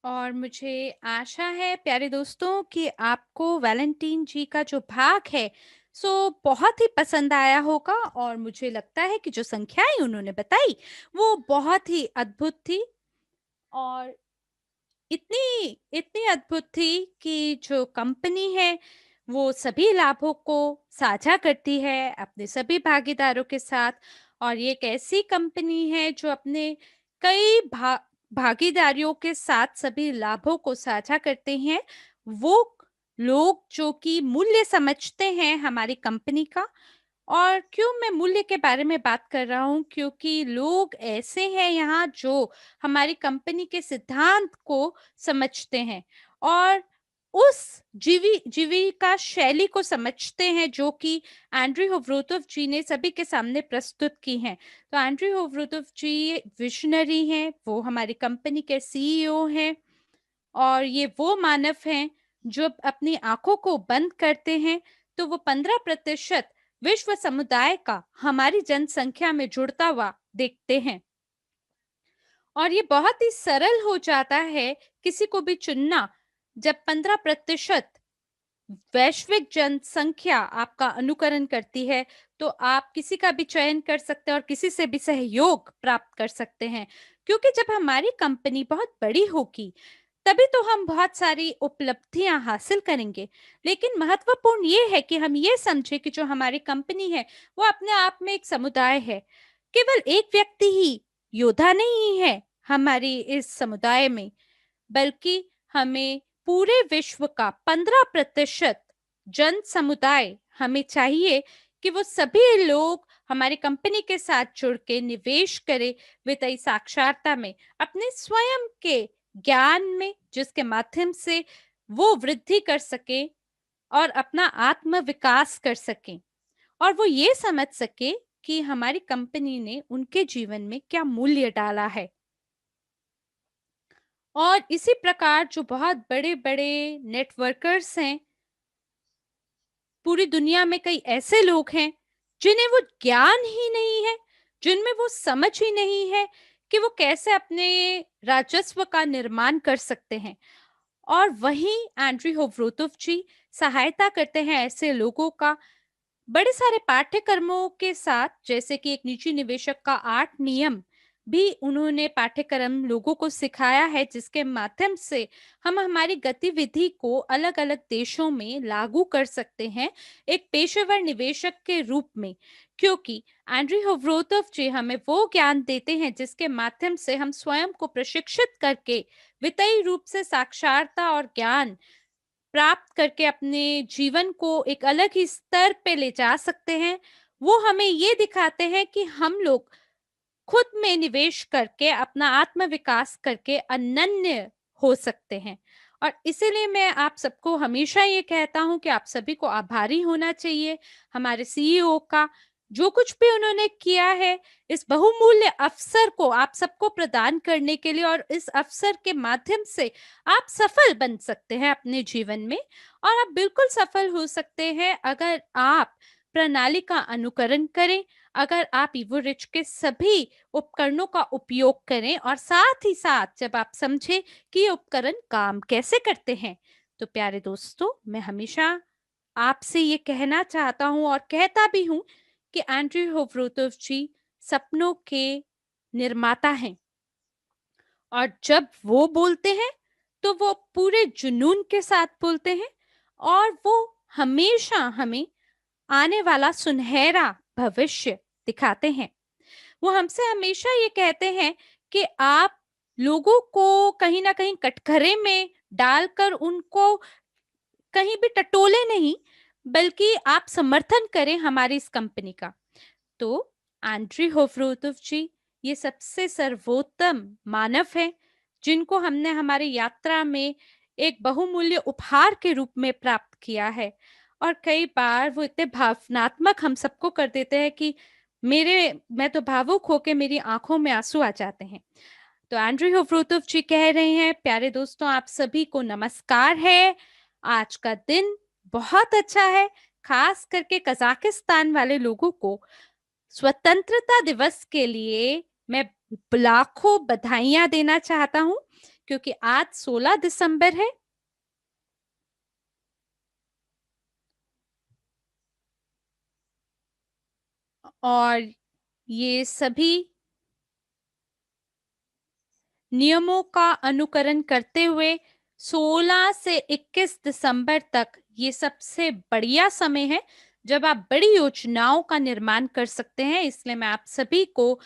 और मुझे आशा है प्यारे दोस्तों कि आपको वैलेंटाइन जी का जो भाग है सो बहुत ही पसंद आया होगा। और मुझे लगता है कि जो संख्याएं उन्होंने बताई वो बहुत ही अद्भुत थी। और इतनी इतनी अद्भुत थी कि जो कंपनी है वो सभी लाभों को साझा करती है अपने सभी भागीदारों के साथ। और ये एक ऐसी कंपनी है जो अपने कई भागीदारियों के साथ सभी लाभों को साझा करते हैं। वो लोग जो कि मूल्य समझते हैं हमारी कंपनी का। और क्यों मैं मूल्य के बारे में बात कर रहा हूँ, क्योंकि लोग ऐसे हैं यहाँ जो हमारी कंपनी के सिद्धांत को समझते हैं और उस जीविका शैली को समझते हैं जो कि एंड्रयू होवरोतोव जी ने सभी के सामने प्रस्तुत की हैं। तो एंड्रयू होवरोतोव जी विजनरी हैं, वो हमारी कंपनी के सीईओ हैं। और ये वो मानव हैं जो अपनी आंखों को बंद करते हैं तो वो 15% विश्व समुदाय का हमारी जनसंख्या में जुड़ता हुआ देखते हैं। और ये बहुत ही सरल हो जाता है किसी को भी चुनना। जब 15% वैश्विक जनसंख्या आपका अनुकरण करती है तो आप किसी का भी चयन कर सकते हैं और किसी से भी सहयोग प्राप्त कर सकते हैं। क्योंकि जब हमारी कंपनी बहुत बड़ी होगी तभी तो हम बहुत सारी उपलब्धियां हासिल करेंगे। लेकिन महत्वपूर्ण ये है कि हम ये समझे कि जो हमारी कंपनी है वो अपने आप में एक समुदाय है। केवल एक व्यक्ति ही योद्धा नहीं है हमारी इस समुदाय में, बल्कि हमें पूरे विश्व का 15% जन समुदाय हमें चाहिए कि वो सभी लोग हमारी कंपनी के साथ जुड़ के निवेश करें वित्तीय साक्षरता में, अपने स्वयं के ज्ञान में, जिसके माध्यम से वो वृद्धि कर सके और अपना आत्म विकास कर सके और वो ये समझ सके कि हमारी कंपनी ने उनके जीवन में क्या मूल्य डाला है। और इसी प्रकार जो बहुत बड़े-बड़े नेटवर्कर्स हैं, पूरी दुनिया में कई ऐसे लोग हैं जिन्हें वो ज्ञान ही नहीं है, जिनमें वो समझ ही नहीं है कि वो कैसे अपने राजस्व का निर्माण कर सकते हैं। और वहीं एंड्रयू होवरोतोव जी सहायता करते हैं ऐसे लोगों का बड़े सारे पाठ्यक्रमों के साथ, जैसे कि एक निजी निवेशक का 8 नियम भी उन्होंने पाठ्यक्रम लोगों को सिखाया है, जिसके माध्यम से हम हमारी गतिविधि को अलग-अलग देशों में लागू कर सकते हैं एक पेशेवर निवेशक के रूप में। क्योंकि एंड्रयू होवरोतोव जी हमें वो ज्ञान देते हैं जिसके माध्यम से हम स्वयं को प्रशिक्षित करके वित्तीय रूप से साक्षरता और ज्ञान प्राप्त करके अपने जीवन को एक अलग ही स्तर पे ले जा सकते हैं। वो हमें ये दिखाते हैं कि हम लोग खुद में निवेश करके अपना आत्म विकास करके अनन्य हो सकते हैं। और इसीलिए मैं आप सबको हमेशा ये कहता हूँ कि आप सभी को आभारी होना चाहिए हमारे सीईओ का, जो कुछ भी उन्होंने किया है इस बहुमूल्य अवसर को आप सबको प्रदान करने के लिए। और इस अवसर के माध्यम से आप सफल बन सकते हैं अपने जीवन में। और आप बिल्कुल सफल हो सकते हैं अगर आप प्रणाली का अनुकरण करें, अगर आप इवो रिच के सभी उपकरणों का उपयोग करें और साथ ही साथ जब आप समझें कि ये उपकरण काम कैसे करते हैं। तो प्यारे दोस्तों, मैं हमेशा आपसे ये कहना चाहता हूँ और कहता भी हूँ कि एंड्रयू होवरोतोव जी सपनों के निर्माता हैं। और जब वो बोलते हैं तो वो पूरे जुनून के साथ बोलते हैं और वो हमेशा हमें आने वाला सुनहरा भविष्य दिखाते हैं। वो हमसे हमेशा ये कहते हैं कि आप लोगों को कहीं न कहीं कटघरे में डालकर उनको कहीं भी टटोले नहीं, बल्कि आप समर्थन करें हमारी इस कंपनी का। तो एंड्रयू होवरोतोव जी ये सबसे सर्वोत्तम मानव हैं, जिनको हमने हमारी यात्रा में एक बहुमूल्य उपहार के रूप में प्राप्त किया है। और कई बार वो इतने भावनात्मक हम सबको कर देते हैं कि मेरे मैं तो भावुक होके मेरी आंखों में आंसू आ जाते हैं। तो एंड्रयू होवरोतोव जी कह रहे हैं, प्यारे दोस्तों आप सभी को नमस्कार है। आज का दिन बहुत अच्छा है, खास करके कजाकिस्तान वाले लोगों को स्वतंत्रता दिवस के लिए मैं लाखों बधाइयां देना चाहता हूँ। क्योंकि आज 16 दिसंबर है और ये सभी नियमों का अनुकरण करते हुए 16 से 21 दिसंबर तक ये सबसे बढ़िया समय है जब आप बड़ी योजनाओं का निर्माण कर सकते हैं। इसलिए मैं आप सभी को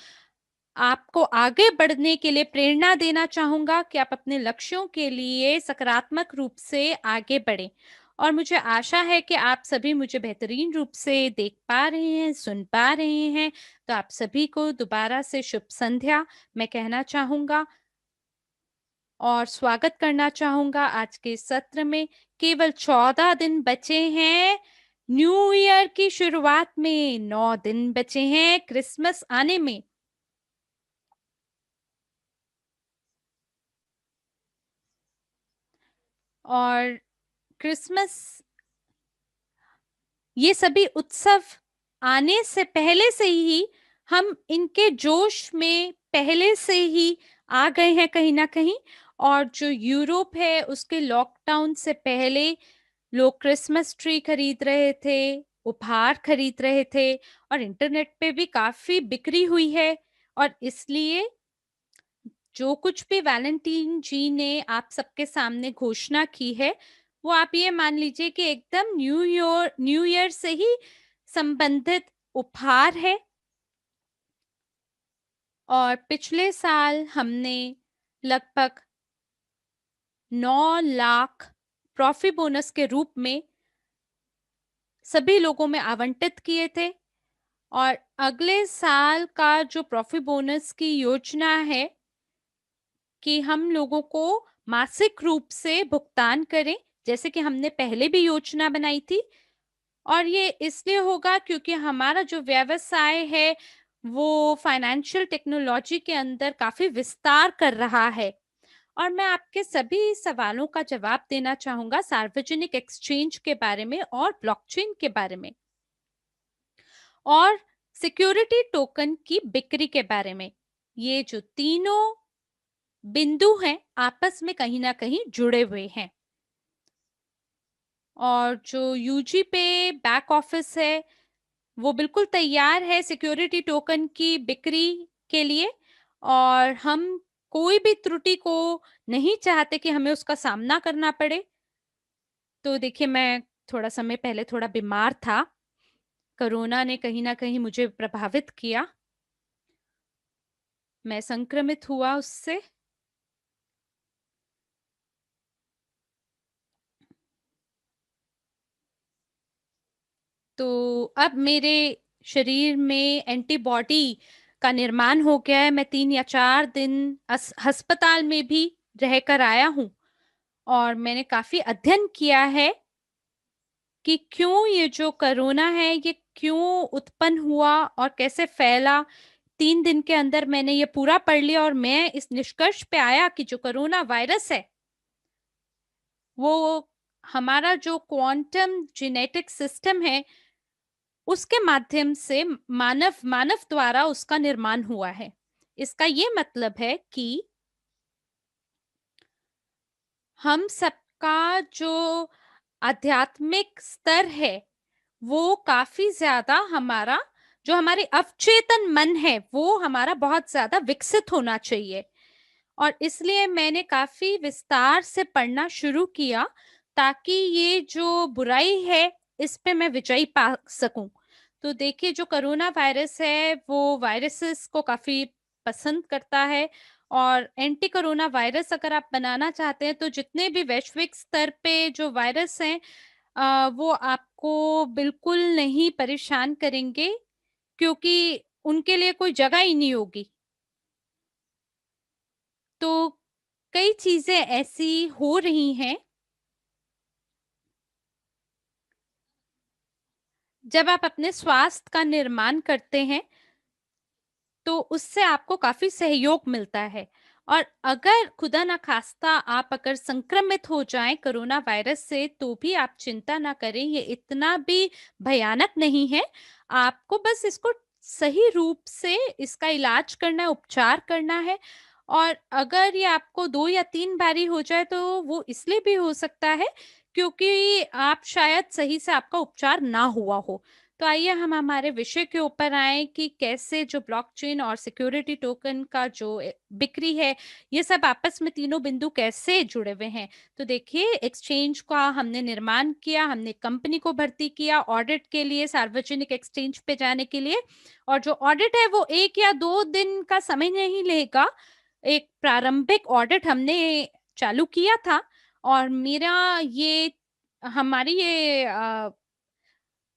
आपको आगे बढ़ने के लिए प्रेरणा देना चाहूंगा कि आप अपने लक्ष्यों के लिए सकारात्मक रूप से आगे बढ़ें। और मुझे आशा है कि आप सभी मुझे बेहतरीन रूप से देख पा रहे हैं, सुन पा रहे हैं। तो आप सभी को दोबारा से शुभ संध्या मैं कहना चाहूंगा और स्वागत करना चाहूंगा आज के सत्र में। केवल 14 दिन बचे हैं न्यू ईयर की शुरुआत में, 9 दिन बचे हैं क्रिसमस आने में। और क्रिसमस, ये सभी उत्सव आने से पहले से ही हम इनके जोश में पहले से ही आ गए हैं कहीं ना कहीं। और जो यूरोप है उसके लॉकडाउन से पहले लोग क्रिसमस ट्री खरीद रहे थे, उपहार खरीद रहे थे और इंटरनेट पे भी काफी बिक्री हुई है। और इसलिए जो कुछ भी वैलेंटाइन जी ने आप सबके सामने घोषणा की है, वो आप ये मान लीजिए कि एकदम न्यू ईयर से ही संबंधित उपहार है। और पिछले साल हमने लगभग 9 लाख ट्रॉफी बोनस के रूप में सभी लोगों में आवंटित किए थे। और अगले साल का जो ट्रॉफी बोनस की योजना है कि हम लोगों को मासिक रूप से भुगतान करें, जैसे कि हमने पहले भी योजना बनाई थी। और ये इसलिए होगा क्योंकि हमारा जो व्यवसाय है वो फाइनेंशियल टेक्नोलॉजी के अंदर काफी विस्तार कर रहा है। और मैं आपके सभी सवालों का जवाब देना चाहूंगा सार्वजनिक एक्सचेंज के बारे में और ब्लॉकचेन के बारे में और सिक्योरिटी टोकन की बिक्री के बारे में। ये जो तीनों बिंदु हैं आपस में कहीं ना कहीं जुड़े हुए हैं। और जो यूजी पे बैक ऑफिस है वो बिल्कुल तैयार है सिक्योरिटी टोकन की बिक्री के लिए। और हम कोई भी त्रुटि को नहीं चाहते कि हमें उसका सामना करना पड़े। तो देखिए, मैं थोड़ा समय पहले थोड़ा बीमार था, कोरोना ने कहीं ना कहीं मुझे प्रभावित किया, मैं संक्रमित हुआ उससे। तो अब मेरे शरीर में एंटीबॉडी का निर्माण हो गया है। मैं 3 या 4 दिन अस्पताल में भी रहकर आया हूँ और मैंने काफी अध्ययन किया है कि क्यों ये जो कोरोना है ये क्यों उत्पन्न हुआ और कैसे फैला। 3 दिन के अंदर मैंने ये पूरा पढ़ लिया और मैं इस निष्कर्ष पे आया कि जो कोरोना वायरस है वो हमारा जो क्वांटम जेनेटिक सिस्टम है उसके माध्यम से मानव मानव द्वारा उसका निर्माण हुआ है। इसका ये मतलब है कि हम सबका जो आध्यात्मिक स्तर है वो काफी ज्यादा हमारा, जो हमारे अवचेतन मन है वो हमारा बहुत ज्यादा विकसित होना चाहिए। और इसलिए मैंने काफी विस्तार से पढ़ना शुरू किया ताकि ये जो बुराई है इस पे मैं विजयी पा सकूं। तो देखिए, जो कोरोना वायरस है वो वायरसेस को काफी पसंद करता है। और एंटी कोरोना वायरस अगर आप बनाना चाहते हैं तो जितने भी वैश्विक स्तर पे जो वायरस हैं वो आपको बिल्कुल नहीं परेशान करेंगे, क्योंकि उनके लिए कोई जगह ही नहीं होगी। तो कई चीजें ऐसी हो रही हैं जब आप अपने स्वास्थ्य का निर्माण करते हैं तो उससे आपको काफी सहयोग मिलता है। और अगर खुदा ना खास्ता आप अगर संक्रमित हो जाएं कोरोना वायरस से तो भी आप चिंता ना करें, ये इतना भी भयानक नहीं है। आपको बस इसको सही रूप से इसका इलाज करना है, उपचार करना है। और अगर ये आपको 2 या 3 बारी हो जाए तो वो इसलिए भी हो सकता है क्योंकि आप शायद सही से आपका उपचार ना हुआ हो। तो आइए हम हमारे विषय के ऊपर आएँ कि कैसे जो ब्लॉकचेन और सिक्योरिटी टोकन का जो बिक्री है, ये सब आपस में तीनों बिंदु कैसे जुड़े हुए हैं। तो देखिए, एक्सचेंज का हमने निर्माण किया, हमने कंपनी को भर्ती किया ऑडिट के लिए, सार्वजनिक एक्सचेंज पे जाने के लिए, और जो ऑडिट है वो 1 या 2 दिन का समय नहीं लेगा। एक प्रारंभिक ऑडिट हमने चालू किया था, और मेरा ये हमारी ये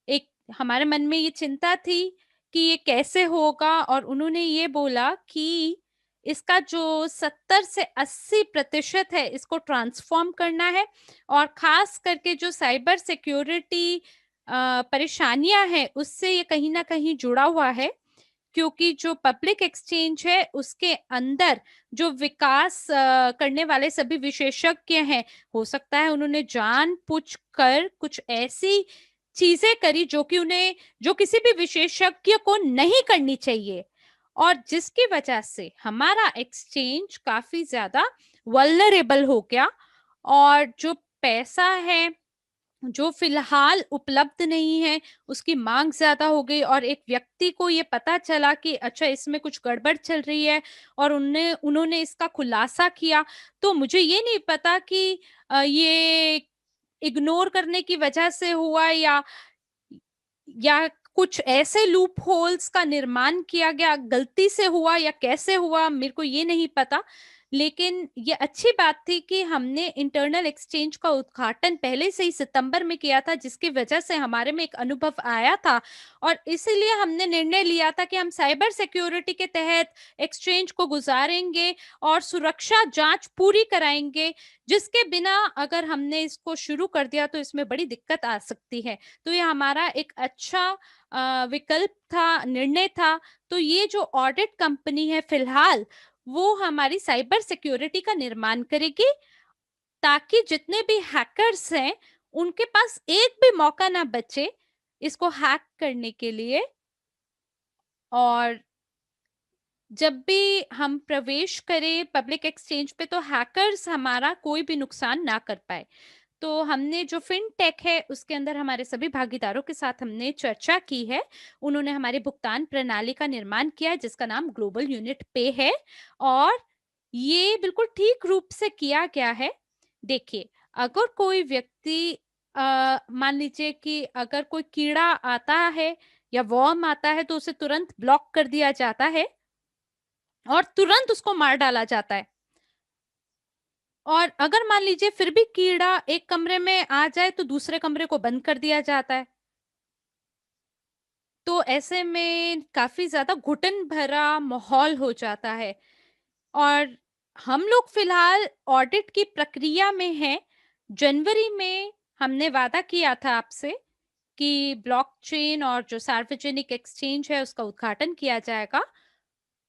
एक हमारे मन में ये चिंता थी कि ये कैसे होगा, और उन्होंने ये बोला कि इसका जो 70 से 80% है इसको ट्रांसफॉर्म करना है, और खास करके जो साइबर सिक्योरिटी परेशानियां हैं उससे ये कहीं ना कहीं जुड़ा हुआ है, क्योंकि जो पब्लिक एक्सचेंज है उसके अंदर जो विकास करने वाले सभी विशेषज्ञ हैं, हो सकता है उन्होंने जानबूझ कर कुछ ऐसी चीजें करी जो कि उन्हें जो किसी भी विशेषज्ञ को नहीं करनी चाहिए, और जिसकी वजह से हमारा एक्सचेंज काफी ज्यादा वल्नरेबल हो गया। और जो पैसा है जो फिलहाल उपलब्ध नहीं है, उसकी मांग ज्यादा हो गई, और एक व्यक्ति को ये पता चला कि अच्छा इसमें कुछ गड़बड़ चल रही है, और उन्होंने उन्होंने इसका खुलासा किया। तो मुझे ये नहीं पता कि ये इग्नोर करने की वजह से हुआ, या कुछ ऐसे लूप होल्स का निर्माण किया गया, गलती से हुआ या कैसे हुआ, मेरे को ये नहीं पता। लेकिन ये अच्छी बात थी कि हमने इंटरनल एक्सचेंज का उद्घाटन पहले से ही सितंबर में किया था, जिसकी वजह से हमारे में एक अनुभव आया था, और इसीलिए हमने निर्णय लिया था कि हम साइबर सिक्योरिटी के तहत एक्सचेंज को गुजारेंगे और सुरक्षा जांच पूरी कराएंगे, जिसके बिना अगर हमने इसको शुरू कर दिया तो इसमें बड़ी दिक्कत आ सकती है। तो ये हमारा एक अच्छा विकल्प था, निर्णय था। तो ये जो ऑडिट कंपनी है फिलहाल, वो हमारी साइबर सिक्योरिटी का निर्माण करेगी, ताकि जितने भी हैकर्स हैं उनके पास एक भी मौका ना बचे इसको हैक करने के लिए। और जब भी हम प्रवेश करें पब्लिक एक्सचेंज पे तो हैकर्स हमारा कोई भी नुकसान ना कर पाए। तो हमने जो फिनटेक है उसके अंदर हमारे सभी भागीदारों के साथ हमने चर्चा की है। उन्होंने हमारी भुगतान प्रणाली का निर्माण किया है जिसका नाम ग्लोबल यूनिट पे है, और ये बिल्कुल ठीक रूप से किया गया है। देखिए, अगर कोई व्यक्ति मान लीजिए कि अगर कोई कीड़ा आता है या वर्म आता है तो उसे तुरंत ब्लॉक कर दिया जाता है और तुरंत उसको मार डाला जाता है। और अगर मान लीजिए फिर भी कीड़ा एक कमरे में आ जाए तो दूसरे कमरे को बंद कर दिया जाता है। तो ऐसे में काफी ज्यादा घुटन भरा माहौल हो जाता है। और हम लोग फिलहाल ऑडिट की प्रक्रिया में हैं। जनवरी में हमने वादा किया था आपसे कि ब्लॉकचेन और जो सार्वजनिक एक्सचेंज है उसका उद्घाटन किया जाएगा,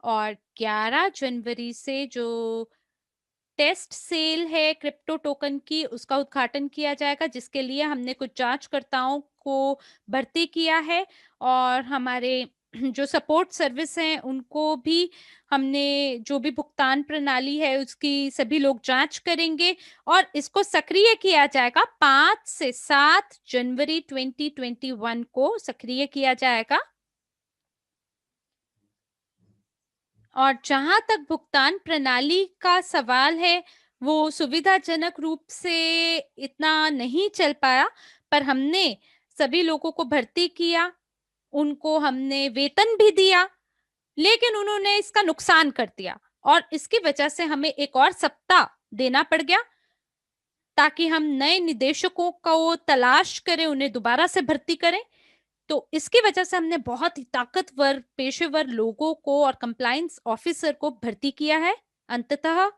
और 11 जनवरी से जो टेस्ट सेल है क्रिप्टो टोकन की उसका उद्घाटन किया जाएगा, जिसके लिए हमने कुछ जांचकर्ताओं को भर्ती किया है, और हमारे जो सपोर्ट सर्विस हैं उनको भी हमने जो भी भुगतान प्रणाली है उसकी सभी लोग जांच करेंगे, और इसको सक्रिय किया जाएगा 5 से 7 जनवरी 2021 को सक्रिय किया जाएगा। और जहां तक भुगतान प्रणाली का सवाल है, वो सुविधाजनक रूप से इतना नहीं चल पाया, पर हमने सभी लोगों को भर्ती किया, उनको हमने वेतन भी दिया, लेकिन उन्होंने इसका नुकसान कर दिया, और इसकी वजह से हमें एक और सप्ताह देना पड़ गया ताकि हम नए निदेशकों को तलाश करें, उन्हें दोबारा से भर्ती करें। तो इसकी वजह से हमने बहुत ही ताकतवर पेशेवर लोगों को और कंप्लायंस ऑफिसर को भर्ती किया है अंततः,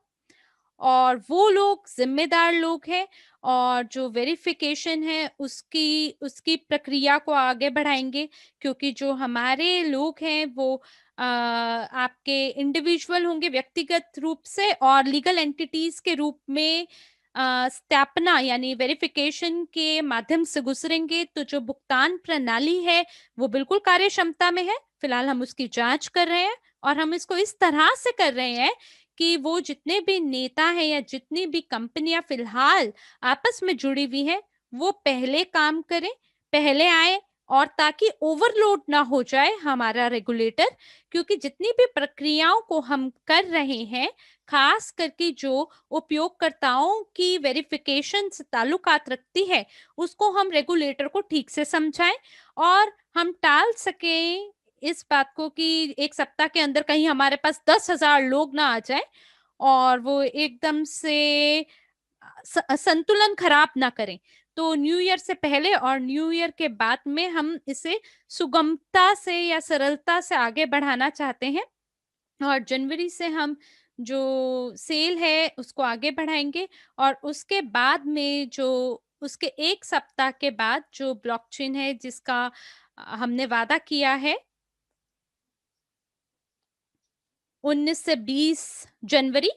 और वो लोग जिम्मेदार लोग हैं, और जो वेरिफिकेशन है उसकी उसकी प्रक्रिया को आगे बढ़ाएंगे, क्योंकि जो हमारे लोग हैं वो आपके इंडिविजुअल होंगे व्यक्तिगत रूप से, और लीगल एंटिटीज के रूप में सत्यापना यानी वेरिफिकेशन के माध्यम से गुजरेंगे। तो जो भुगतान प्रणाली है वो बिल्कुल कार्यक्षमता में है, फिलहाल हम उसकी जांच कर रहे हैं, और हम इसको इस तरह से कर रहे हैं कि वो जितने भी नेता हैं या जितनी भी कंपनियां फिलहाल आपस में जुड़ी हुई हैं, वो पहले काम करें, पहले आए, और ताकि ओवरलोड ना हो जाए हमारा रेगुलेटर, क्योंकि जितनी भी प्रक्रियाओं को हम कर रहे हैं, खास करके जो उपयोगकर्ताओं की वेरिफिकेशन से ताल्लुकात रखती है, उसको हम रेगुलेटर को ठीक से समझाएं और हम टाल सकें इस बात को कि एक सप्ताह के अंदर कहीं हमारे पास 10,000 लोग ना आ जाए और वो एकदम से संतुलन खराब ना करें। तो न्यू ईयर से पहले और न्यू ईयर के बाद में हम इसे सुगमता से या सरलता से आगे बढ़ाना चाहते हैं, और जनवरी से हम जो सेल है उसको आगे बढ़ाएंगे, और उसके बाद में जो उसके एक सप्ताह के बाद जो ब्लॉकचेन है जिसका हमने वादा किया है 19 से 20 जनवरी,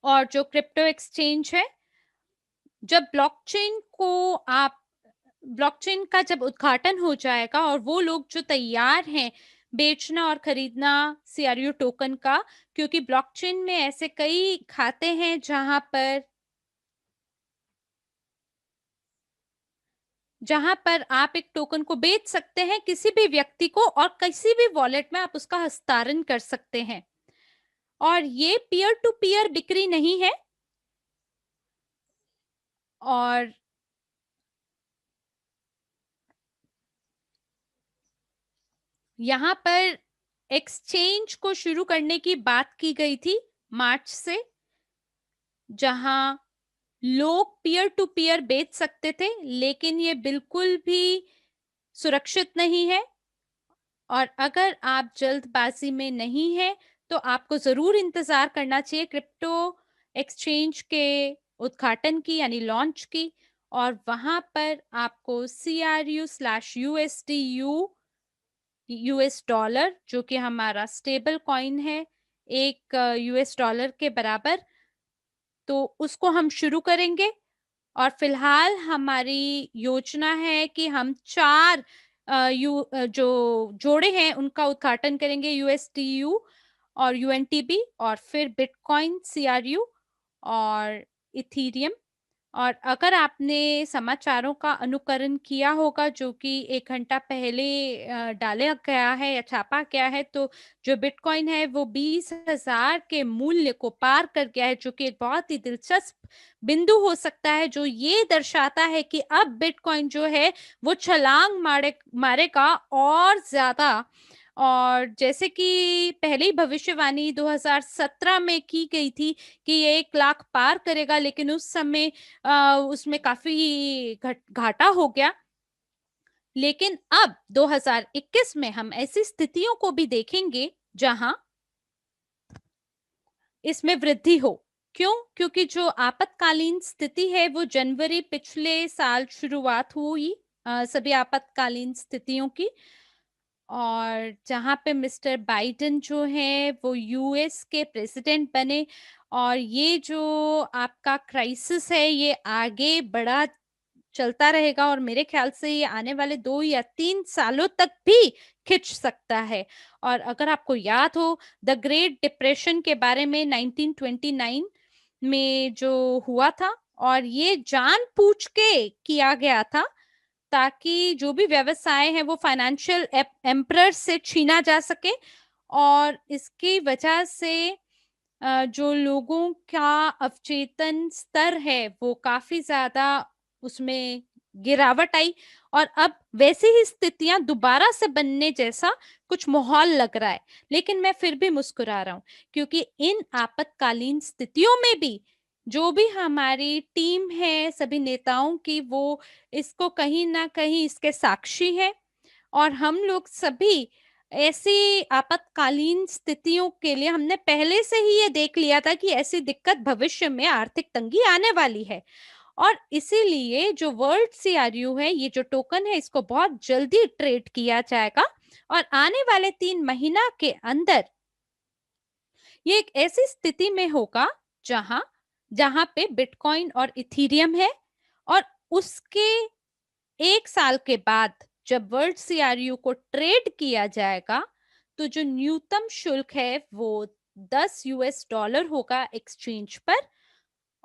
और जो क्रिप्टो एक्सचेंज है, जब ब्लॉकचेन का जब उद्घाटन हो जाएगा और वो लोग जो तैयार हैं बेचना और खरीदना सीआरयू टोकन का, क्योंकि ब्लॉकचेन में ऐसे कई खाते हैं जहां पर आप एक टोकन को बेच सकते हैं किसी भी व्यक्ति को, और किसी भी वॉलेट में आप उसका हस्तांतरण कर सकते हैं, और ये पीयर टू पीयर बिक्री नहीं है। और यहाँ पर एक्सचेंज को शुरू करने की बात की गई थी मार्च से, जहां लोग पीयर टू पीयर बेच सकते थे, लेकिन ये बिल्कुल भी सुरक्षित नहीं है, और अगर आप जल्दबाजी में नहीं है तो आपको जरूर इंतजार करना चाहिए क्रिप्टो एक्सचेंज के उद्घाटन की यानी लॉन्च की, और वहां पर आपको CRU/USDU यूएस डॉलर, जो कि हमारा स्टेबल कॉइन है, एक यूएस डॉलर के बराबर, तो उसको हम शुरू करेंगे। और फिलहाल हमारी योजना है कि हम 4 जो जोड़े हैं उनका उद्घाटन करेंगे, यूएसटीयू और यूएनटीबी, और फिर बिटकॉइन, सीआरयू और इथीरियम। और अगर आपने समाचारों का अनुकरण किया होगा जो कि 1 घंटा पहले डाला गया है या छापा गया है, तो जो बिटकॉइन है वो 20,000 के मूल्य को पार कर गया है, जो कि एक बहुत ही दिलचस्प बिंदु हो सकता है, जो ये दर्शाता है कि अब बिटकॉइन जो है वो छलांग मारेगा और ज्यादा। और जैसे कि पहली भविष्यवाणी 2017 में की गई थी कि ये 1 लाख पार करेगा, लेकिन उस समय उसमें काफी घाटा हो गया। लेकिन अब 2021 में हम ऐसी स्थितियों को भी देखेंगे जहां इसमें वृद्धि हो। क्यों? क्योंकि जो आपातकालीन स्थिति है वो जनवरी पिछले साल शुरुआत हुई, सभी आपातकालीन स्थितियों की, और जहां पे मिस्टर बाइडेन जो है वो यूएस के प्रेसिडेंट बने, और ये जो आपका क्राइसिस है ये आगे बढ़ा चलता रहेगा, और मेरे ख्याल से ये आने वाले 2 या 3 सालों तक भी खिंच सकता है। और अगर आपको याद हो द ग्रेट डिप्रेशन के बारे में 1929 में जो हुआ था, और ये जानबूझ के किया गया था ताकि जो भी व्यवसाय है वो फाइनेंशियल एम्परर से छीना जा सके, और इसकी वजह से जो लोगों का अवचेतन स्तर है वो काफी ज्यादा उसमें गिरावट आई, और अब वैसी ही स्थितियां दोबारा से बनने जैसा कुछ माहौल लग रहा है। लेकिन मैं फिर भी मुस्कुरा रहा हूं, क्योंकि इन आपातकालीन स्थितियों में भी जो भी हमारी टीम है सभी नेताओं की, वो इसको कहीं ना कहीं इसके साक्षी है, और हम लोग सभी ऐसी आपातकालीन स्थितियों के लिए हमने पहले से ही ये देख लिया था कि ऐसी दिक्कत भविष्य में आर्थिक तंगी आने वाली है, और इसीलिए जो वर्ल्ड सीआरयू है, ये जो टोकन है, इसको बहुत जल्दी ट्रेड किया जाएगा, और आने वाले 3 महीना के अंदर ये एक ऐसी स्थिति में होगा जहां जहां पे बिटकॉइन और इथीरियम है, और उसके 1 साल के बाद जब वर्ल्ड सीआरयू को ट्रेड किया जाएगा तो जो न्यूनतम शुल्क है वो $10 होगा एक्सचेंज पर।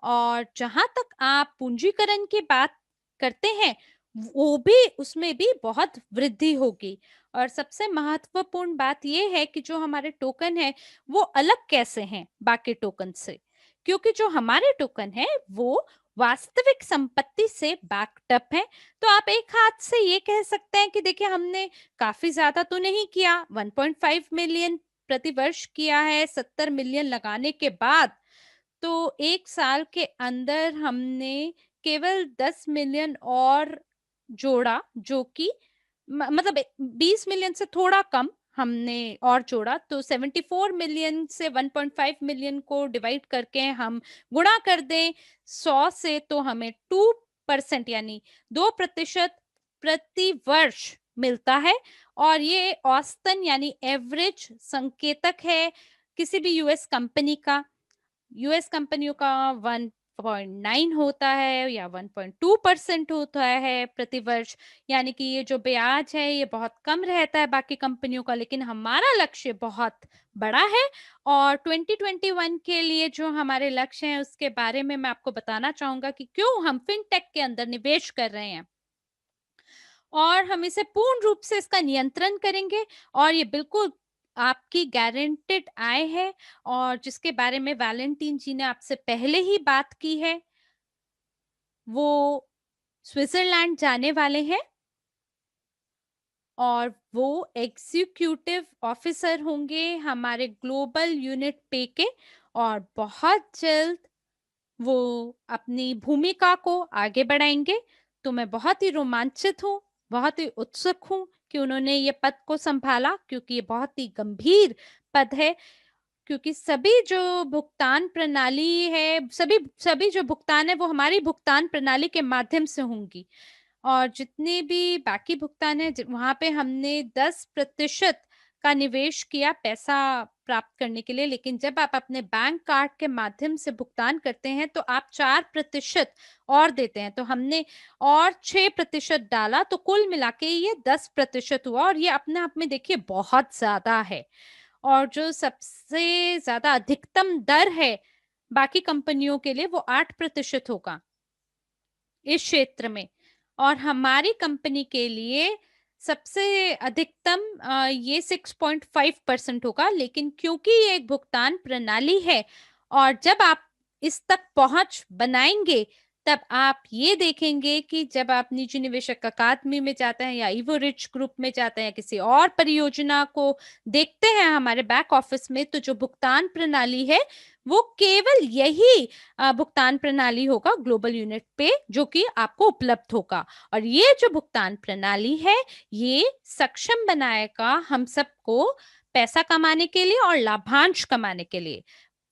और जहां तक आप पूंजीकरण की बात करते हैं, वो भी उसमें भी बहुत वृद्धि होगी। और सबसे महत्वपूर्ण बात यह है कि जो हमारे टोकन है वो अलग कैसे हैं बाकी टोकन से, क्योंकि जो हमारे टोकन है वो वास्तविक संपत्ति से बैकअप है। तो आप एक हाथ से ये कह सकते हैं कि देखिए हमने काफी ज्यादा तो नहीं किया, 1.5 मिलियन प्रति वर्ष किया है 70 मिलियन लगाने के बाद। तो एक साल के अंदर हमने केवल 10 मिलियन और जोड़ा, जो कि मतलब 20 मिलियन से थोड़ा कम हमने और जोड़ा। तो 74 मिलियन से 1.5 मिलियन को डिवाइड करके हम गुणा कर दें 100 से, तो हमें 2% यानी 2% प्रति वर्ष मिलता है। और ये औसतन यानी एवरेज संकेतक है किसी भी यूएस कंपनी का। यूएस कंपनियों का 1.9 होता है या 1.2% होता है प्रति वर्ष, यानी कि ये जो ब्याज है ये बहुत कम रहता है बाकी कंपनियों का, लेकिन हमारा लक्ष्य बहुत बड़ा है। और 2021 के लिए जो हमारे लक्ष्य हैं उसके बारे में मैं आपको बताना चाहूंगा कि क्यों हम फिनटेक के अंदर निवेश कर रहे हैं। और हम इसे पूर्ण रूप से इसका नियंत्रण करेंगे, और ये बिल्कुल आपकी गारंटेड आय है, और जिसके बारे में वैलेंटीन जी ने आपसे पहले ही बात की है। वो स्विट्जरलैंड जाने वाले हैं और वो एग्जीक्यूटिव ऑफिसर होंगे हमारे ग्लोबल यूनिट पे के, और बहुत जल्द वो अपनी भूमिका को आगे बढ़ाएंगे। तो मैं बहुत ही रोमांचित हूँ, बहुत ही उत्सुक हूँ कि उन्होंने ये पद को संभाला, क्योंकि ये बहुत ही गंभीर पद है। क्योंकि सभी जो भुगतान प्रणाली है, सभी सभी जो भुगतान है वो हमारी भुगतान प्रणाली के माध्यम से होंगी। और जितने भी बाकी भुगतान है वहां पे हमने 10% का निवेश किया पैसा प्राप्त करने के लिए, लेकिन जब आप अपने बैंक कार्ड के माध्यम से भुगतान करते हैं तो आप 4% और देते हैं। तो हमने और 6% डाला, तो कुल मिला के ये 10% हुआ, और ये अपने आप में देखिए बहुत ज्यादा है। और जो सबसे ज्यादा अधिकतम दर है बाकी कंपनियों के लिए वो 8% होगा इस क्षेत्र में। और हमारी कंपनी के लिए सबसे अधिकतम ये 6.5% होगा। लेकिन क्योंकि ये एक भुगतान प्रणाली है, और जब आप इस तक पहुंच बनाएंगे तब आप ये देखेंगे कि जब आप निजी निवेशक अकादमी में जाते हैं या इवो रिच ग्रुप में जाते हैं या किसी और परियोजना को देखते हैं हमारे बैक ऑफिस में, तो जो भुगतान प्रणाली है वो केवल यही भुगतान प्रणाली होगा ग्लोबल यूनिट पे, जो कि आपको उपलब्ध होगा। और ये जो भुगतान प्रणाली है ये सक्षम बनाएगा हम सबको पैसा कमाने के लिए और लाभांश कमाने के लिए।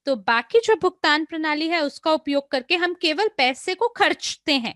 तो बाकी जो भुगतान प्रणाली है उसका उपयोग करके हम केवल पैसे को खर्चते हैं,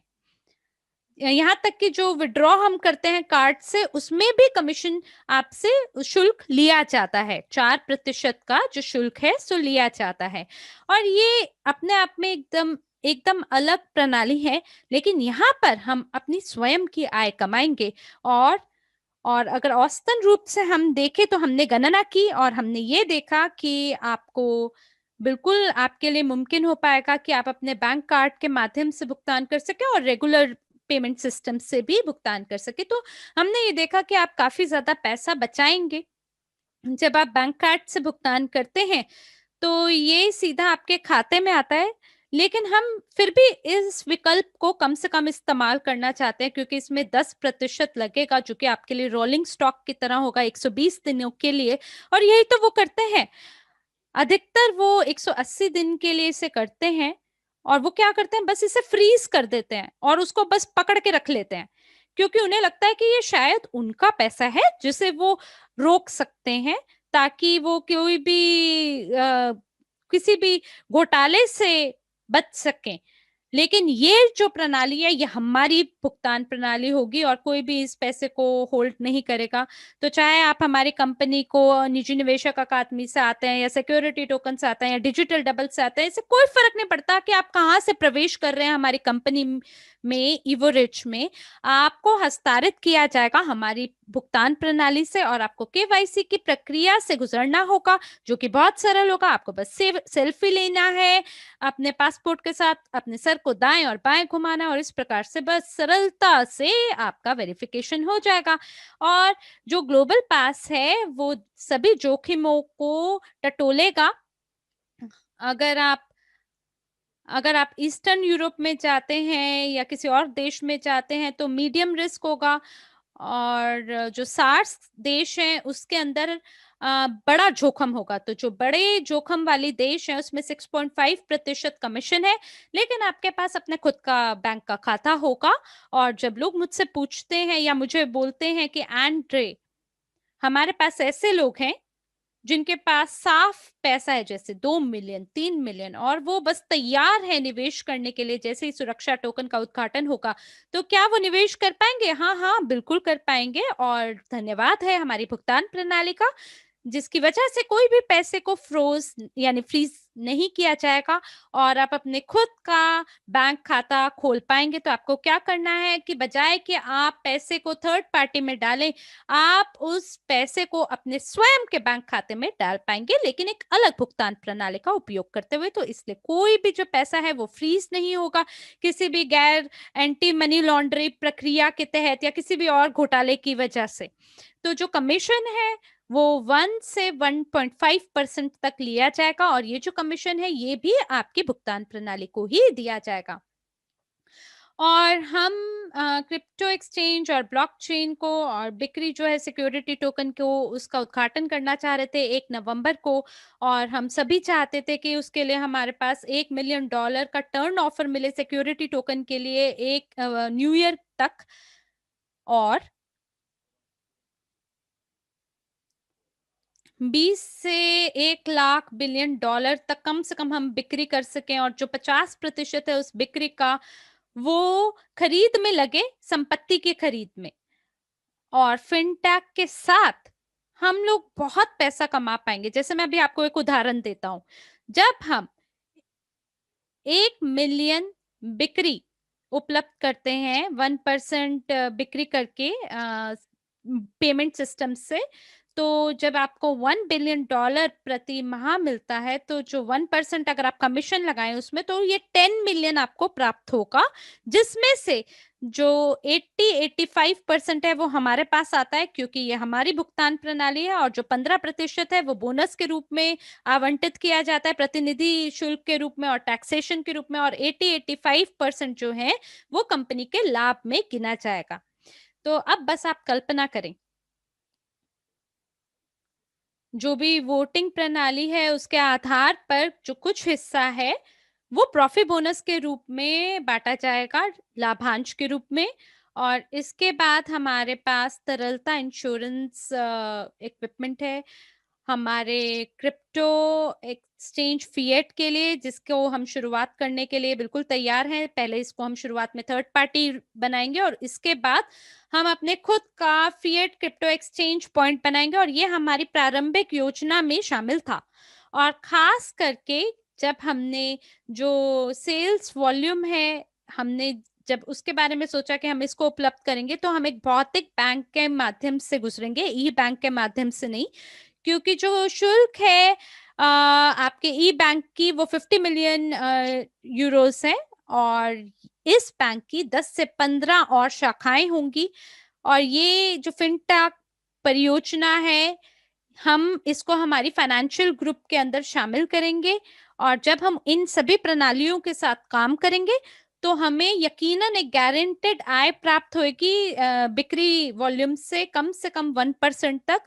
यहाँ तक कि जो विड्रॉ हम करते हैं कार्ड से उसमें भी कमीशन आपसे शुल्क लिया जाता है, 4% का जो शुल्क है सो लिया जाता है। और ये अपने आप में एकदम एकदम अलग प्रणाली है, लेकिन यहाँ पर हम अपनी स्वयं की आय कमाएंगे। और अगर औसतन रूप से हम देखें तो हमने गणना की और हमने ये देखा कि आपको बिल्कुल आपके लिए मुमकिन हो पाएगा कि आप अपने बैंक कार्ड के माध्यम से भुगतान कर सके और रेगुलर पेमेंट सिस्टम से भी भुगतान कर सके। तो हमने ये देखा कि आप काफी ज्यादा पैसा बचाएंगे जब आप बैंक कार्ड से भुगतान करते हैं, तो ये सीधा आपके खाते में आता है। लेकिन हम फिर भी इस विकल्प को कम से कम इस्तेमाल करना चाहते हैं, क्योंकि इसमें 10% लगेगा जो कि आपके लिए रोलिंग स्टॉक की तरह होगा 120 दिनों के लिए। और यही तो वो करते हैं, अधिकतर वो 180 दिन के लिए इसे करते हैं। और वो क्या करते हैं, बस इसे फ्रीज कर देते हैं और उसको बस पकड़ के रख लेते हैं, क्योंकि उन्हें लगता है कि ये शायद उनका पैसा है जिसे वो रोक सकते हैं, ताकि वो कोई भी किसी भी घोटाले से बच सकें। लेकिन ये जो प्रणाली है ये हमारी भुगतान प्रणाली होगी और कोई भी इस पैसे को होल्ड नहीं करेगा। तो चाहे आप हमारी कंपनी को निजी निवेशक अकादमी से आते हैं या सिक्योरिटी टोकन से आते हैं या डिजिटल डबल से आते हैं, इससे कोई फर्क नहीं पड़ता कि आप कहाँ से प्रवेश कर रहे हैं हमारी कंपनी में, इवो रिच में आपको हस्तांतरित किया जाएगा हमारी भुगतान प्रणाली से और आपको केवाईसी की प्रक्रिया से गुजरना होगा, जो कि बहुत सरल होगा। आपको बस सेल्फी लेना है अपने पासपोर्ट के साथ, अपने सर को दाएं और बाएं घुमाना, और इस प्रकार से बस सरलता से आपका वेरिफिकेशन हो जाएगा। और जो ग्लोबल पास है वो सभी जोखिमों को टटोलेगा। अगर आप अगर आप ईस्टर्न यूरोप में जाते हैं या किसी और देश में जाते हैं तो मीडियम रिस्क होगा, और जो सार्स देश है उसके अंदर बड़ा जोखिम होगा। तो जो बड़े जोखिम वाली देश है उसमें 6.5% कमीशन है, लेकिन आपके पास अपने खुद का बैंक का खाता होगा। और जब लोग मुझसे पूछते हैं या मुझे बोलते हैं कि एंड्रे, हमारे पास ऐसे लोग हैं जिनके पास साफ पैसा है, जैसे 2 मिलियन 3 मिलियन, और वो बस तैयार है निवेश करने के लिए, जैसे ही सुरक्षा टोकन का उद्घाटन होगा, तो क्या वो निवेश कर पाएंगे? हाँ हाँ, बिल्कुल कर पाएंगे। और धन्यवाद है हमारी भुगतान प्रणाली का, जिसकी वजह से कोई भी पैसे को फ्रोज यानी फ्रीज नहीं किया जाएगा, और आप अपने खुद का बैंक खाता खोल पाएंगे। तो आपको क्या करना है कि बजाय कि आप पैसे को थर्ड पार्टी में डालें, आप उस पैसे को अपने स्वयं के बैंक खाते में डाल पाएंगे, लेकिन एक अलग भुगतान प्रणाली का उपयोग करते हुए। तो इसलिए कोई भी जो पैसा है वो फ्रीज नहीं होगा किसी भी गैर एंटी मनी लॉन्ड्रिंग प्रक्रिया के तहत या किसी भी और घोटाले की वजह से। तो जो कमीशन है वो 1 से 1.5% तक लिया जाएगा, और ये जो कमीशन है ये भी आपकी भुगतान प्रणाली को ही दिया जाएगा। और हम क्रिप्टो एक्सचेंज और ब्लॉकचेन को और बिक्री जो है सिक्योरिटी टोकन को, उसका उद्घाटन करना चाह रहे थे 1 नवंबर को। और हम सभी चाहते थे कि उसके लिए हमारे पास $1 मिलियन का टर्न ऑफर मिले सिक्योरिटी टोकन के लिए एक न्यू ईयर तक। और 20 से 1 लाख बिलियन डॉलर तक कम से कम हम बिक्री कर सकें, और जो 50% है उस बिक्री का वो खरीद में लगे, संपत्ति की खरीद में। और फिनटेक के साथ हम लोग बहुत पैसा कमा पाएंगे। जैसे मैं अभी आपको एक उदाहरण देता हूं, जब हम 1 मिलियन बिक्री उपलब्ध करते हैं 1% बिक्री करके पेमेंट सिस्टम से, तो जब आपको $1 बिलियन प्रति माह मिलता है, तो जो 1% अगर आप कमीशन लगाएं उसमें, तो ये 10 मिलियन आपको प्राप्त होगा, जिसमें से जो 85% है वो हमारे पास आता है, क्योंकि ये हमारी भुगतान प्रणाली है। और जो 15% है वो बोनस के रूप में आवंटित किया जाता है, प्रतिनिधि शुल्क के रूप में और टैक्सेशन के रूप में। और 85% जो है वो कंपनी के लाभ में गिना जाएगा। तो अब बस आप कल्पना करें, जो भी वोटिंग प्रणाली है उसके आधार पर जो कुछ हिस्सा है वो प्रॉफिट बोनस के रूप में बांटा जाएगा, लाभांश के रूप में। और इसके बाद हमारे पास तरलता इंश्योरेंस इक्विपमेंट है हमारे क्रिप्टो एक्सचेंज फिएट के लिए, जिसको हम शुरुआत करने के लिए बिल्कुल तैयार हैं। पहले इसको हम शुरुआत में थर्ड पार्टी बनाएंगे, और इसके बाद हम अपने खुद का फिएट क्रिप्टो एक्सचेंज पॉइंट बनाएंगे, और ये हमारी प्रारंभिक योजना में शामिल था। और खास करके जब हमने जो सेल्स वॉल्यूम है, हमने जब उसके बारे में सोचा कि हम इसको उपलब्ध करेंगे, तो हम एक भौतिक बैंक के माध्यम से गुजरेंगे, ई बैंक के माध्यम से नहीं। क्योंकि जो शुल्क है आपके ई बैंक की वो 50 मिलियन यूरोस है, और इस बैंक की 10 से 15 और शाखाएं होंगी। और ये जो फिनटेक परियोजना है, हम इसको हमारी फाइनेंशियल ग्रुप के अंदर शामिल करेंगे। और जब हम इन सभी प्रणालियों के साथ काम करेंगे, तो हमें यकीनन एक गारंटेड आय प्राप्त होगी बिक्री वॉल्यूम से कम 1% तक।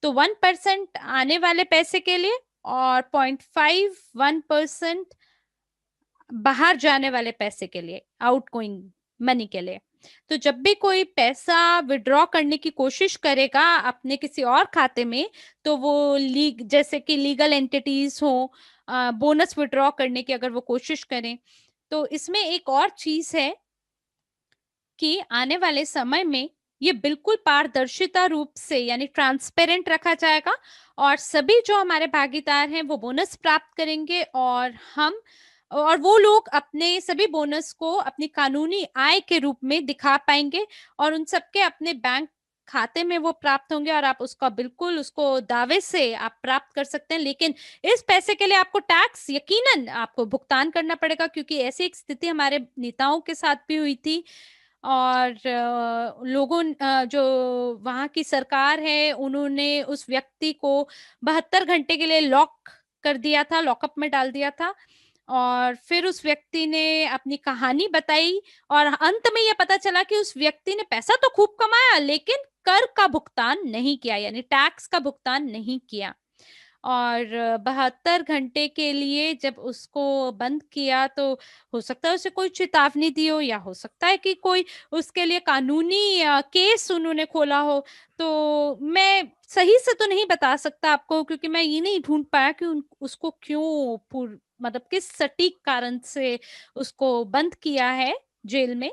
तो 1% आने वाले पैसे के लिए, और 0.51% बाहर जाने वाले पैसे के लिए, आउटगोइंग मनी के लिए। तो जब भी कोई पैसा विड्रॉ करने की कोशिश करेगा अपने किसी और खाते में, तो वो जैसे कि लीगल एंटिटीज हो, बोनस विड्रॉ करने की अगर वो कोशिश करें, तो इसमें एक और चीज है कि आने वाले समय में ये बिल्कुल पारदर्शिता रूप से यानी ट्रांसपेरेंट रखा जाएगा, और सभी जो हमारे भागीदार हैं वो बोनस प्राप्त करेंगे, और वो लोग अपने सभी बोनस को अपनी कानूनी आय के रूप में दिखा पाएंगे, और उन सबके अपने बैंक खाते में वो प्राप्त होंगे और आप उसका बिल्कुल उसको दावे से आप प्राप्त कर सकते हैं। लेकिन इस पैसे के लिए आपको टैक्स यकीनन आपको भुगतान करना पड़ेगा, क्योंकि ऐसी एक स्थिति हमारे नेताओं के साथ भी हुई थी। और जो वहाँ की सरकार है, उन्होंने उस व्यक्ति को 72 घंटे के लिए लॉक कर दिया था, लॉकअप में डाल दिया था। और फिर उस व्यक्ति ने अपनी कहानी बताई और अंत में ये पता चला कि उस व्यक्ति ने पैसा तो खूब कमाया, लेकिन कर का भुगतान नहीं किया, यानी टैक्स का भुगतान नहीं किया। और 72 घंटे के लिए जब उसको बंद किया, तो हो सकता है उसे कोई चेतावनी दी हो, या हो सकता है कि कोई उसके लिए कानूनी केस उन्होंने खोला हो। तो मैं सही से तो नहीं बता सकता आपको, क्योंकि मैं ये नहीं ढूँढ पाया कि उन उसको क्यों मतलब किस सटीक कारण से उसको बंद किया है जेल में।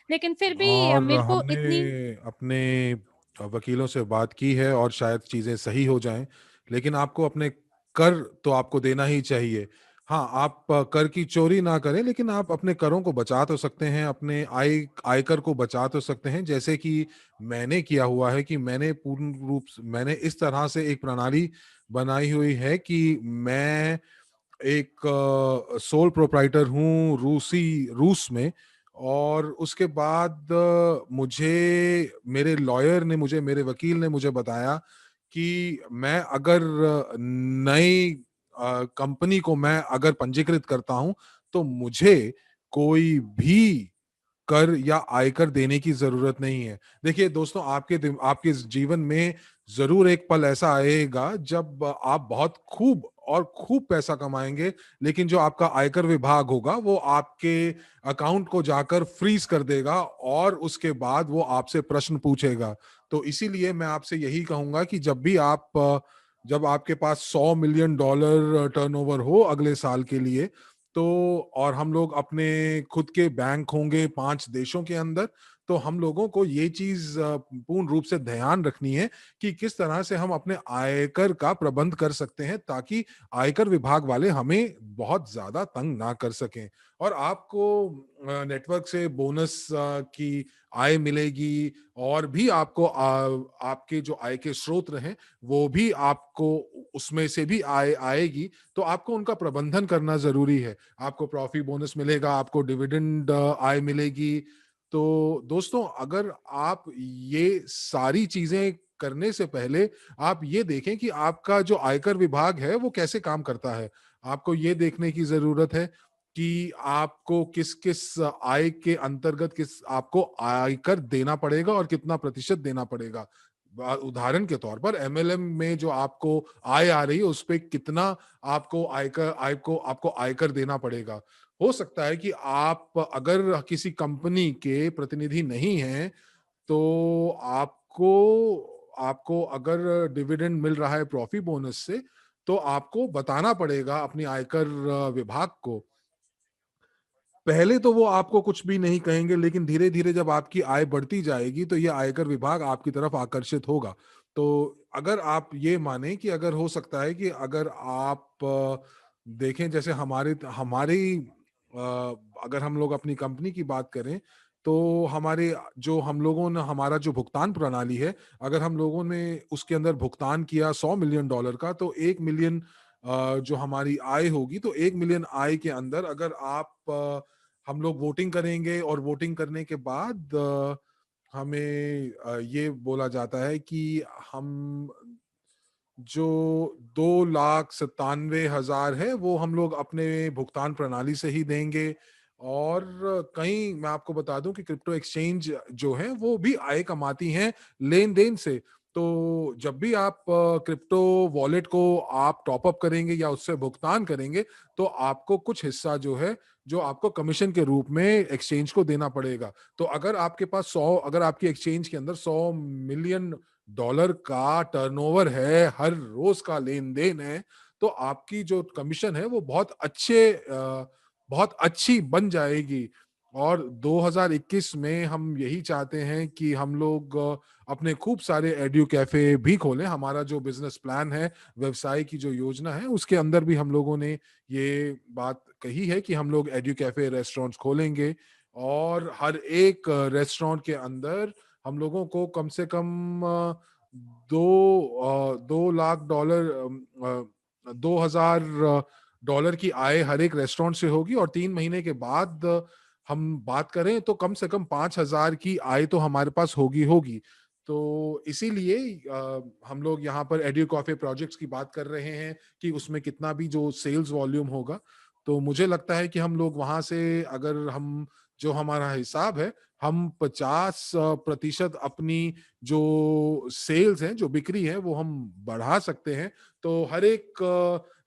लेकिन फिर भी और मेरे को हमने इतनी अपने वकीलों से बात की है और शायद चीज़ें सही हो जाएं, लेकिन आपको अपने कर तो आपको देना ही चाहिए। हाँ, आप कर की चोरी ना करें, लेकिन आप अपने करों को बचा तो सकते हैं, अपने आयकर को बचा तो सकते हैं। जैसे कि मैंने किया हुआ है कि मैंने इस तरह से एक प्रणाली बनाई हुई है कि मैं एक सोल प्रोप्राइटर हूँ रूस में। और उसके बाद मेरे वकील ने मुझे बताया कि मैं अगर नई कंपनी को मैं अगर पंजीकृत करता हूं, तो मुझे कोई भी कर या आयकर देने की जरूरत नहीं है। देखिए दोस्तों, आपके जीवन में जरूर एक पल ऐसा आएगा जब आप बहुत खूब पैसा कमाएंगे, लेकिन जो आपका आयकर विभाग होगा वो आपके अकाउंट को जाकर फ्रीज कर देगा और उसके बाद वो आपसे प्रश्न पूछेगा। तो इसीलिए मैं आपसे यही कहूंगा कि जब आपके पास $100 मिलियन टर्नओवर हो अगले साल के लिए, तो और हम लोग अपने खुद के बैंक होंगे 5 देशों के अंदर, तो हम लोगों को ये चीज पूर्ण रूप से ध्यान रखनी है कि किस तरह से हम अपने आयकर का प्रबंध कर सकते हैं, ताकि आयकर विभाग वाले हमें बहुत ज्यादा तंग ना कर सकें। और आपको नेटवर्क से बोनस की आय मिलेगी, और भी आपको आपके जो आय के स्रोत हैं वो भी आपको उसमें से भी आय आएगी। तो आपको उनका प्रबंधन करना जरूरी है। आपको प्रॉफिट बोनस मिलेगा, आपको डिविडेंड आय मिलेगी। तो दोस्तों, अगर आप ये सारी चीजें करने से पहले आप ये देखें कि आपका जो आयकर विभाग है वो कैसे काम करता है। आपको ये देखने की जरूरत है कि आपको किस किस आय के अंतर्गत किस आपको आयकर देना पड़ेगा और कितना प्रतिशत देना पड़ेगा। उदाहरण के तौर पर एमएलएम में जो आपको आय आ रही है उस पे कितना आपको आयकर देना पड़ेगा। हो सकता है कि आप अगर किसी कंपनी के प्रतिनिधि नहीं हैं, तो आपको आपको अगर डिविडेंड मिल रहा है प्रॉफिट बोनस से, तो आपको बताना पड़ेगा अपनी आयकर विभाग को। पहले तो वो आपको कुछ भी नहीं कहेंगे, लेकिन धीरे धीरे जब आपकी आय बढ़ती जाएगी तो ये आयकर विभाग आपकी तरफ आकर्षित होगा। तो अगर आप ये माने कि अगर हो सकता है कि अगर आप देखें, जैसे हमारे हमारी अगर हम लोग अपनी कंपनी की बात करें, तो हम लोगों ने हमारा जो भुगतान प्रणाली है, अगर हम लोगों ने उसके अंदर भुगतान किया $100 मिलियन का, तो 1 मिलियन जो हमारी आय होगी, तो 1 मिलियन आय के अंदर अगर हम लोग वोटिंग करेंगे, और वोटिंग करने के बाद हमें ये बोला जाता है कि हम जो 2,97,000 है वो हम लोग अपने भुगतान प्रणाली से ही देंगे। और कहीं मैं आपको बता दूं कि क्रिप्टो एक्सचेंज जो है वो भी आय कमाती हैं लेन देन से। तो जब भी आप क्रिप्टो वॉलेट को आप टॉप अप करेंगे या उससे भुगतान करेंगे, तो आपको कुछ हिस्सा जो है, जो आपको कमीशन के रूप में एक्सचेंज को देना पड़ेगा। तो अगर आपकी एक्सचेंज के अंदर $100 मिलियन का टर्नओवर है, हर रोज का लेन देन है, तो आपकी जो कमीशन है वो बहुत अच्छी बन जाएगी। और 2021 में हम यही चाहते हैं कि हम लोग अपने खूब सारे एड्यू कैफे भी खोलें। हमारा जो बिजनेस प्लान है, व्यवसाय की जो योजना है, उसके अंदर भी हम लोगों ने ये बात कही है कि हम लोग एड्यू कैफे रेस्टोरेंट्स खोलेंगे, और हर एक रेस्टोरेंट के अंदर हम लोगों को कम से कम 2 लाख डॉलर, 2,000 डॉलर की आय हर एक रेस्टोरेंट से होगी, और 3 महीने के बाद हम बात करें तो कम से कम 5,000 की आय तो हमारे पास होगी होगी। तो इसीलिए हम लोग यहाँ पर एड्यू कॉफे प्रोजेक्ट्स की बात कर रहे हैं कि उसमें कितना भी जो सेल्स वॉल्यूम होगा, तो मुझे लगता है कि हम लोग वहां से, अगर हम, जो हमारा हिसाब है, हम 50% अपनी जो सेल्स हैं, जो बिक्री है, वो हम बढ़ा सकते हैं। तो हर एक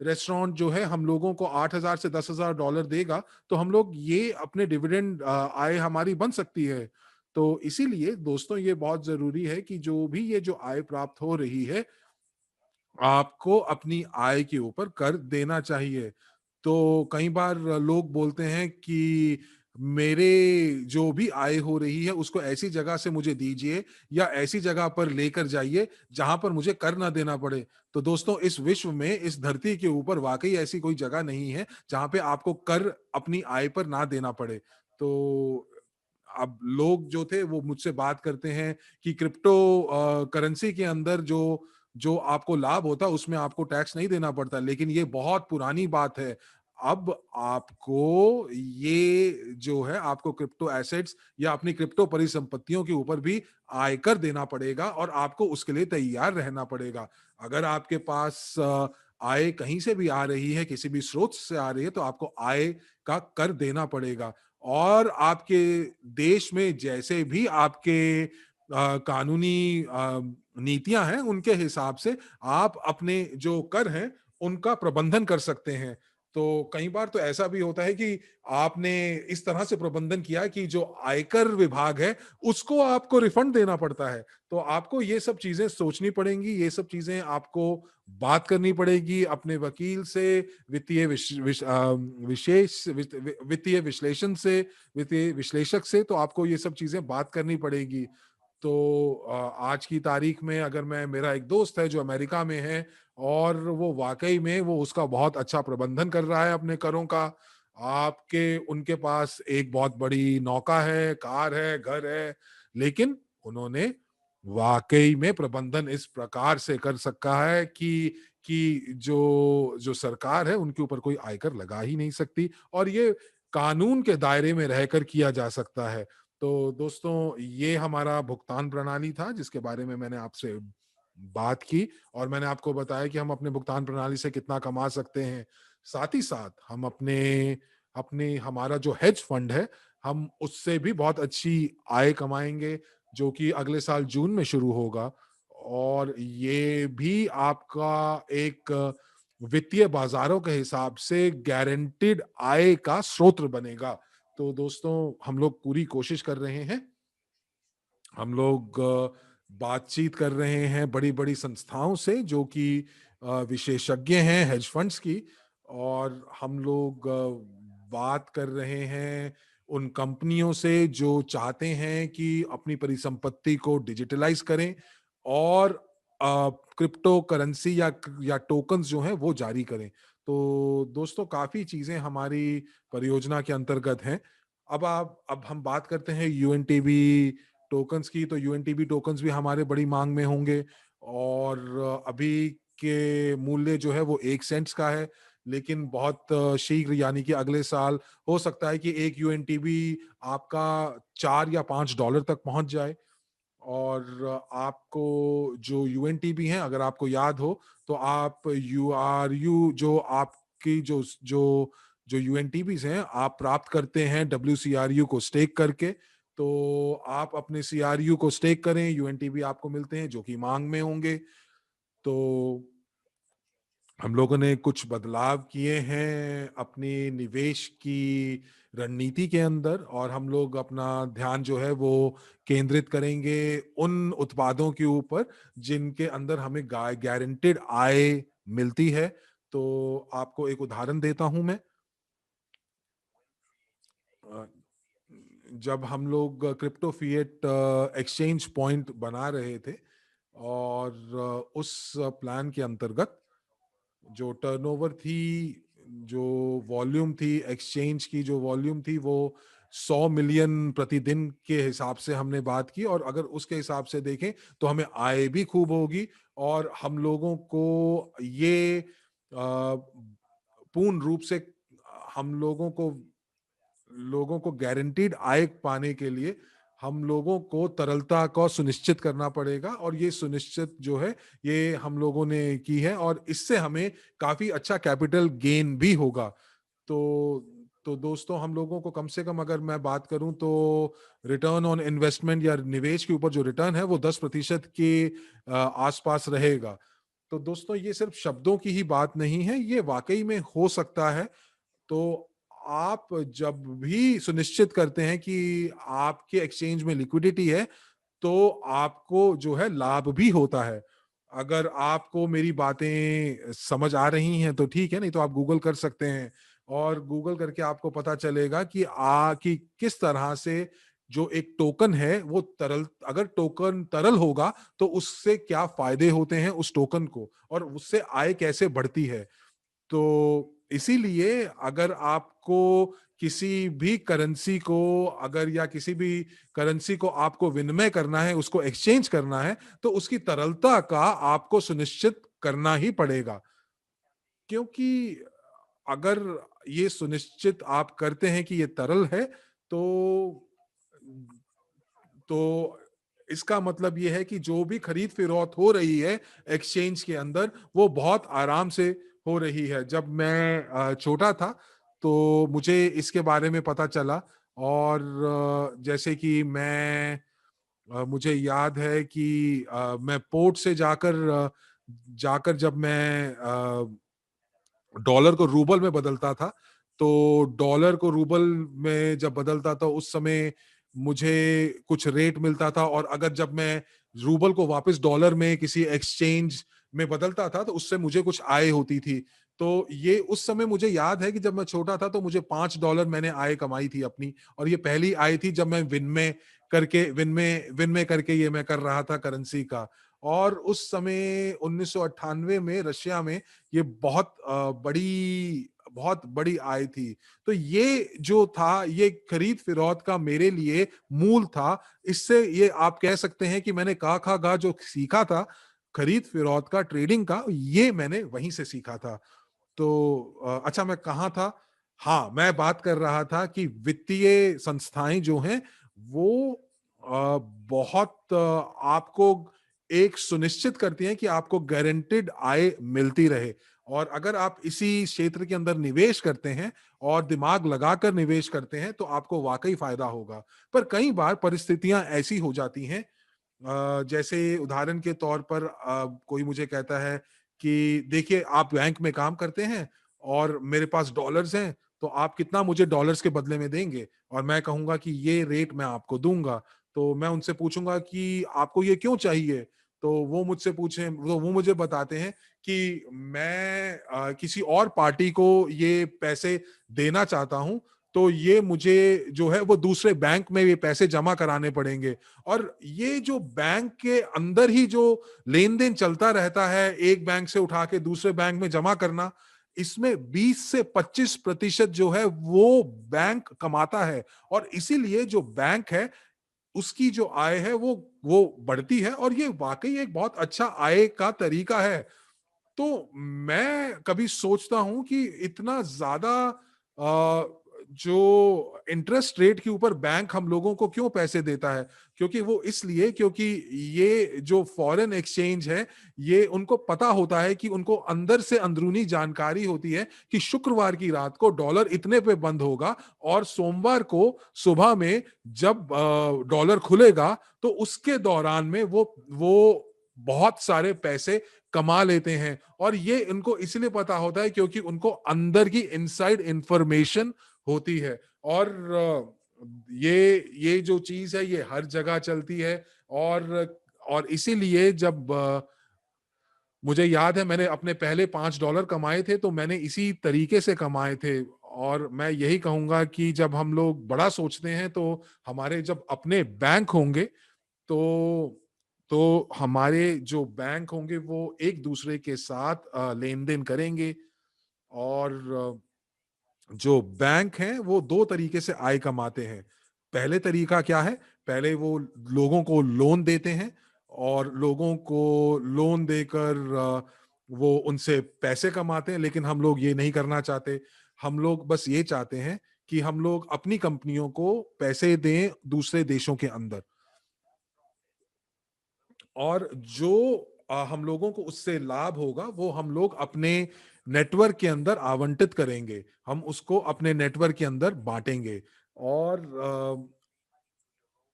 रेस्टोरेंट जो है हम लोगों को 8,000 से 10,000 डॉलर देगा, तो हम लोग ये अपने डिविडेंड आय हमारी बन सकती है। तो इसीलिए दोस्तों, ये बहुत जरूरी है कि जो भी ये जो आय प्राप्त हो रही है, आपको अपनी आय के ऊपर कर देना चाहिए। तो कई बार लोग बोलते हैं कि मेरे जो भी आय हो रही है उसको ऐसी जगह से मुझे दीजिए, या ऐसी जगह पर लेकर जाइए जहां पर मुझे कर ना देना पड़े। तो दोस्तों, इस विश्व में, इस धरती के ऊपर वाकई ऐसी कोई जगह नहीं है जहां पे आपको कर अपनी आय पर ना देना पड़े। तो अब लोग जो थे वो मुझसे बात करते हैं कि क्रिप्टो करेंसी के अंदर जो जो आपको लाभ होता है उसमें आपको टैक्स नहीं देना पड़ता, लेकिन ये बहुत पुरानी बात है। अब आपको ये जो है, आपको क्रिप्टो एसेट्स या अपनी क्रिप्टो परिसंपत्तियों के ऊपर भी आयकर देना पड़ेगा, और आपको उसके लिए तैयार रहना पड़ेगा। अगर आपके पास आय कहीं से भी आ रही है, किसी भी स्रोत से आ रही है, तो आपको आय का कर देना पड़ेगा। और आपके देश में जैसे भी आपके कानूनी नीतियां हैं, उनके हिसाब से आप अपने जो कर हैं उनका प्रबंधन कर सकते हैं। तो कई बार तो ऐसा भी होता है कि आपने इस तरह से प्रबंधन किया कि जो आयकर विभाग है उसको आपको रिफंड देना पड़ता है। तो आपको ये सब चीजें सोचनी पड़ेंगी, ये सब चीजें आपको बात करनी पड़ेगी अपने वकील से, वित्तीय वित्तीय विश्लेषण से, वित्तीय विश्लेषक से। तो आपको ये सब चीजें बात करनी पड़ेगी। तो आज की तारीख में, अगर मैं, मेरा एक दोस्त है जो अमेरिका में है, और वो वाकई में वो उसका बहुत अच्छा प्रबंधन कर रहा है अपने करों का। आपके उनके पास एक बहुत बड़ी नौका है, कार है, घर है, लेकिन उन्होंने वाकई में प्रबंधन इस प्रकार से कर सका है कि जो जो सरकार है उनके ऊपर कोई आयकर लगा ही नहीं सकती, और ये कानून के दायरे में रहकर किया जा सकता है। तो दोस्तों, ये हमारा भुगतान प्रणाली था जिसके बारे में मैंने आपसे बात की, और मैंने आपको बताया कि हम अपने भुगतान प्रणाली से कितना कमा सकते हैं। साथ ही साथ हम अपने अपने हमारा जो हेज फंड है, हम उससे भी बहुत अच्छी आय कमाएंगे, जो कि अगले साल जून में शुरू होगा। और ये भी आपका एक वित्तीय बाजारों के हिसाब से गारंटीड आय का स्रोत बनेगा। तो दोस्तों, हम लोग पूरी कोशिश कर रहे हैं, हम लोग बातचीत कर रहे हैं बड़ी-बड़ी संस्थाओं से जो कि विशेषज्ञ हैं हेज फंड्स की, और हम लोग बात कर रहे हैं उन कंपनियों से जो चाहते हैं कि अपनी परिसंपत्ति को डिजिटलाइज करें, और क्रिप्टो करेंसी या टोकन्स जो हैं वो जारी करें। तो दोस्तों, काफ़ी चीज़ें हमारी परियोजना के अंतर्गत हैं। अब हम बात करते हैं यूएनटीबी टोकन्स की। तो यूएनटीबी टोकन्स भी हमारे बड़ी मांग में होंगे, और अभी के मूल्य जो है वो 1 सेंट्स का है, लेकिन बहुत शीघ्र, यानी कि अगले साल हो सकता है कि एक यूएनटीबी आपका 4 या 5 डॉलर तक पहुंच जाए। और आपको जो यूएनटीबी हैं, अगर आपको याद हो, तो आप यूआरयू, जो आपकी जो जो यूएनटीबीज हैं, आप प्राप्त करते हैं डब्ल्यूसीआरयू को स्टेक करके। तो आप अपने सीआरयू को स्टेक करें, यूएनटीबी आपको मिलते हैं जो कि मांग में होंगे। तो हम लोगों ने कुछ बदलाव किए हैं अपनी निवेश की रणनीति के अंदर, और हम लोग अपना ध्यान जो है वो केंद्रित करेंगे उन उत्पादों के ऊपर जिनके अंदर हमें गारंटेड आय मिलती है। तो आपको एक उदाहरण देता हूं मैं। अ, जब हम लोग क्रिप्टो फिएट एक्सचेंज पॉइंट बना रहे थे, और उस प्लान के अंतर्गत जो टर्नओवर थी, जो वॉल्यूम थी, एक्सचेंज की जो वॉल्यूम थी, वो 100 मिलियन प्रतिदिन के हिसाब से हमने बात की, और अगर उसके हिसाब से देखें तो हमें आय भी खूब होगी, और हम लोगों को ये पूर्ण रूप से हम लोगों को गारंटीड आय पाने के लिए हम लोगों को तरलता को सुनिश्चित करना पड़ेगा, और ये सुनिश्चित जो है ये हम लोगों ने की है, और इससे हमें काफी अच्छा कैपिटल गेन भी होगा। तो दोस्तों, हम लोगों को कम से कम अगर मैं बात करूं तो रिटर्न ऑन इन्वेस्टमेंट या निवेश के ऊपर जो रिटर्न है वो 10% के आसपास रहेगा। तो दोस्तों, ये सिर्फ शब्दों की ही बात नहीं है, ये वाकई में हो सकता है। तो आप जब भी सुनिश्चित करते हैं कि आपके एक्सचेंज में लिक्विडिटी है, तो आपको जो है लाभ भी होता है। अगर आपको मेरी बातें समझ आ रही हैं तो ठीक है, नहीं तो आप गूगल कर सकते हैं, और गूगल करके आपको पता चलेगा कि किस तरह से जो एक टोकन है वो तरल, अगर टोकन तरल होगा तो उससे क्या फायदे होते हैं उस टोकन को, और उससे आय कैसे बढ़ती है। तो इसीलिए अगर आपको किसी भी करेंसी को, अगर या किसी भी करेंसी को आपको विनिमय करना है, उसको एक्सचेंज करना है, तो उसकी तरलता का आपको सुनिश्चित करना ही पड़ेगा। क्योंकि अगर ये सुनिश्चित आप करते हैं कि ये तरल है, तो तो इसका मतलब ये है कि जो भी खरीद फरोख्त हो रही है एक्सचेंज के अंदर, वो बहुत आराम से हो रही है। जब मैं छोटा था तो मुझे इसके बारे में पता चला, और जैसे कि मुझे याद है कि मैं पोर्ट से जाकर जब मैं डॉलर को रूबल में बदलता था, तो डॉलर को रूबल में जब बदलता था उस समय मुझे कुछ रेट मिलता था, और अगर जब मैं रूबल को वापस डॉलर में किसी एक्सचेंज में बदलता था तो उससे मुझे कुछ आय होती थी। तो ये उस समय मुझे याद है कि जब मैं छोटा था तो मुझे $5 मैंने आय कमाई थी अपनी, और ये पहली आय थी जब मैं विनिमय करके ये मैं कर रहा था करेंसी का। और उस समय 1998 में रशिया में ये बहुत बड़ी आय थी। तो ये जो था, ये खरीद फिरौत का मेरे लिए मूल था। इससे ये आप कह सकते हैं कि मैंने का खा गा जो सीखा था खरीद फिरौत का, ट्रेडिंग का, ये मैंने वहीं से सीखा था। तो अच्छा, मैं कहाँ था? हाँ, मैं बात कर रहा था कि वित्तीय संस्थाएं जो हैं वो बहुत आपको एक सुनिश्चित करती हैं कि आपको गारंटेड आय मिलती रहे। और अगर आप इसी क्षेत्र के अंदर निवेश करते हैं और दिमाग लगाकर निवेश करते हैं तो आपको वाकई फायदा होगा। पर कई बार परिस्थितियां ऐसी हो जाती हैं, जैसे उदाहरण के तौर पर कोई मुझे कहता है कि देखिए, आप बैंक में काम करते हैं और मेरे पास डॉलर्स हैं, तो आप कितना मुझे डॉलर्स के बदले में देंगे? और मैं कहूंगा कि ये रेट मैं आपको दूंगा। तो मैं उनसे पूछूंगा कि आपको ये क्यों चाहिए? तो वो मुझे बताते हैं कि मैं किसी और पार्टी को ये पैसे देना चाहता हूं, तो ये मुझे जो है वो दूसरे बैंक में ये पैसे जमा कराने पड़ेंगे। और ये जो बैंक के अंदर ही जो लेन देन चलता रहता है, एक बैंक से उठा के दूसरे बैंक में जमा करना, इसमें 20 से 25% जो है वो बैंक कमाता है। और इसीलिए जो बैंक है उसकी जो आय है वो बढ़ती है, और ये वाकई एक बहुत अच्छा आय का तरीका है। तो मैं कभी सोचता हूं कि इतना ज्यादा जो इंटरेस्ट रेट के ऊपर बैंक हम लोगों को क्यों पैसे देता है? क्योंकि ये जो फॉरेन एक्सचेंज है, ये उनको पता होता है कि उनको अंदर से अंदरूनी जानकारी होती है कि शुक्रवार की रात को डॉलर इतने पे बंद होगा, और सोमवार को सुबह में जब डॉलर खुलेगा तो उसके दौरान में वो बहुत सारे पैसे कमा लेते हैं। और ये इनको इसलिए पता होता है क्योंकि उनको अंदर की इनसाइड इंफॉर्मेशन होती है। और ये जो चीज है ये हर जगह चलती है। और इसीलिए जब मुझे याद है मैंने अपने पहले $5 कमाए थे तो मैंने इसी तरीके से कमाए थे। और मैं यही कहूंगा कि जब हम लोग बड़ा सोचते हैं तो हमारे जब अपने बैंक होंगे, तो हमारे जो बैंक होंगे वो एक दूसरे के साथ लेन देन करेंगे। और जो बैंक हैं वो दो तरीके से आय कमाते हैं। पहले तरीका क्या है? पहले वो लोगों को लोन देते हैं और लोगों को लोन देकर वो उनसे पैसे कमाते हैं, लेकिन हम लोग ये नहीं करना चाहते। हम लोग बस ये चाहते हैं कि हम लोग अपनी कंपनियों को पैसे दें दूसरे देशों के अंदर, और जो हम लोगों को उससे लाभ होगा वो हम लोग अपने नेटवर्क के अंदर आवंटित करेंगे, हम उसको अपने नेटवर्क के अंदर बांटेंगे। और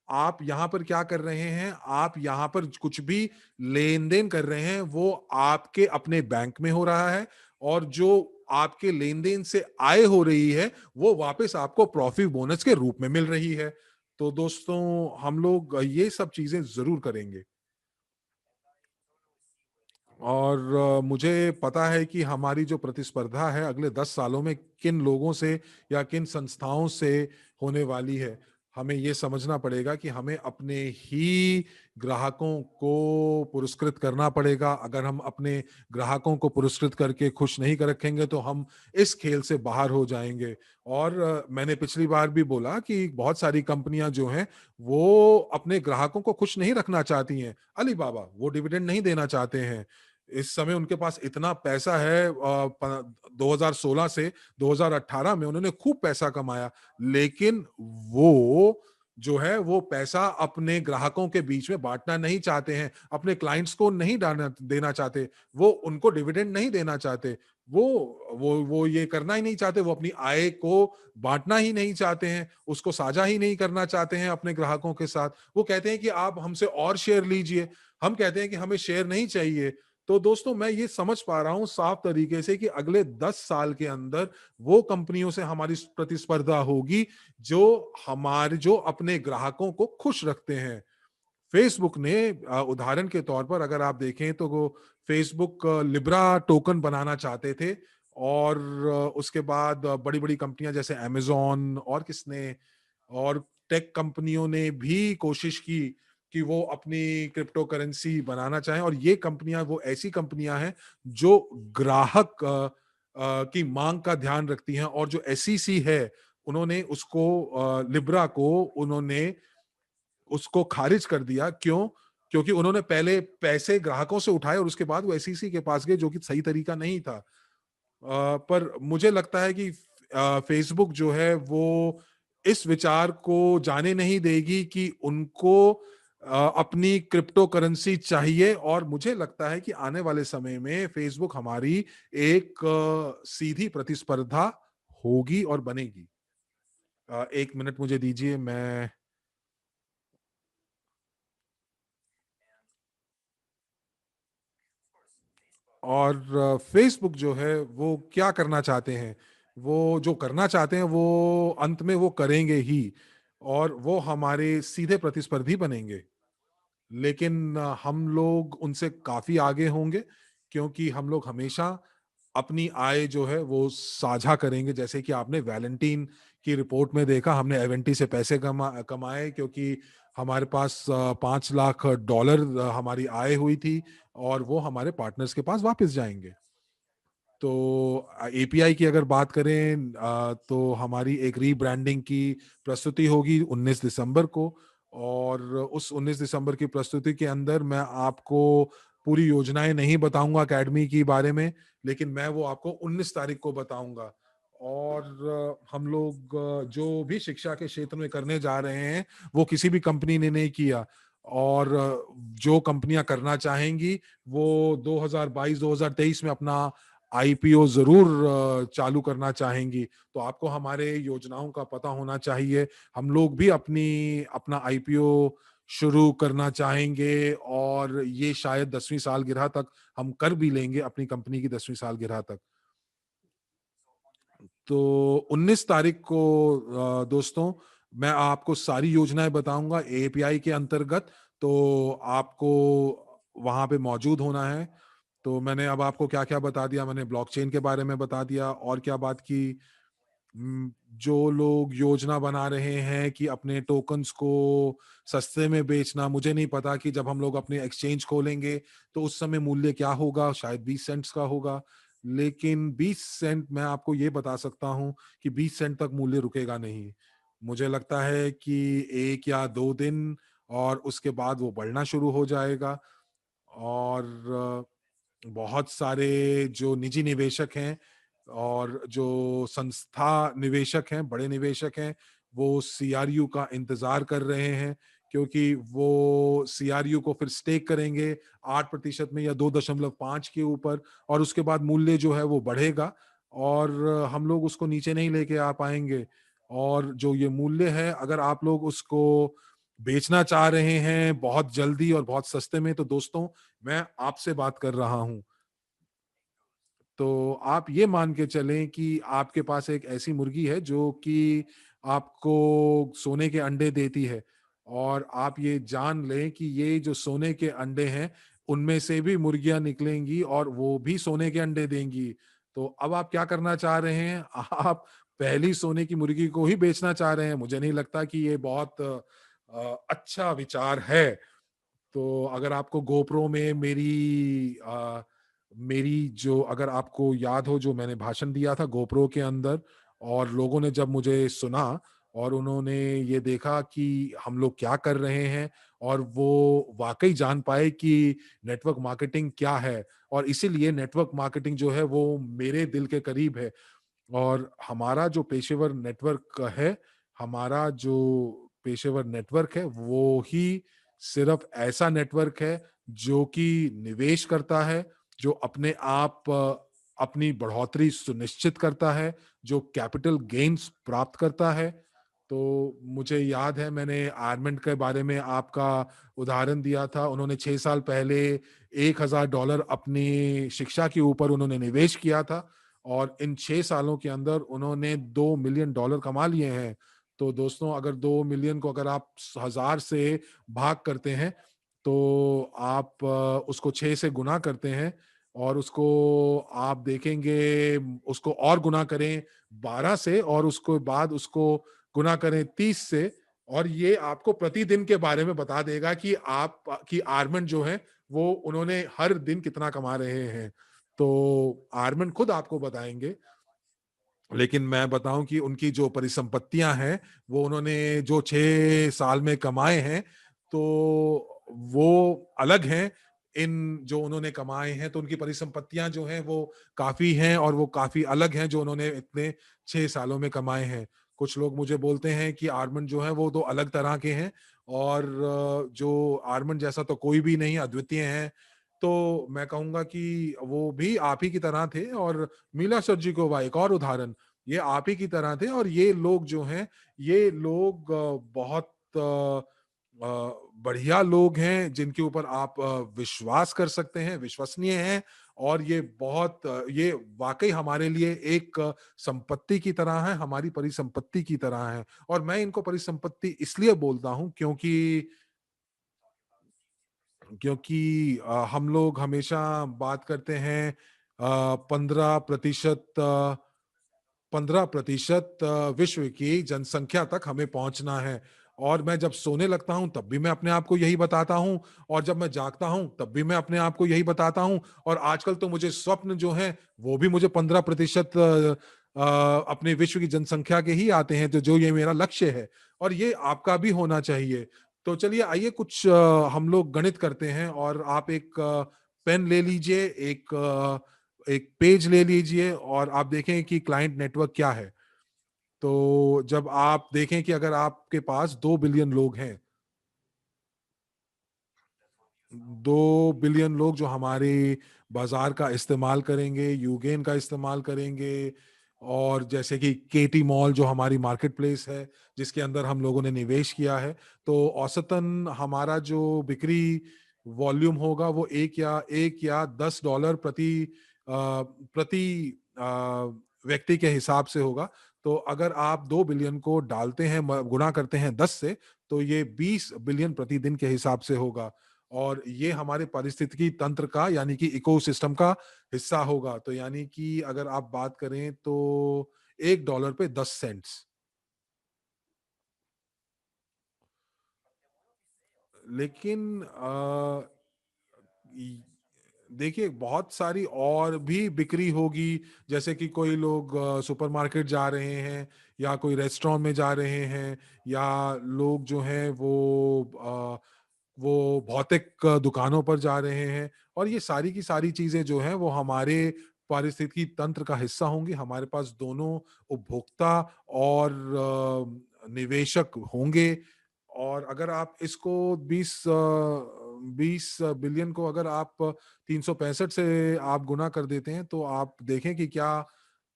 आप यहाँ पर क्या कर रहे हैं? आप यहाँ पर कुछ भी लेन देन कर रहे हैं वो आपके अपने बैंक में हो रहा है, और जो आपके लेन देन से आय हो रही है वो वापस आपको प्रॉफिट बोनस के रूप में मिल रही है। तो दोस्तों, हम लोग ये सब चीजें जरूर करेंगे। और मुझे पता है कि हमारी जो प्रतिस्पर्धा है अगले 10 सालों में किन लोगों से या किन संस्थाओं से होने वाली है। हमें ये समझना पड़ेगा कि हमें अपने ही ग्राहकों को पुरस्कृत करना पड़ेगा। अगर हम अपने ग्राहकों को पुरस्कृत करके खुश नहीं कर रखेंगे तो हम इस खेल से बाहर हो जाएंगे। और मैंने पिछली बार भी बोला कि बहुत सारी कंपनियां जो हैं वो अपने ग्राहकों को खुश नहीं रखना चाहती हैं। अली बाबा वो डिविडेंड नहीं देना चाहते हैं। इस समय उनके पास इतना पैसा है, 2016 से 2018 में उन्होंने खूब पैसा कमाया, लेकिन वो जो है वो पैसा अपने ग्राहकों के बीच में बांटना नहीं चाहते हैं, अपने क्लाइंट्स को नहीं देना चाहते, वो उनको डिविडेंड नहीं देना चाहते, वो ये करना ही नहीं चाहते, वो अपनी आय को बांटना ही नहीं चाहते हैं, उसको साझा ही नहीं करना चाहते हैं अपने ग्राहकों के साथ। वो कहते हैं कि आप हमसे और शेयर लीजिए, हम कहते हैं कि हमें शेयर नहीं चाहिए। तो दोस्तों, मैं ये समझ पा रहा हूं साफ तरीके से कि अगले 10 साल के अंदर वो कंपनियों से हमारी प्रतिस्पर्धा होगी जो जो अपने ग्राहकों को खुश रखते हैं। फेसबुक ने उदाहरण के तौर पर अगर आप देखें तो वो फेसबुक लिब्रा टोकन बनाना चाहते थे, और उसके बाद बड़ी बड़ी कंपनियां जैसे अमेजोन और किसने और टेक कंपनियों ने भी कोशिश की कि वो अपनी क्रिप्टो करेंसी बनाना चाहें, और ये कंपनियां वो ऐसी कंपनियां हैं जो ग्राहक की मांग का ध्यान रखती हैं। और जो एसईसी है उन्होंने उसको लिब्रा को उन्होंने उसको खारिज कर दिया। क्यों? क्योंकि उन्होंने पहले पैसे ग्राहकों से उठाए और उसके बाद वो एसईसी के पास गए, जो कि सही तरीका नहीं था। पर मुझे लगता है कि फेसबुक जो है वो इस विचार को जाने नहीं देगी कि उनको अपनी क्रिप्टो करेंसी चाहिए, और मुझे लगता है कि आने वाले समय में फेसबुक हमारी एक सीधी प्रतिस्पर्धा होगी और बनेगी। 1 मिनट मुझे दीजिए, मैं और फेसबुक जो है वो क्या करना चाहते हैं, वो जो करना चाहते हैं वो अंत में वो करेंगे ही, और वो हमारे सीधे प्रतिस्पर्धी बनेंगे। लेकिन हम लोग उनसे काफी आगे होंगे, क्योंकि हम लोग हमेशा अपनी आय जो है वो साझा करेंगे। जैसे कि आपने वैलेंटीन की रिपोर्ट में देखा, हमने एवेंटी से पैसे कमाए क्योंकि हमारे पास $5 लाख हमारी आय हुई थी, और वो हमारे पार्टनर्स के पास वापस जाएंगे। तो एपीआई की अगर बात करें तो हमारी एक रीब्रांडिंग की प्रस्तुति होगी 19 दिसंबर को, और उस 19 दिसंबर की प्रस्तुति के अंदर मैं आपको पूरी योजनाएं नहीं बताऊंगा एकेडमी की बारे में, लेकिन मैं वो आपको 19 तारीख को बताऊंगा। और हम लोग जो भी शिक्षा के क्षेत्र में करने जा रहे हैं वो किसी भी कंपनी ने नहीं किया, और जो कंपनियां करना चाहेंगी वो 2022-2023 में अपना आईपीओ जरूर चालू करना चाहेंगी। तो आपको हमारे योजनाओं का पता होना चाहिए। हम लोग भी अपना आईपीओ शुरू करना चाहेंगे, और ये शायद 10वीं सालगिरह तक हम कर भी लेंगे, अपनी कंपनी की 10वीं सालगिरह तक। तो 19 तारीख को दोस्तों, मैं आपको सारी योजनाएं बताऊंगा एपीआई के अंतर्गत। तो आपको वहां पे मौजूद होना है। तो मैंने अब आपको क्या क्या बता दिया, मैंने ब्लॉकचेन के बारे में बता दिया, और क्या बात की। जो लोग योजना बना रहे हैं कि अपने टोकन्स को सस्ते में बेचना, मुझे नहीं पता कि जब हम लोग अपने एक्सचेंज खोलेंगे तो उस समय मूल्य क्या होगा, शायद 20 सेंट्स का होगा। लेकिन 20 सेंट मैं आपको ये बता सकता हूँ कि 20 सेंट तक मूल्य रुकेगा नहीं। मुझे लगता है कि 1 या 2 दिन और उसके बाद वो बढ़ना शुरू हो जाएगा। और बहुत सारे जो निजी निवेशक हैं और जो संस्था निवेशक हैं, बड़े निवेशक हैं, वो सीआरयू का इंतजार कर रहे हैं, क्योंकि वो सीआरयू को फिर स्टेक करेंगे 8% में या 2.5 के ऊपर, और उसके बाद मूल्य जो है वो बढ़ेगा और हम लोग उसको नीचे नहीं लेके आ पाएंगे। और जो ये मूल्य है, अगर आप लोग उसको बेचना चाह रहे हैं बहुत जल्दी और बहुत सस्ते में, तो दोस्तों मैं आपसे बात कर रहा हूं। तो आप ये मान के चलें कि आपके पास एक ऐसी मुर्गी है जो कि आपको सोने के अंडे देती है, और आप ये जान लें कि ये जो सोने के अंडे हैं, उनमें से भी मुर्गियां निकलेंगी और वो भी सोने के अंडे देंगी। तो अब आप क्या करना चाह रहे हैं? आप पहली सोने की मुर्गी को ही बेचना चाह रहे हैं। मुझे नहीं लगता कि ये बहुत अच्छा विचार है। तो अगर आपको गोप्रो में मेरी जो, अगर आपको याद हो, जो मैंने भाषण दिया था गोप्रो के अंदर, और लोगों ने जब मुझे सुना और उन्होंने ये देखा कि हम लोग क्या कर रहे हैं, और वो वाकई जान पाए कि नेटवर्क मार्केटिंग क्या है, और इसीलिए नेटवर्क मार्केटिंग जो है वो मेरे दिल के करीब है। और हमारा जो पेशेवर नेटवर्क है, वो ही सिर्फ ऐसा नेटवर्क है जो कि निवेश करता है, जो अपने आप अपनी बढ़ोतरी सुनिश्चित करता है, जो कैपिटल गेन्स प्राप्त करता है। तो मुझे याद है, मैंने आर्मेंट के बारे में आपका उदाहरण दिया था। उन्होंने 6 साल पहले $1,000 अपनी शिक्षा के ऊपर उन्होंने निवेश किया था, और इन 6 सालों के अंदर उन्होंने $2 मिलियन कमा लिए हैं। तो दोस्तों, अगर 2 मिलियन को अगर आप 1000 से भाग करते हैं, तो आप उसको 6 से गुना करते हैं, और उसको आप देखेंगे, उसको और गुना करें 12 से, और उसके बाद उसको गुना करें 30 से, और ये आपको प्रतिदिन के बारे में बता देगा कि आप की आर्मन जो है वो उन्होंने हर दिन कितना कमा रहे हैं। तो आर्मन खुद आपको बताएंगे। लेकिन मैं बताऊं कि उनकी जो परिसंपत्तियां हैं, वो उन्होंने जो 6 साल में कमाए हैं, तो वो अलग हैं। इन जो उन्होंने कमाए हैं, तो उनकी परिसंपत्तियां जो हैं वो काफी हैं, और वो काफी अलग हैं जो उन्होंने इतने 6 सालों में कमाए हैं। कुछ लोग मुझे बोलते हैं कि आर्मन जो है वो तो अलग तरह के हैं, और जो आर्मन जैसा तो कोई भी नहीं, अद्वितीय हैं। तो मैं कहूंगा कि वो भी आप ही की तरह थे, और मीला सर्जिकोवा एक और उदाहरण, ये आप ही की तरह थे। और ये लोग जो हैं, ये लोग बहुत बढ़िया लोग हैं, जिनके ऊपर आप विश्वास कर सकते हैं, विश्वसनीय हैं। और ये वाकई हमारे लिए एक संपत्ति की तरह है, हमारी परिसंपत्ति की तरह है। और मैं इनको परिसंपत्ति इसलिए बोलता हूं क्योंकि हम लोग हमेशा बात करते हैं 15% विश्व की जनसंख्या तक हमें पहुंचना है। और मैं जब सोने लगता हूं तब भी मैं अपने आप को यही बताता हूं, और जब मैं जागता हूं तब भी मैं अपने आप को यही बताता हूं। और आजकल तो मुझे स्वप्न जो है वो भी मुझे 15% अपने विश्व की जनसंख्या के ही आते हैं, तो जो ये मेरा लक्ष्य है, और ये आपका भी होना चाहिए। तो चलिए, आइए कुछ हम लोग गणित करते हैं, और आप एक पेन ले लीजिए, एक पेज ले लीजिए, और आप देखें कि क्लाइंट नेटवर्क क्या है। तो जब आप देखें कि अगर आपके पास 2 बिलियन लोग हैं, 2 बिलियन लोग जो हमारे बाजार का इस्तेमाल करेंगे, यूगेन का इस्तेमाल करेंगे, और जैसे कि केटी मॉल जो हमारी मार्केट प्लेस है, जिसके अंदर हम लोगों ने निवेश किया है, तो औसतन हमारा जो बिक्री वॉल्यूम होगा वो एक या $10 प्रति व्यक्ति के हिसाब से होगा। तो अगर आप 2 बिलियन को डालते हैं, गुणा करते हैं 10 से, तो ये 20 बिलियन प्रतिदिन के हिसाब से होगा। और ये हमारे पारिस्थितिकी तंत्र का, यानी कि इकोसिस्टम का हिस्सा होगा। तो यानी कि अगर आप बात करें तो $1 पे 10 सेंट्स। लेकिन देखिए बहुत सारी और भी बिक्री होगी, जैसे कि कोई लोग सुपरमार्केट जा रहे हैं, या कोई रेस्टोरेंट में जा रहे हैं, या लोग जो हैं वो भौतिक दुकानों पर जा रहे हैं, और ये सारी की सारी चीजें जो हैं वो हमारे पारिस्थितिकी तंत्र का हिस्सा होंगी। हमारे पास दोनों उपभोक्ता और निवेशक होंगे। और अगर आप इसको 20 बिलियन को अगर आप 365 से आप गुना कर देते हैं, तो आप देखें कि क्या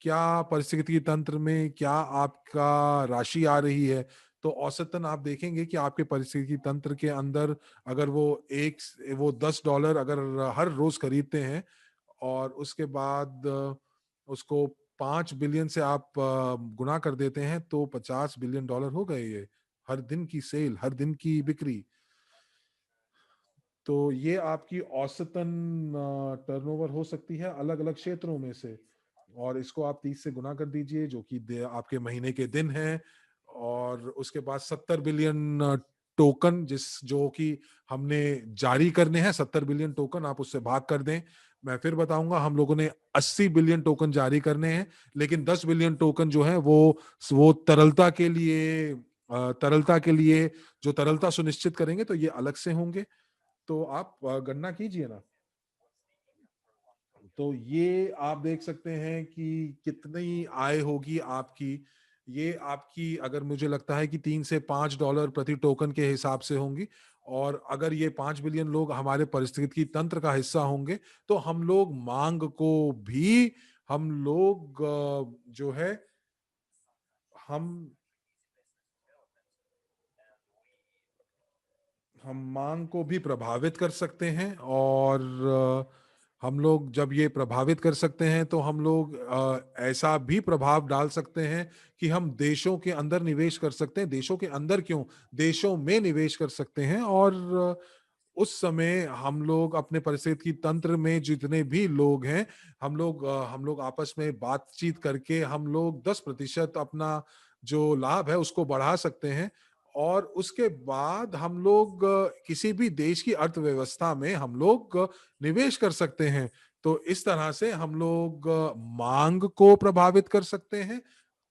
क्या परिस्थितिकी तंत्र में क्या आपका राशि आ रही है। तो औसतन आप देखेंगे कि आपके परिस्थितिकी तंत्र के अंदर, अगर वो $10 अगर हर रोज खरीदते हैं, और उसके बाद उसको 5 बिलियन से आप गुना कर देते हैं, तो $50 बिलियन हो गए ये। हर दिन की सेल, हर दिन की बिक्री। तो ये आपकी औसतन टर्नओवर हो सकती है अलग अलग क्षेत्रों में से। और इसको आप 30 से गुना कर दीजिए, जो कि आपके महीने के दिन हैं। और उसके बाद 70 बिलियन टोकन, जो कि हमने जारी करने हैं, 70 बिलियन टोकन आप उससे भाग कर दें। मैं फिर बताऊंगा, हम लोगों ने 80 बिलियन टोकन जारी करने हैं, लेकिन 10 बिलियन टोकन जो है वो तरलता के लिए जो तरलता सुनिश्चित करेंगे, तो ये अलग से होंगे। तो आप गणना कीजिए ना। तो ये आप देख सकते हैं कि कितनी आय होगी आपकी। ये आपकी, अगर मुझे लगता है कि $3 से $5 प्रति टोकन के हिसाब से होंगी। और अगर ये 5 बिलियन लोग हमारे पारिस्थितिकी तंत्र का हिस्सा होंगे, तो हम लोग मांग को भी, हम लोग जो है हम हम मांग को भी प्रभावित कर सकते हैं। और हम लोग जब ये प्रभावित कर सकते हैं, तो हम लोग ऐसा भी प्रभाव डाल सकते हैं कि हम देशों के अंदर निवेश कर सकते हैं। देशों के अंदर क्यों, देशों में निवेश कर सकते हैं। और उस समय हम लोग अपने परिस्थिति तंत्र में जितने भी लोग हैं, हम लोग आपस में बातचीत करके हम लोग 10% अपना जो लाभ है उसको बढ़ा सकते हैं। और उसके बाद हम लोग किसी भी देश की अर्थव्यवस्था में हम लोग निवेश कर सकते हैं। तो इस तरह से हम लोग मांग को प्रभावित कर सकते हैं,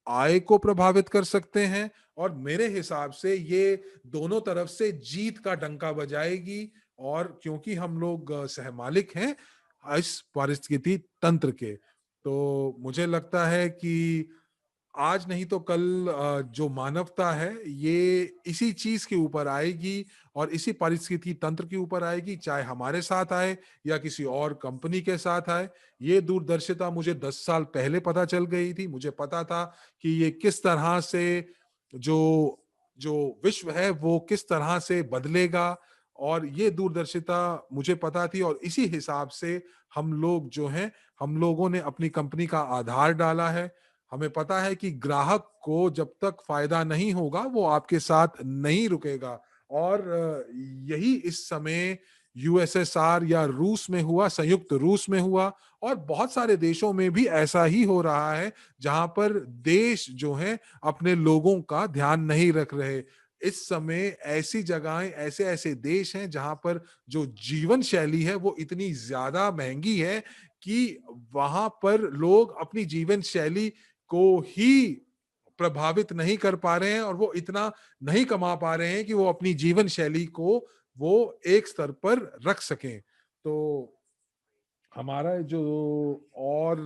आय को प्रभावित कर सकते हैं। और मेरे हिसाब से ये दोनों तरफ से जीत का डंका बजाएगी। और क्योंकि हम लोग सहमालिक हैं इस पारिस्थितिकी तंत्र के, तो मुझे लगता है कि आज नहीं तो कल जो मानवता है ये इसी चीज के ऊपर आएगी, और इसी पारिस्थितिकी तंत्र के ऊपर आएगी, चाहे हमारे साथ आए या किसी और कंपनी के साथ आए। ये दूरदर्शिता मुझे 10 साल पहले पता चल गई थी। मुझे पता था कि ये किस तरह से जो जो विश्व है वो किस तरह से बदलेगा। और ये दूरदर्शिता मुझे पता थी, और इसी हिसाब से हम लोग जो हैं, हम लोगों ने अपनी कंपनी का आधार डाला है। हमें पता है कि ग्राहक को जब तक फायदा नहीं होगा, वो आपके साथ नहीं रुकेगा। और यही इस समय यूएसएसआर या रूस में हुआ, संयुक्त रूस में हुआ, और बहुत सारे देशों में भी ऐसा ही हो रहा है, जहां पर देश जो हैं अपने लोगों का ध्यान नहीं रख रहे। इस समय ऐसी जगहें, ऐसे ऐसे देश हैं जहां पर जो जीवन शैली है वो इतनी ज्यादा महंगी है कि वहां पर लोग अपनी जीवन शैली को ही प्रभावित नहीं कर पा रहे हैं, और वो इतना नहीं कमा पा रहे हैं कि वो अपनी जीवन शैली को वो एक स्तर पर रख सकें। तो हमारा जो और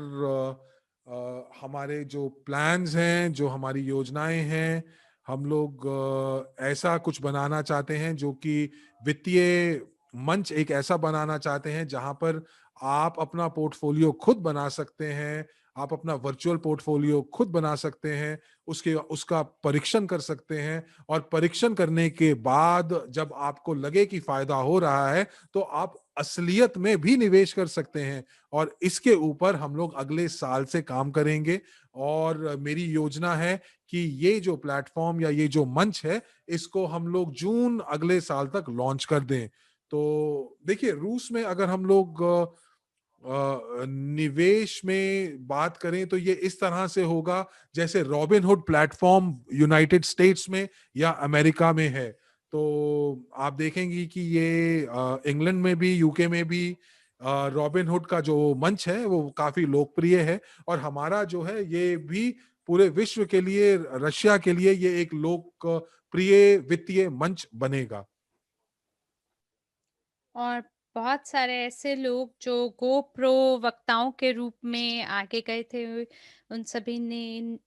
हमारे जो प्लान्स हैं, जो हमारी योजनाएं हैं, हम लोग ऐसा कुछ बनाना चाहते हैं, जो कि वित्तीय मंच एक ऐसा बनाना चाहते हैं जहां पर आप अपना पोर्टफोलियो खुद बना सकते हैं। आप अपना वर्चुअल पोर्टफोलियो खुद बना सकते हैं, उसका परीक्षण कर सकते हैं। और परीक्षण करने के बाद जब आपको लगे कि फायदा हो रहा है, तो आप असलियत में भी निवेश कर सकते हैं। और इसके ऊपर हम लोग अगले साल से काम करेंगे। और मेरी योजना है कि ये जो प्लेटफॉर्म या ये जो मंच है, इसको हम लोग जून अगले साल तक लॉन्च कर दें। तो देखिए, रूस में अगर हम लोग निवेश में बात करें, तो ये इस तरह से होगा जैसे रॉबिनहुड प्लेटफॉर्म यूनाइटेड स्टेट्स में या अमेरिका में है। तो आप देखेंगे कि ये इंग्लैंड में भी, यूके में भी, रॉबिनहुड का जो मंच है वो काफी लोकप्रिय है, और हमारा जो है ये भी पूरे विश्व के लिए, रशिया के लिए ये एक लोकप्रिय वित्तीय मंच बनेगा। और बहुत सारे ऐसे लोग जो गोप्रो वक्ताओं के रूप में आगे गए थे, उन सभी ने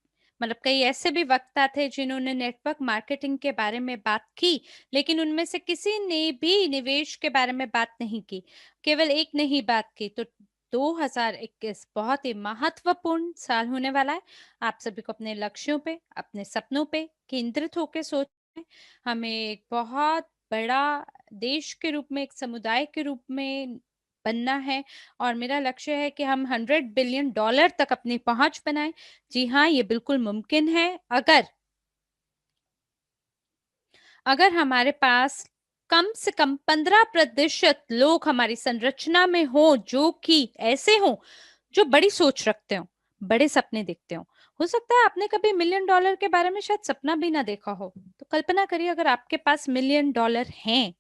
मतलब कई ऐसे भी वक्ता थे जिन्होंने नेटवर्क मार्केटिंग के बारे में बात की, लेकिन उनमें से किसी ने भी निवेश के बारे में बात नहीं की। केवल एक ने ही बात की। तो 2021 बहुत ही महत्वपूर्ण साल होने वाला है। आप सभी को अपने लक्ष्यों पे, अपने सपनों पे केंद्रित होकर सोचना है। हमें एक बहुत बड़ा देश के रूप में, एक समुदाय के रूप में बनना है, और मेरा लक्ष्य है कि हम $100 बिलियन तक अपनी पहुंच बनाएं। जी हाँ, ये बिल्कुल मुमकिन है, अगर हमारे पास कम से कम 15% लोग हमारी संरचना में हो जो कि ऐसे हो, जो बड़ी सोच रखते हो, बड़े सपने देखते हो सकता है आपने कभी $1 मिलियन के बारे में शायद सपना भी ना देखा हो। तो कल्पना करिए अगर आपके पास $1 मिलियन हैं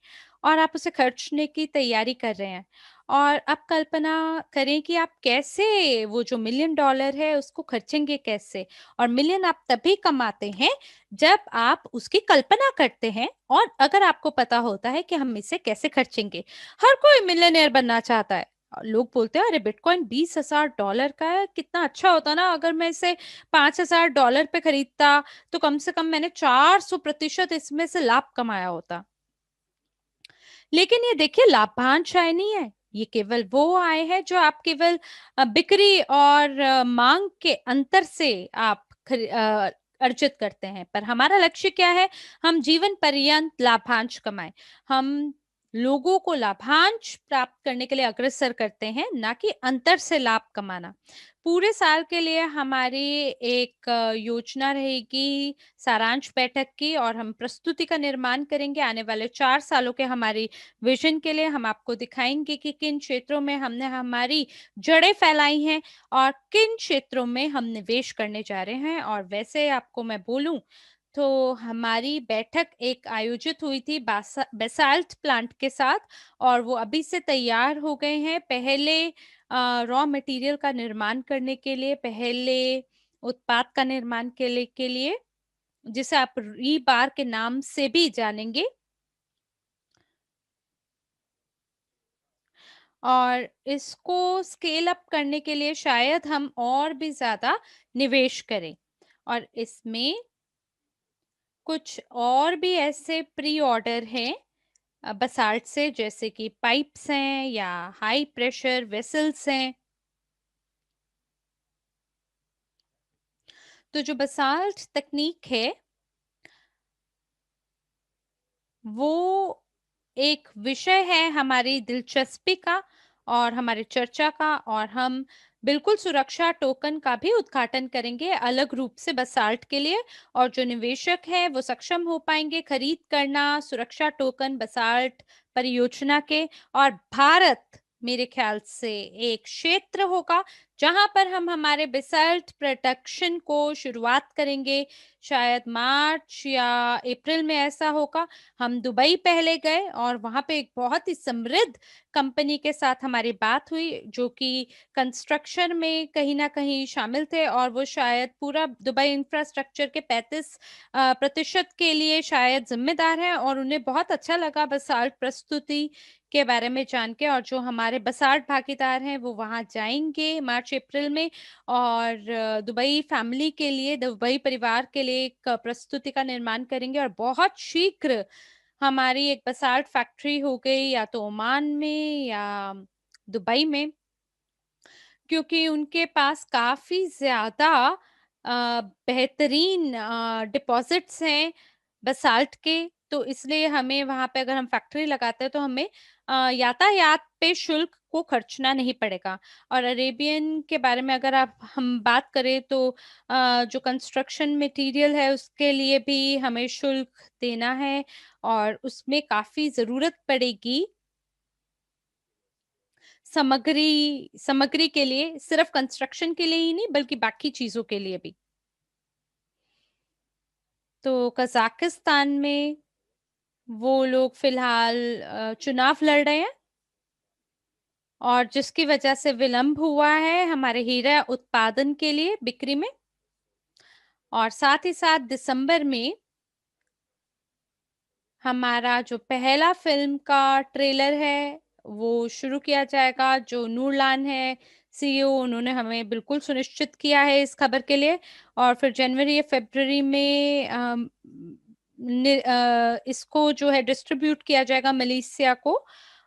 और आप उसे खर्चने की तैयारी कर रहे हैं, और अब कल्पना करें कि आप कैसे वो जो $1 मिलियन है उसको खर्चेंगे कैसे। और मिलियन आप तभी कमाते हैं जब आप उसकी कल्पना करते हैं, और अगर आपको पता होता है कि हम इसे कैसे खर्चेंगे। हर कोई मिलियनेयर बनना चाहता है। लोग बोलते हैं अरे बिटकॉइन $20,000 का है, कितना अच्छा होता ना अगर मैं इसे $5,000 पे खरीदता, तो कम से कम मैंने 400% इसमें से लाभ कमाया होता। लेकिन ये देखिए लाभांश आय नहीं है, ये केवल वो आय है जो आप केवल बिक्री और मांग के अंतर से आप अर्जित करते हैं। पर हमारा लक्ष्य क्या है? हम जीवन पर्यंत लाभांश कमाएं। हम लोगों को लाभांश प्राप्त करने के लिए अग्रसर करते हैं, ना कि अंतर से लाभ कमाना। पूरे साल के लिए हमारी एक योजना रहेगी सारांश बैठक की, और हम प्रस्तुति का निर्माण करेंगे आने वाले 4 सालों के हमारी विजन के लिए। हम आपको दिखाएंगे कि किन क्षेत्रों में हमने हमारी जड़ें फैलाई हैं और किन क्षेत्रों में हम निवेश करने जा रहे हैं। और वैसे आपको मैं बोलूं तो हमारी बैठक एक आयोजित हुई थी बेसाल्ट प्लांट के साथ, और वो अभी से तैयार हो गए हैं पहले रॉ मटेरियल का निर्माण करने के लिए, पहले उत्पाद का निर्माण के लिए जिसे आप रीबार के नाम से भी जानेंगे। और इसको स्केल अप करने के लिए शायद हम और भी ज्यादा निवेश करें। और इसमें कुछ और भी ऐसे प्री ऑर्डर हैं बसाल्ट से, जैसे कि पाइप्स हैं या हाई प्रेशर वेसल्स हैं। तो जो बसाल्ट तकनीक है वो एक विषय है हमारी दिलचस्पी का और हमारी चर्चा का, और हम बिल्कुल सुरक्षा टोकन का भी उद्घाटन करेंगे अलग रूप से बसाल्ट के लिए। और जो निवेशक हैं वो सक्षम हो पाएंगे खरीद करना सुरक्षा टोकन बसाल्ट परियोजना के। और भारत मेरे ख्याल से एक क्षेत्र होगा जहां पर हम हमारे बसाल्ट प्रोडक्शन को शुरुआत करेंगे। शायद मार्च या अप्रैल में ऐसा होगा। हम दुबई पहले गए और वहां पे एक बहुत ही समृद्ध कंपनी के साथ हमारी बात हुई जो कि कंस्ट्रक्शन में कहीं ना कहीं शामिल थे, और वो शायद पूरा दुबई इंफ्रास्ट्रक्चर के 35% के लिए शायद जिम्मेदार है। और उन्हें बहुत अच्छा लगा बसाल्ट प्रस्तुति के बारे में जान के, और जो हमारे बसाल्ट भागीदार हैं वो वहां जाएंगे मार्च अप्रैल में, और दुबई फैमिली के लिए, दुबई परिवार के लिए एक प्रस्तुति का निर्माण करेंगे। और बहुत शीघ्र हमारी एक बसाल्ट फैक्ट्री हो गई या तो ओमान में या दुबई में, क्योंकि उनके पास काफी ज्यादा बेहतरीन डिपॉजिट्स हैं बसाल्ट के। तो इसलिए हमें वहां पे अगर हम फैक्ट्री लगाते हैं तो हमें यातायात पे शुल्क को खर्चना नहीं पड़ेगा। और अरेबियन के बारे में अगर आप हम बात करें तो जो कंस्ट्रक्शन मटेरियल है उसके लिए भी हमें शुल्क देना है, और उसमें काफी जरूरत पड़ेगी सामग्री सामग्री के लिए, सिर्फ कंस्ट्रक्शन के लिए ही नहीं बल्कि बाकी चीजों के लिए भी। तो कजाकिस्तान में वो लोग फिलहाल चुनाव लड़ रहे हैं। और जिसकी वजह से विलंब हुआ है हमारे हीरा उत्पादन के लिए बिक्री में। और साथ ही साथ दिसंबर में हमारा जो पहला फ़िल्म का ट्रेलर है, वो शुरू किया जाएगा, जो नूरलान है, सीईओ, उन्होंने हमें बिल्कुल सुनिश्चित किया है इस खबर के लिए। और फिर जनवरी या फ़रवरी में इसको जो है डिस्ट्रीब्यूट किया जाएगा मलेशिया को।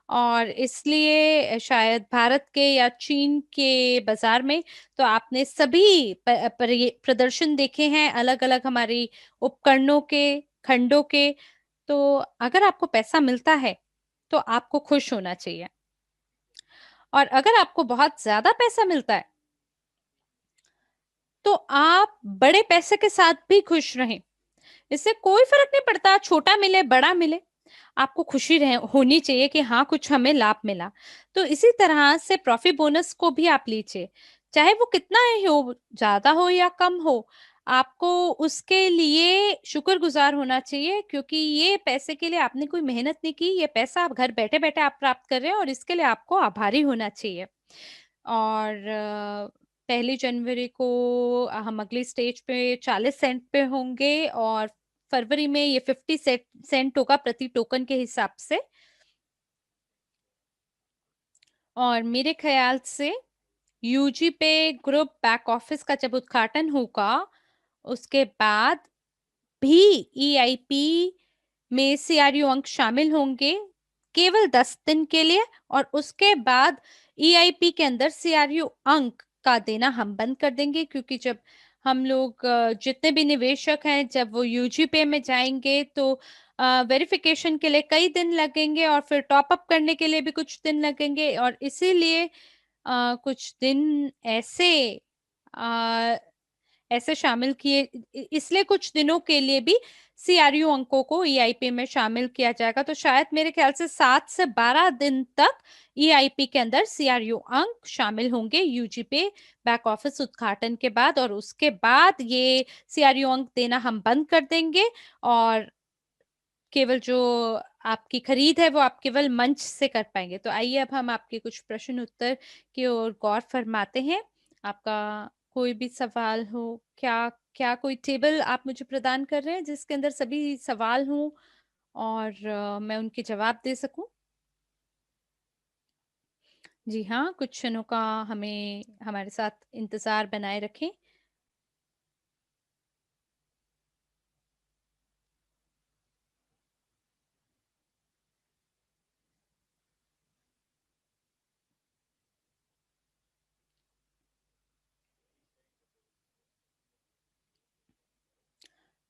और इसलिए शायद भारत के या चीन के बाज़ार में तो आपने सभी प्रदर्शन देखे हैं अलग-अलग हमारी उपकरणों के, खंडों के। तो अगर आपको पैसा मिलता है, तो आपको खुश होना चाहिए। और अगर आपको बहुत ज़्यादा पैसा मिलता है, तो आप बड़े पैसे के साथ भी खुश रहें। इससे कोई फ़र्क नहीं पड़ता, छोटा मिले, बड़ा मिले, आपको खुशी रह होनी चाहिए कि हाँ, कुछ हमें लाभ मिला। तो इसी तरह से प्रॉफ़िट बोनस को भी आप लीजिए, चाहे वो कितना ही हो, ज़्यादा हो या कम हो, आपको उसके लिए शुक्रगुज़ार होना चाहिए, क्योंकि ये पैसे के लिए आपने कोई मेहनत नहीं की, ये पैसा आप घर बैठे-बैठे आप प्राप्त कर रहे हैं और इसके लिए आपको आभारी होना चाहिए। और पहली जनवरी को हम अगली स्टेज पे 40 सेंट पे होंगे और फरवरी में ये 50 सेंट होगा प्रति टोकन के हिसाब से। और मेरे ख्याल से यूजी पे ग्रुप बैक ऑफिस का जब उद्घाटन होगा, उसके बाद भी ईआईपी में सीआरयू अंक शामिल होंगे केवल 10 दिन के लिए। और उसके बाद ईआईपी के अंदर सीआरयू अंक का देना हम बंद कर देंगे, क्योंकि जब हम लोग जितने भी निवेशक हैं, जब वो यूजी पे में जाएंगे तो वेरिफिकेशन के लिए कई दिन लगेंगे और फिर टॉप अप करने के लिए भी कुछ दिन लगेंगे। और इसीलिए कुछ दिन अ, ऐसे शामिल किए, इसलिए कुछ दिनों के लिए भी सीआरयू अंकों को ईआईपी में शामिल किया जाएगा। तो शायद मेरे ख्याल से 7 से 12 दिन तक ईआईपी के अंदर सीआरयू अंक शामिल होंगे यूजी पे बैक ऑफिस उद्घाटन के बाद। और उसके बाद ये सीआरयू अंक देना हम बंद कर देंगे और केवल जो आपकी खरीद है वो आप केवल मंच से कर पाएंगे। तो आइए अब हम आपके कुछ प्रश्न उत्तर की ओर गौर फरमाते हैं। आपका कोई भी सवाल हो, क्या क्या कोई टेबल आप मुझे प्रदान कर रहे हैं जिसके अंदर सभी सवाल हों और मैं उनके जवाब दे सकूं? जी हाँ, कुछ क्षणों का हमें हमारे साथ इंतजार बनाए रखें।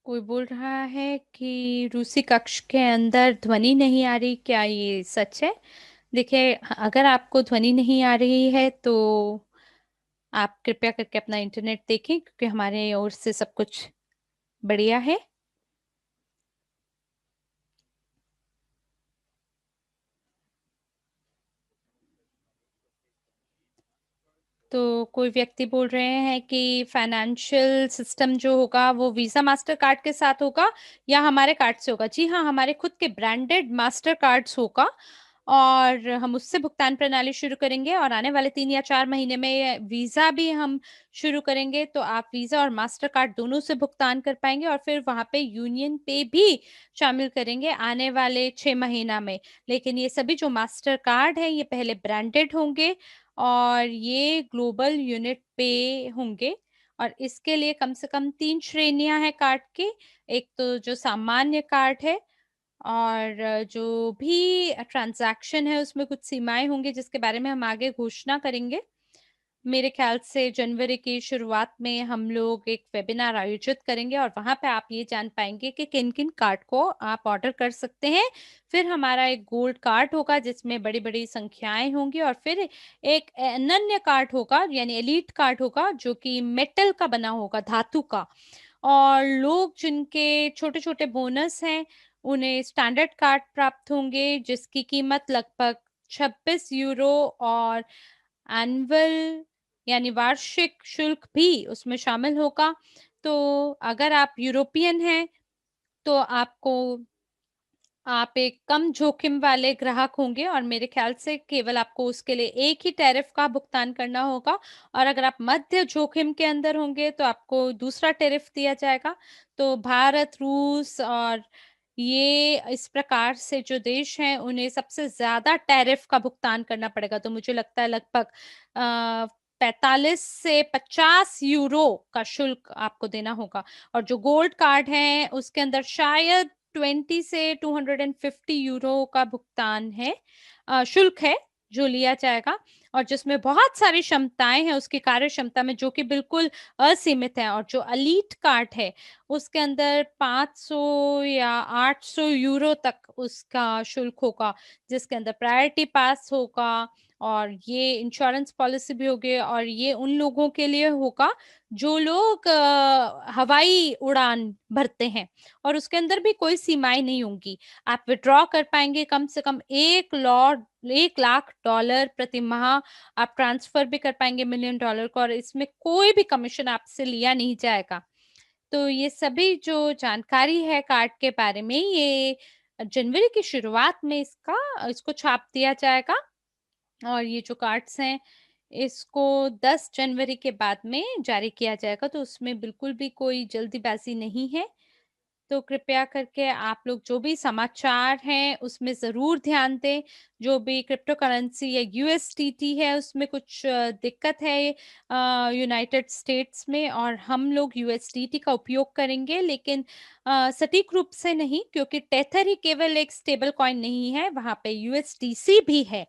कोई बोल रहा है कि रूसी कक्ष के अंदर ध्वनि नहीं आ रही, क्या ये सच है? देखिए, अगर आपको ध्वनि नहीं आ रही है तो आप कृपया करके अपना इंटरनेट देखें, क्योंकि हमारे ओर से सब कुछ बढ़िया है। तो कोई व्यक्ति बोल रहे हैं कि फाइनेंशियल सिस्टम जो होगा वो वीज़ा मास्टर कार्ड के साथ होगा या हमारे कार्ड से होगा? जी हाँ, हमारे खुद के ब्रांडेड मास्टर कार्ड्स होगा और हम उससे भुगतान प्रणाली शुरू करेंगे और आने वाले 3 या 4 महीने में वीज़ा भी हम शुरू करेंगे, तो आप वीज़ा और मास्टर कार्ड दोनों से भुगतान कर पाएँगे और फिर वहाँ पे यूनियन पे भी शामिल करेंगे आने वाले 6 महीना में। लेकिन ये सभी जो मास्टर कार्ड हैं, ये पहले ब्रांडेड होंगे और ये ग्लोबल यूनिट पे होंगे। और इसके लिए कम से कम 3 श्रेणियाँ हैं कार्ड की। एक तो जो सामान्य कार्ड है और जो भी ट्रांज़ैक्शन है उसमें कुछ सीमाएँ होंगी जिसके बारे में हम आगे घोषणा करेंगे। मेरे ख़्याल से जनवरी की शुरुआत में हम लोग एक वेबिनार आयोजित करेंगे और वहाँ पे आप ये जान पाएँगे कि किन-किन कार्ड को आप ऑर्डर कर सकते हैं। फिर हमारा एक गोल्ड कार्ड होगा जिसमें बड़ी-बड़ी संख्याएँ होंगी और फिर एक अनन्य कार्ड होगा, यानी एलीट कार्ड होगा, जो कि मेटल का बना होगा, धातु का। और लोग जिनके छोटे-छोटे बोनस हैं, उन्हें स्टैंडर्ड कार्ड प्राप्त होंगे जिसकी कीमत लगभग 26 यूरो और एनुअल यानी वार्षिक शुल्क भी उसमें शामिल होगा। तो अगर आप यूरोपियन हैं, तो आपको आप एक कम जोखिम वाले ग्राहक होंगे और मेरे ख्याल से केवल आपको उसके लिए एक ही टैरिफ का भुगतान करना होगा और अगर आप मध्य जोखिम के अंदर होंगे तो आपको दूसरा टैरिफ दिया जाएगा। तो भारत, रूस और ये इस प्रकार से जो देश हैं उन्हें सबसे ज़्यादा टैरिफ का भुगतान करना पड़ेगा। तो मुझे लगता है लगभग 45 से 50 यूरो का शुल्क आपको देना होगा और जो गोल्ड कार्ड है उसके अंदर शायद 20 से 250 यूरो का भुगतान है, शुल्क है जो लिया जाएगा और जिसमें बहुत सारी क्षमताएं हैं उसकी कार्य क्षमता में जो कि बिल्कुल असीमित है और जो अलीट कार्ड है उसके अंदर 500 या 800 यूरो तक उसका शुल्क होगा जिसके अंदर प्रायोरिटी पास होगा और ये इंश्योरेंस पॉलिसी भी होगी और ये उन लोगों के लिए होगा जो लोग हवाई उड़ान भरते हैं और उसके अंदर भी कोई सीमाएं नहीं होंगी। आप विड्रॉ कर पाएंगे कम से कम 1 लाख डॉलर प्रति माह। आप ट्रांसफर भी कर पाएंगे $1 मिलियन को और इसमें कोई भी कमीशन आपसे लिया नहीं जाएगा। तो ये सभी जो जानकारी है कार्ड के बारे में ये जनवरी की शुरुआत में इसको छाप दिया जाएगा और ये जो कार्ड्स हैं इसको 10 जनवरी के बाद में जारी किया जाएगा तो उसमें बिल्कुल भी कोई जल्दीबाजी नहीं है। तो कृपया करके आप लोग जो भी समाचार हैं उसमें ज़रूर ध्यान दें। जो भी क्रिप्टो करेंसी या यूएसडीटी है उसमें कुछ दिक्कत है यूनाइटेड स्टेट्स में और हम लोग यूएसडीटी का उपयोग करेंगे लेकिन सटीक रूप से नहीं क्योंकि टेथर ही केवल एक स्टेबल कॉइन नहीं है, वहाँ पे यूएसडीसी भी है।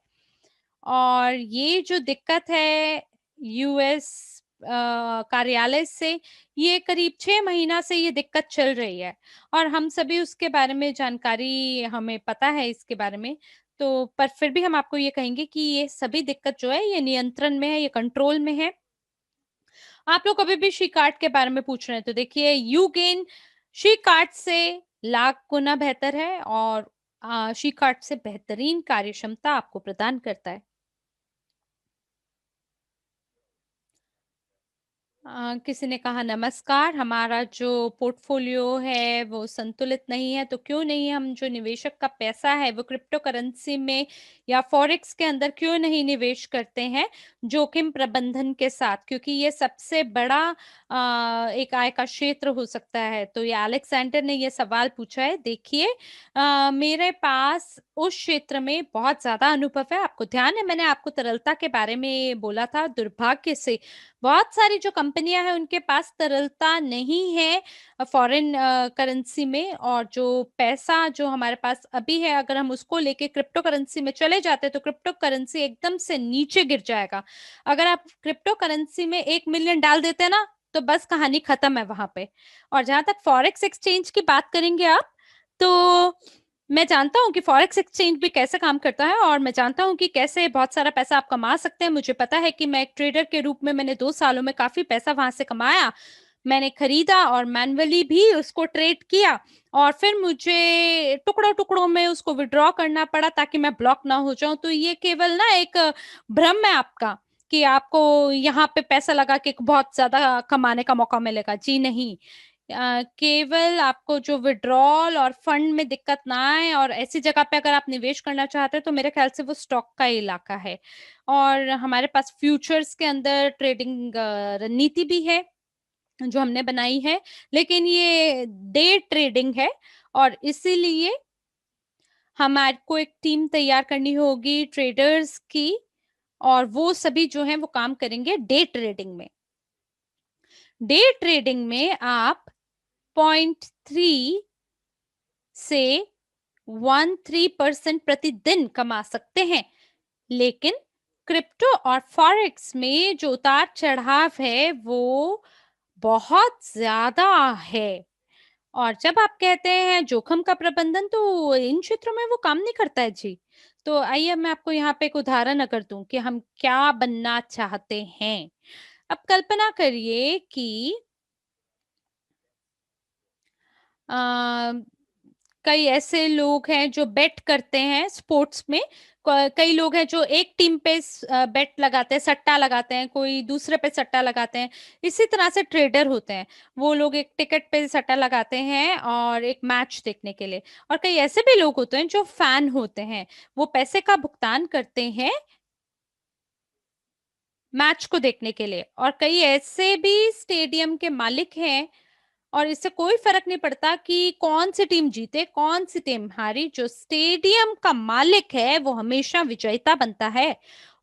और ये जो दिक्कत है यूएस कार्यालय से ये करीब 6 महीना से ये दिक्कत चल रही है और हम सभी उसके बारे में जानकारी हमें पता है इसके बारे में। तो पर फिर भी हम आपको ये कहेंगे कि ये सभी दिक्कत जो है ये नियंत्रण में है, ये कंट्रोल में है। आप लोग कभी भी शी कार्ड के बारे में पूछ रहे हैं तो देखिए यू गेन शी कार्ड से लाख गुना बेहतर है और शी कार्ड से बेहतरीन कार्य क्षमता आपको प्रदान करता है। किसी ने कहा नमस्कार, हमारा जो पोर्टफोलियो है वो संतुलित नहीं है तो क्यों नहीं हम जो निवेशक का पैसा है वो क्रिप्टो करेंसी में या फॉरेक्स के अंदर क्यों नहीं निवेश करते हैं जोखिम प्रबंधन के साथ, क्योंकि ये सबसे बड़ा एक आय का क्षेत्र हो सकता है। तो ये अलेक्जेंडर ने ये सवाल पूछा है। देखिए मेरे पास उस क्षेत्र में बहुत ज्यादा अनुभव है। आपको ध्यान है मैंने आपको तरलता के बारे में बोला था। दुर्भाग्य से बहुत सारी जो कंपनियां हैं उनके पास तरलता नहीं है फॉरेन करेंसी में और जो पैसा जो हमारे पास अभी है अगर हम उसको लेके क्रिप्टो करेंसी में चले जाते हैं तो क्रिप्टो करेंसी एकदम से नीचे गिर जाएगा। अगर आप क्रिप्टो करेंसी में 1 मिलियन डाल देते हैं ना तो बस कहानी खत्म है वहां पे। और जहां तक फॉरेक्स एक्सचेंज की बात करेंगे आप तो मैं जानता हूँ कि फॉरेक्स एक्सचेंज भी कैसे काम करता है और मैं जानता हूँ कि कैसे बहुत सारा पैसा आप कमा सकते हैं। मुझे पता है कि मैं एक ट्रेडर के रूप में मैंने 2 सालों में काफी पैसा वहां से कमाया। मैंने खरीदा और मैन्युअली भी उसको ट्रेड किया और फिर मुझे टुकड़ों टुकड़ों में उसको विड्रॉ करना पड़ा ताकि मैं ब्लॉक ना हो जाऊं। तो ये केवल ना एक भ्रम है आपका कि आपको यहाँ पे पैसा लगा के बहुत ज्यादा कमाने का मौका मिलेगा। जी नहीं, केवल आपको जो विड्रॉल और फंड में दिक्कत ना आए और ऐसी जगह पे अगर आप निवेश करना चाहते हैं तो मेरे ख्याल से वो स्टॉक का इलाका है। और हमारे पास फ्यूचर्स के अंदर ट्रेडिंग रणनीति भी है जो हमने बनाई है, लेकिन ये डे ट्रेडिंग है और इसीलिए हमारे को एक टीम तैयार करनी होगी ट्रेडर्स की और वो सभी जो हैं वो काम करेंगे डे ट्रेडिंग में। डे ट्रेडिंग में आप 0.3 से 13% प्रतिदिन कमा सकते हैं, लेकिन क्रिप्टो और फॉरेक्स में जो उतार चढ़ाव है वो बहुत ज्यादा है। और जब आप कहते हैं जोखिम का प्रबंधन तो इन क्षेत्रों में वो काम नहीं करता है जी। तो आइए मैं आपको यहाँ पे एक उदाहरण अगर दूं कि हम क्या बनना चाहते हैं। अब कल्पना करिए कि कई ऐसे लोग हैं जो बेट करते हैं स्पोर्ट्स में। कई लोग हैं जो एक टीम पे बेट लगाते हैं, सट्टा लगाते हैं, कोई दूसरे पे सट्टा लगाते हैं। इसी तरह से ट्रेडर होते हैं। वो लोग एक टिकट पे सट्टा लगाते हैं और एक मैच देखने के लिए। और कई ऐसे भी लोग होते हैं जो फैन होते हैं, वो पैसे का भुगतान करते हैं मैच को देखने के लिए। और कई ऐसे भी स्टेडियम के मालिक हैं, और इससे कोई फर्क नहीं पड़ता कि कौन सी टीम जीते कौन सी टीम हारी, जो स्टेडियम का मालिक है वो हमेशा विजेता बनता है।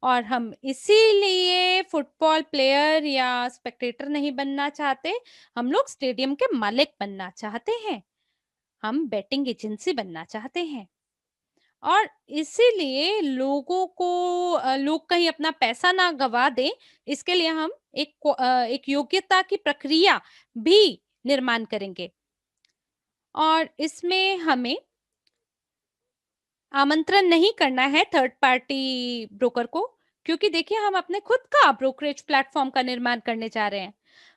और हम इसीलिए फुटबॉल प्लेयर या स्पेक्टेटर नहीं बनना चाहते, हम लोग स्टेडियम के मालिक बनना चाहते हैं, हम बैटिंग एजेंसी बनना चाहते हैं। और इसीलिए लोगों को लोग कहीं अपना पैसा ना गवा दें, इसके लिए हम एक योग्यता की प्रक्रिया भी निर्माण करेंगे। और इसमें हमें आमंत्रण नहीं करना है थर्ड पार्टी ब्रोकर को, क्योंकि देखिए हम अपने खुद का ब्रोकरेज प्लेटफॉर्म का निर्माण करने जा रहे हैं।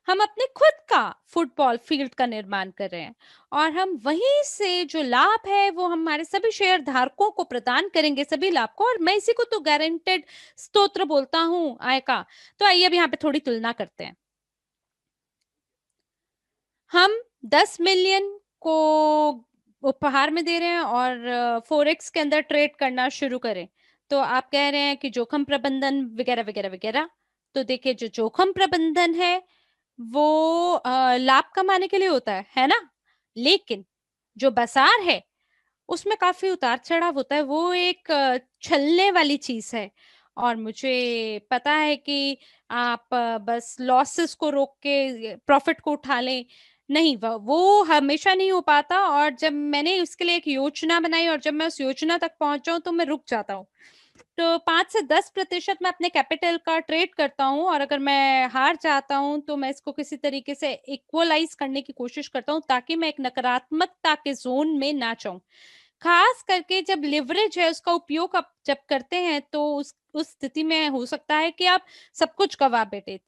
हम अपने खुद का फुटबॉल फील्ड का निर्माण कर रहे हैं, और हम वहीं से जो लाभ है वो हमारे सभी शेयर धारकों को प्रदान करेंगे, सभी लाभ को। और मैं इसी को तो गारंटेड स्तोत्र बोलता हूं आय का। तो आइए अब यहाँ पे थोड़ी तुलना करते हैं। हम 10 मिलियन को उपहार में दे रहे हैं और फोरेक्स के अंदर ट्रेड करना शुरू करें, तो आप कह रहे हैं कि जोखिम प्रबंधन वगैरह वगैरह वगैरह। तो देखिए, जो जोखिम प्रबंधन है वो लाभ कमाने के लिए होता है ना। लेकिन जो बाजार है उसमें काफी उतार चढ़ाव होता है, वो एक छलने वाली चीज है। और मुझे पता है कि आप बस लॉसेस को रोक के प्रॉफिट को उठा लें, नहीं, वो हमेशा नहीं हो पाता। और जब मैंने उसके लिए एक योजना बनाई और जब मैं उस योजना तक पहुंच जाऊं तो मैं रुक जाता हूँ। तो 5 से 10% मैं अपने कैपिटल का ट्रेड करता हूँ, और अगर मैं हार जाता हूँ तो मैं इसको किसी तरीके से इक्वलाइज करने की कोशिश करता हूँ, ताकि मैं एक नकारात्मकता के जोन में ना जाऊं। खास करके जब लिवरेज है उसका उपयोग आप जब करते हैं, तो उस स्थिति में हो सकता है कि आप सब कुछ गवा बैठे।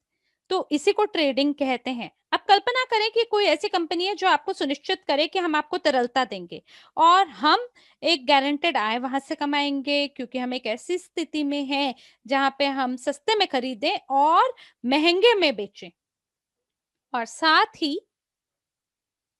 तो इसी को ट्रेडिंग कहते हैं। अब कल्पना करें कि कोई ऐसी कंपनी है जो आपको सुनिश्चित करे कि हम आपको तरलता देंगे, और हम एक गारंटेड आय वहां से कमाएंगे, क्योंकि हम एक ऐसी स्थिति में हैं जहां पे हम सस्ते में खरीदें और महंगे में बेचें, और साथ ही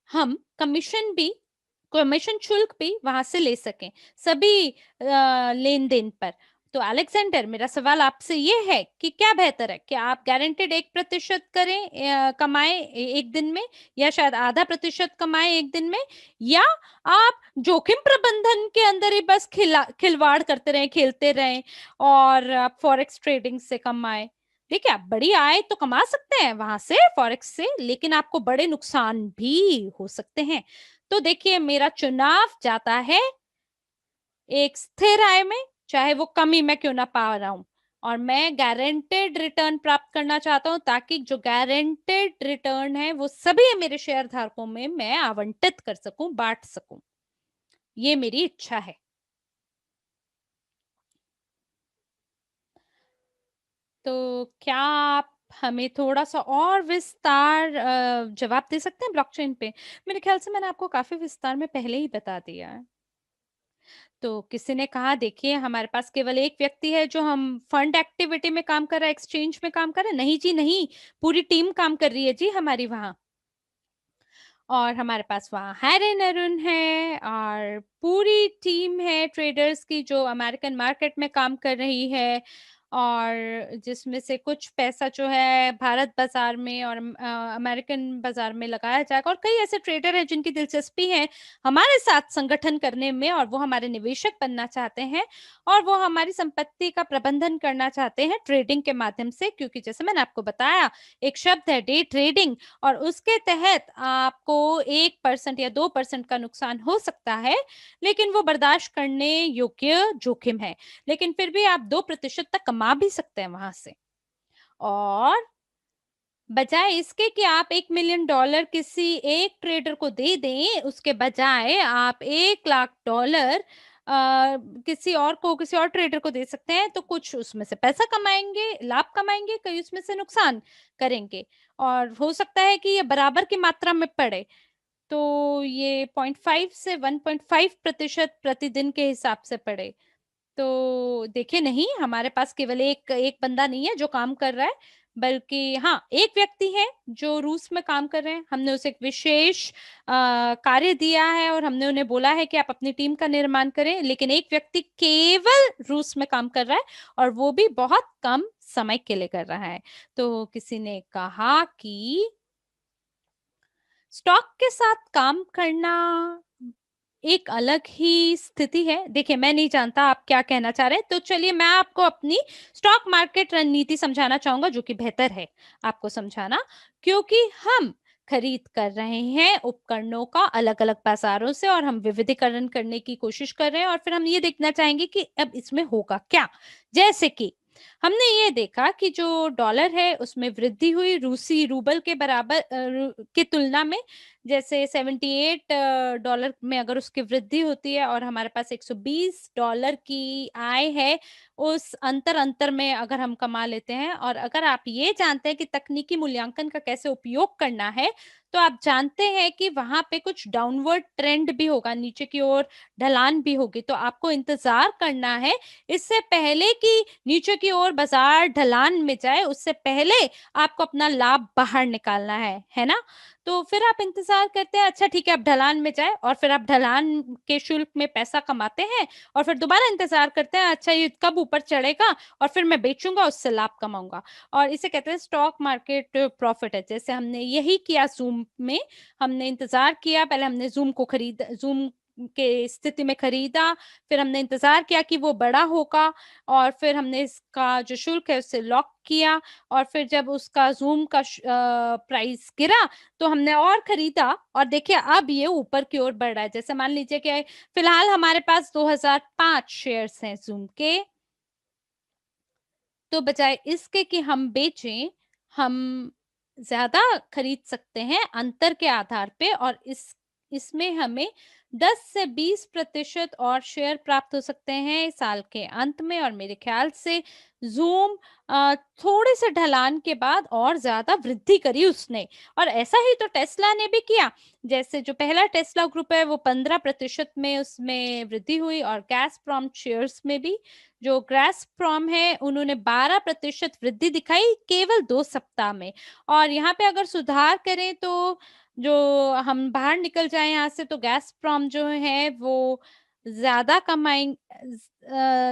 हम कमीशन शुल्क भी वहां से ले सकें सभी लेन देन पर। तो अलेक्जेंडर, मेरा सवाल आपसे ये है कि क्या बेहतर है कि आप गारंटेड 1% करें, कमाए एक दिन में, या शायद आधा% कमाए एक दिन में, या आप जोखिम प्रबंधन के अंदर ही बस खिलवाड़ करते रहें, खेलते रहें, और आप फॉरेक्स ट्रेडिंग से कमाए। देखिए, आप बड़ी आय तो कमा सकते हैं वहां से फॉरेक्स से, लेकिन आपको बड़े नुकसान भी हो सकते हैं। तो देखिए, मेरा चुनाव जाता है एक स्थिर आय में, चाहे वो कमी में क्यों ना पा रहा हूं। और मैं गारंटेड रिटर्न प्राप्त करना चाहता हूं, ताकि जो गारंटेड रिटर्न है वो सभी मेरे शेयर धारकों में मैं आवंटित कर सकूं, बांट सकूं। ये मेरी इच्छा है। तो क्या आप हमें थोड़ा सा और विस्तार जवाब दे सकते हैं ब्लॉकचेन पे? मेरे ख्याल से मैंने आपको काफी विस्तार में पहले ही बता दिया है। तो किसी ने कहा, देखिए हमारे पास केवल एक व्यक्ति है जो हम फंड एक्टिविटी में काम कर रहा है, एक्सचेंज में काम कर रहा है। नहीं जी नहीं, पूरी टीम काम कर रही है जी हमारी वहां। और हमारे पास वहाँ हैरन अरुण है, और पूरी टीम है ट्रेडर्स की जो अमेरिकन मार्केट में काम कर रही है, और जिसमें से कुछ पैसा जो है भारत बाजार में और अमेरिकन बाजार में लगाया जाएगा। और कई ऐसे ट्रेडर हैं जिनकी दिलचस्पी है हमारे साथ संगठन करने में, और वो हमारे निवेशक बनना चाहते हैं, और वो हमारी संपत्ति का प्रबंधन करना चाहते हैं ट्रेडिंग के माध्यम से। क्योंकि जैसे मैंने आपको बताया, एक शब्द है डे ट्रेडिंग, और उसके तहत आपको 1% या 2% का नुकसान हो सकता है, लेकिन वो बर्दाश्त करने योग्य जोखिम है। लेकिन फिर भी आप 2% तक कमा भी सकते हैं वहां से। और बजाय इसके कि आप $1 मिलियन किसी एक ट्रेडर को दे दें, उसके बजाय आप $1 लाख किसी और ट्रेडर को दे सकते हैं। तो कुछ उसमें से पैसा कमाएंगे, लाभ कमाएंगे, कई उसमें से नुकसान करेंगे, और हो सकता है कि ये बराबर की मात्रा में पड़े। तो ये 0.5 से 1.5% प्रतिदिन के हिसाब से पड़े। तो देखिए नहीं, हमारे पास केवल एक एक बंदा नहीं है जो काम कर रहा है, बल्कि हाँ, एक व्यक्ति है जो रूस में काम कर रहे हैं। हमने उसे एक विशेष कार्य दिया है और हमने उन्हें बोला है कि आप अपनी टीम का निर्माण करें, लेकिन एक व्यक्ति केवल रूस में काम कर रहा है और वो भी बहुत कम समय के लिए कर रहा है। तो किसी ने कहा कि स्टॉक के साथ काम करना एक अलग ही स्थिति है। देखिए, मैं नहीं जानता आप क्या कहना चाह रहे हैं, तो चलिए मैं आपको अपनी स्टॉक मार्केट रणनीति समझाना चाहूँगा, जो कि बेहतर है आपको समझाना, क्योंकि हम खरीद कर रहे हैं उपकरणों का अलग-अलग बाज़ारों से और हम विविधीकरण करने की कोशिश कर रहे हैं और फिर हम ये देखना चाहेंगे कि अब इसमें होगा क्या? जैसे कि हमने ये देखा कि जो डॉलर है उसमें वृद्धि हुई रूसी रूबल के बराबर की तुलना में। जैसे 78 डॉलर में अगर उसकी वृद्धि होती है और हमारे पास $120 की आय है, उस अंतर में अगर हम कमा लेते हैं और अगर आप ये जानते हैं कि तकनीकी मूल्यांकन का कैसे उपयोग करना है, तो आप जानते हैं कि वहाँ पे कुछ डाउनवर्ड ट्रेंड भी होगा, नीचे की ओर ढलान भी होगी, तो आपको इंतज़ार करना है इससे पहले कि नीचे की ओर बाज़ार ढलान में जाए, उससे पहले आपको अपना लाभ बाहर निकालना है ना? तो फिर आप इंतज़ार करते हैं, अच्छा ठीक है अब ढलान में जाए और फिर आप ढलान के शुल्क में पैसा कमाते हैं और फिर दोबारा इंतज़ार करते हैं, अच्छा ये कब ऊपर चढ़ेगा और फिर मैं बेचूँगा, उससे लाभ कमाऊँगा। और इसे कहते हैं स्टॉक मार्केट प्रॉफ़िट है। जैसे हमने यही किया ज़ूम में, हमने इंतज़ार किया, पहले हमने ज़ूम के स्थिति में खरीदा, फिर हमने इंतज़ार किया कि वो बड़ा होगा और फिर हमने इसका जो शुल्क है उसे लॉक किया और फिर जब उसका ज़ूम का प्राइस गिरा तो हमने और खरीदा और देखिए अब ये ऊपर की ओर बढ़ रहा है। जैसे मान लीजिए कि फिलहाल हमारे पास 2005 शेयर्स हैं ज़ूम के, तो बजाय इसके कि हम बेचें, हम ज़्यादा खरीद सकते हैं अंतर के आधार पे और इसमें हमें 10 से 20% और शेयर प्राप्त हो सकते हैं साल के अंत में और मेरे ख्याल से ज़ूम थोड़े से ढलान के बाद और ज़्यादा वृद्धि करी उसने और ऐसा ही तो टेस्ला ने भी किया। जैसे जो पहला टेस्ला ग्रुप है वो 15% में उसमें वृद्धि हुई और गैज़प्रॉम शेयर्स में भी जो गैज़प्रोम है उन्होंने 12% वृद्धि दिखाई केवल 2 सप्ताह में और यहाँ पे अगर सुधार करें तो जो हम बाहर निकल जाएँ यहाँ से तो गैज़प्रोम जो है वो ज़्यादा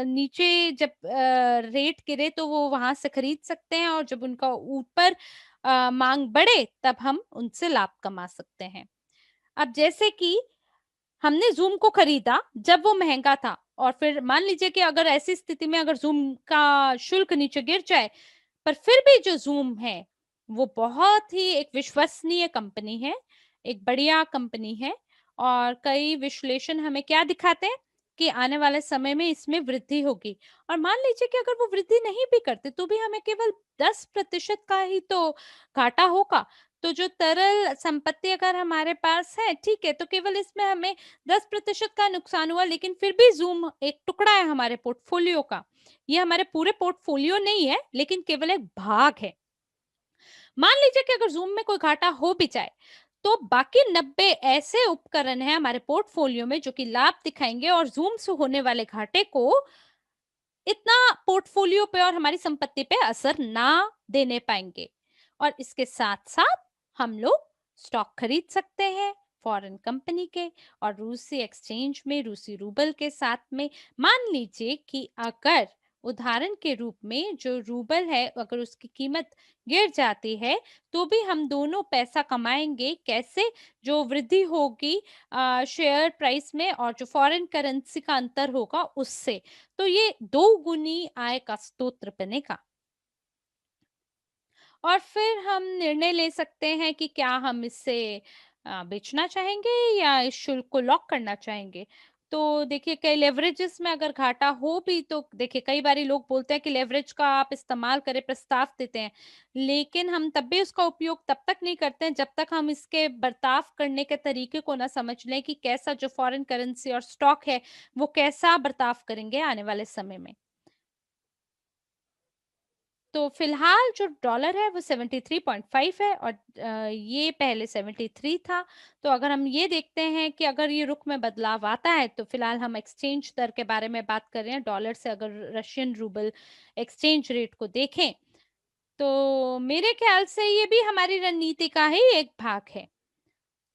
नीचे जब रेट गिरे तो वो वहाँ से खरीद सकते हैं और जब उनका ऊपर माँग बढ़े तब हम उनसे लाभ कमा सकते हैं। अब जैसे कि हमने ज़ूम को खरीदा जब वो महँगा था और फिर मान लीजिए कि अगर ऐसी स्थिति में अगर ज़ूम का शुल्क नीचे गिर जाए, पर फिर भी जो ज़ूम है, वो बहुत ही एक विश्वसनीय कंपनी है, एक बढ़िया कंपनी है और कई विश्लेषण हमें क्या दिखाते हैं कि आने वाले समय में इसमें वृद्धि होगी और मान लीजिए कि अगर वो वृद्धि नहीं भी करते, तो भी हमें केवल 10% का ही तो घाटा होगा। तो जो तरल संपत्ति अगर हमारे पास है, ठीक है, तो केवल इसमें हमें 10% का नुकसान हुआ, लेकिन फिर भी ज़ूम एक टुकड़ा है हमारे पोर्टफोलियो का। ये हमारे पूरे पोर्टफोलियो नहीं है, लेकिन केवल एक भाग है। मान लीजिए कि अगर ज़ूम में कोई घाटा हो भी जाए, तो बाकी 90 ऐसे उपकरण हैं हमारे पोर्टफोलियो में जो कि लाभ दिखाएँगे और ज़ूम से होने वाले घाटे को इतना पोर्टफोलियो पे और हमारी संपत्ति पे असर ना देने पाएँगे। और इसके साथ-साथ हम लोग स्टॉक खरीद सकते हैं फॉरेन कंपनी के और रूसी एक्सचेंज में रूसी रूबल के साथ में। मान लीजिए कि अगर उदाहरण के रूप में जो रूबल है अगर उसकी कीमत गिर जाती है, तो भी हम दोनों पैसा कमाएँगे। कैसे? जो वृद्धि होगी शेयर प्राइस में और जो फॉरेन करेंसी का अंतर होगा उससे। तो ये 2 गुनी आय का स्रोत बनेगा। और फिर हम निर्णय ले सकते हैं कि क्या हम इसे बेचना चाहेंगे या इस शुल्क को लॉक करना चाहेंगे। तो देखिए कई लेवरेजेस में अगर घाटा हो भी तो देखिए कई बारी लोग बोलते हैं कि लेवरेज का आप इस्तेमाल करें, प्रस्ताव देते हैं। लेकिन हम तब भी उसका उपयोग तब तक नहीं करते हैं जब तक हम इसके बर्ताव करने के तरीके को ना समझ लें कि कैसा जो फॉरेन करेंसी और स्टॉक है, वो कैसा बर्ताव करेंगे आने वाले समय में। तो फिलहाल जो डॉलर है वो 73.5 है और ये पहले 73 था। तो अगर हम ये देखते हैं कि अगर ये रुख में बदलाव आता है, तो फिलहाल हम एक्सचेंज दर के बारे में बात कर रहे हैं डॉलर से। अगर रशियन रूबल एक्सचेंज रेट को देखें, तो मेरे ख्याल से ये भी हमारी रणनीति का ही एक भाग है।